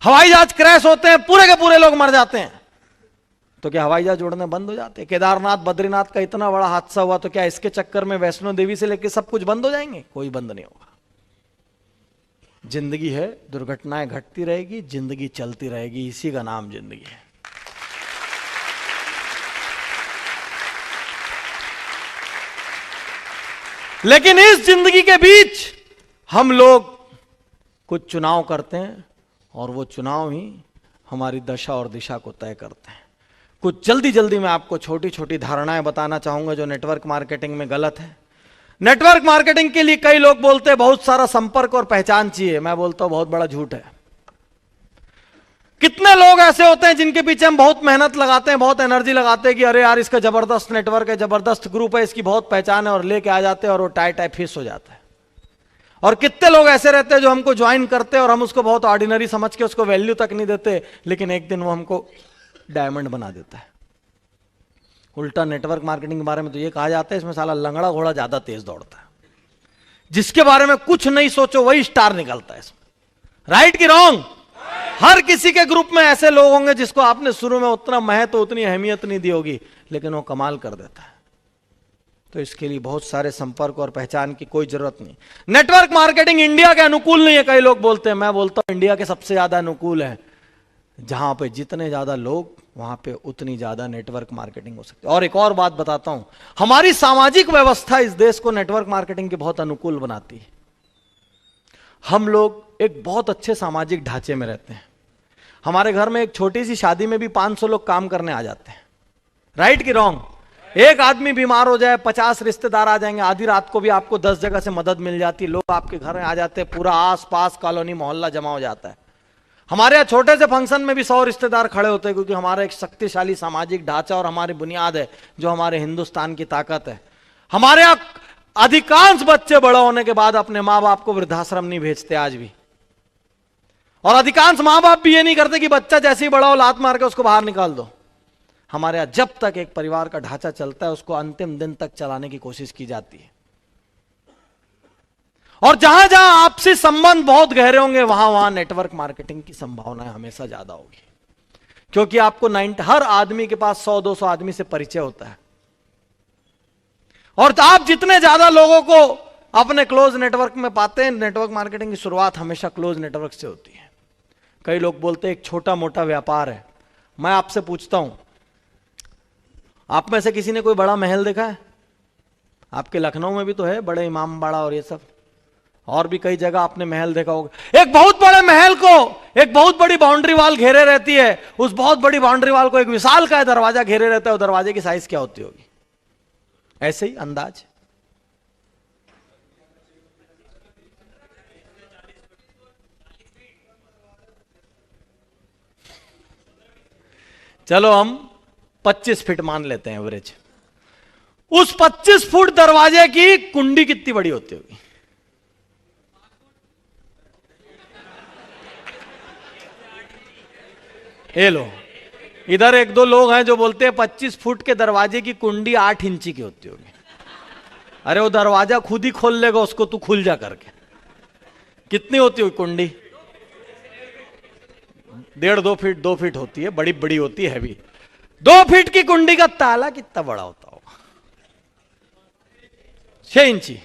Speaker 1: हवाई जहाज क्रैश होते हैं, पूरे के पूरे लोग मर जाते हैं, तो क्या हवाई जहाज उड़ने बंद हो जाते हैं? केदारनाथ बद्रीनाथ का इतना बड़ा हादसा हुआ तो क्या इसके चक्कर में वैष्णो देवी से लेकर सब कुछ बंद हो जाएंगे? कोई बंद नहीं होगा। जिंदगी है, दुर्घटनाएं घटती रहेगी, जिंदगी चलती रहेगी, इसी का नाम जिंदगी है। लेकिन इस जिंदगी के बीच हम लोग कुछ चुनाव करते हैं और वो चुनाव ही हमारी दशा और दिशा को तय करते हैं। कुछ जल्दी जल्दी मैं आपको छोटी छोटी धारणाएं बताना चाहूंगा जो नेटवर्क मार्केटिंग में गलत है। नेटवर्क मार्केटिंग के लिए कई लोग बोलते हैं बहुत सारा संपर्क और पहचान चाहिए। मैं बोलता हूं बहुत बड़ा झूठ है। कितने लोग ऐसे होते हैं जिनके पीछे हम बहुत मेहनत लगाते हैं, बहुत एनर्जी लगाते हैं कि अरे यार इसका जबरदस्त नेटवर्क है, जबरदस्त ग्रुप है, इसकी बहुत पहचान है, और लेके आ जाते हैं और वो टाई टाई फिस हो जाता है। और कितने लोग ऐसे रहते हैं जो हमको ज्वाइन करते हैं और हम उसको बहुत ऑर्डिनरी समझ के उसको वैल्यू तक नहीं देते, लेकिन एक दिन वो हमको डायमंड बना देता है। उल्टा नेटवर्क मार्केटिंग के बारे में तो ये कहा जाता है इसमें साला लंगड़ा घोड़ा ज्यादा तेज दौड़ता है। जिसके बारे में कुछ नहीं सोचो वही स्टार निकलता है इसमें। राइट की रॉन्ग? हर किसी के ग्रुप में ऐसे लोग होंगे जिसको आपने शुरू में उतना महत्व, उतनी अहमियत नहीं दी होगी, लेकिन वो कमाल कर देता है। तो इसके लिए बहुत सारे संपर्क और पहचान की कोई जरूरत नहीं। नेटवर्क मार्केटिंग इंडिया के अनुकूल नहीं है, कई लोग बोलते हैं। मैं बोलता हूं इंडिया के सबसे ज्यादा अनुकूल है। जहां पे जितने ज्यादा लोग वहां पे उतनी ज्यादा नेटवर्क मार्केटिंग हो सकती है। और एक और बात बताता हूं, हमारी सामाजिक व्यवस्था इस देश को नेटवर्क मार्केटिंग के बहुत अनुकूल बनाती है। हम लोग एक बहुत अच्छे सामाजिक ढांचे में रहते हैं। हमारे घर में एक छोटी सी शादी में भी 500 लोग काम करने आ जाते हैं। राइट की रॉन्ग? एक आदमी बीमार हो जाए 50 रिश्तेदार आ जाएंगे, आधी रात को भी आपको 10 जगह से मदद मिल जाती है, लोग आपके घर में आ जाते हैं, पूरा आस पास कॉलोनी मोहल्ला जमा हो जाता है। हमारे यहाँ छोटे से फंक्शन में भी 100 रिश्तेदार खड़े होते हैं, क्योंकि हमारा एक शक्तिशाली सामाजिक ढांचा और हमारी बुनियाद है जो हमारे हिंदुस्तान की ताकत है। हमारे यहाँ अधिकांश बच्चे बड़ा होने के बाद अपने माँ बाप को वृद्धाश्रम नहीं भेजते आज भी, और अधिकांश माँ बाप भी ये नहीं करते कि बच्चा जैसे ही बड़ा हो लात मार के उसको बाहर निकाल दो। हमारे यहाँ जब तक एक परिवार का ढांचा चलता है उसको अंतिम दिन तक चलाने की कोशिश की जाती है। और जहां जहां आपसी संबंध बहुत गहरे होंगे वहां वहां नेटवर्क मार्केटिंग की संभावनाएं हमेशा ज्यादा होगी, क्योंकि आपको हर आदमी के पास 100-200 आदमी से परिचय होता है। और आप जितने ज्यादा लोगों को अपने क्लोज नेटवर्क में पाते हैं, नेटवर्क मार्केटिंग की शुरुआत हमेशा क्लोज नेटवर्क से होती है। कई लोग बोलते हैं एक छोटा मोटा व्यापार है। मैं आपसे पूछता हूं, आप में से किसी ने कोई बड़ा महल देखा है? आपके लखनऊ में भी तो है बड़े इमाम बाड़ा और ये सब, और भी कई जगह आपने महल देखा होगा। एक बहुत बड़े महल को एक बहुत बड़ी बाउंड्री वाल घेरे रहती है, उस बहुत बड़ी बाउंड्री वाल को एक विशाल का दरवाजा घेरे रहता है, और दरवाजे की साइज क्या होती होगी? ऐसे ही अंदाज। चलो हम 25 फीट मान लेते हैं एवरेज। उस 25 फुट दरवाजे की कुंडी कितनी बड़ी होती होगी? ये लो, इधर एक दो लोग हैं जो बोलते हैं 25 फुट के दरवाजे की कुंडी 8 इंची की होती होगी। अरे वो दरवाजा खुद ही खोल लेगा उसको, तू खुल जा करके। कितनी होती होगी कुंडी? 1.5-2 फीट 2 फीट होती है, बड़ी बड़ी होती है, हैवी। 2 फीट की कुंडी का ताला कितना बड़ा होता होगा? 6 इंची।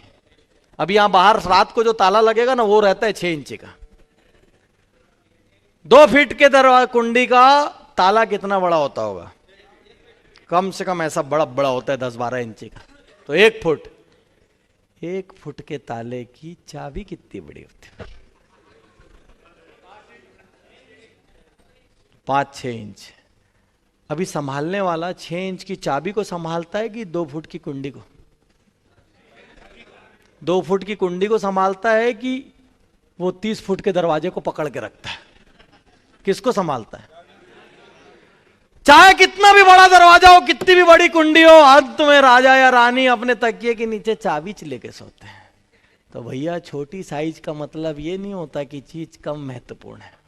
Speaker 1: अब यहां बाहर रात को जो ताला लगेगा ना वो रहता है 6 इंची का। 2 फीट के दरवाजा कुंडी का ताला कितना बड़ा होता होगा? कम से कम ऐसा बड़ा बड़ा होता है 10-12 इंची का। तो 1 फुट, 1 फुट के ताले की चाबी कितनी बड़ी होती है? 5-6 इंच। अभी संभालने वाला 6 इंच की चाबी को संभालता है कि 2 फुट की कुंडी को? 2 फुट की कुंडी को संभालता है कि वो 30 फुट के दरवाजे को पकड़ के रखता है? किसको संभालता है? चाहे कितना भी बड़ा दरवाजा हो, कितनी भी बड़ी कुंडी हो, अंत में राजा या रानी अपने तकिए के नीचे चाबी लेके सोते हैं। तो भैया छोटी साइज का मतलब ये नहीं होता कि चीज कम महत्वपूर्ण है।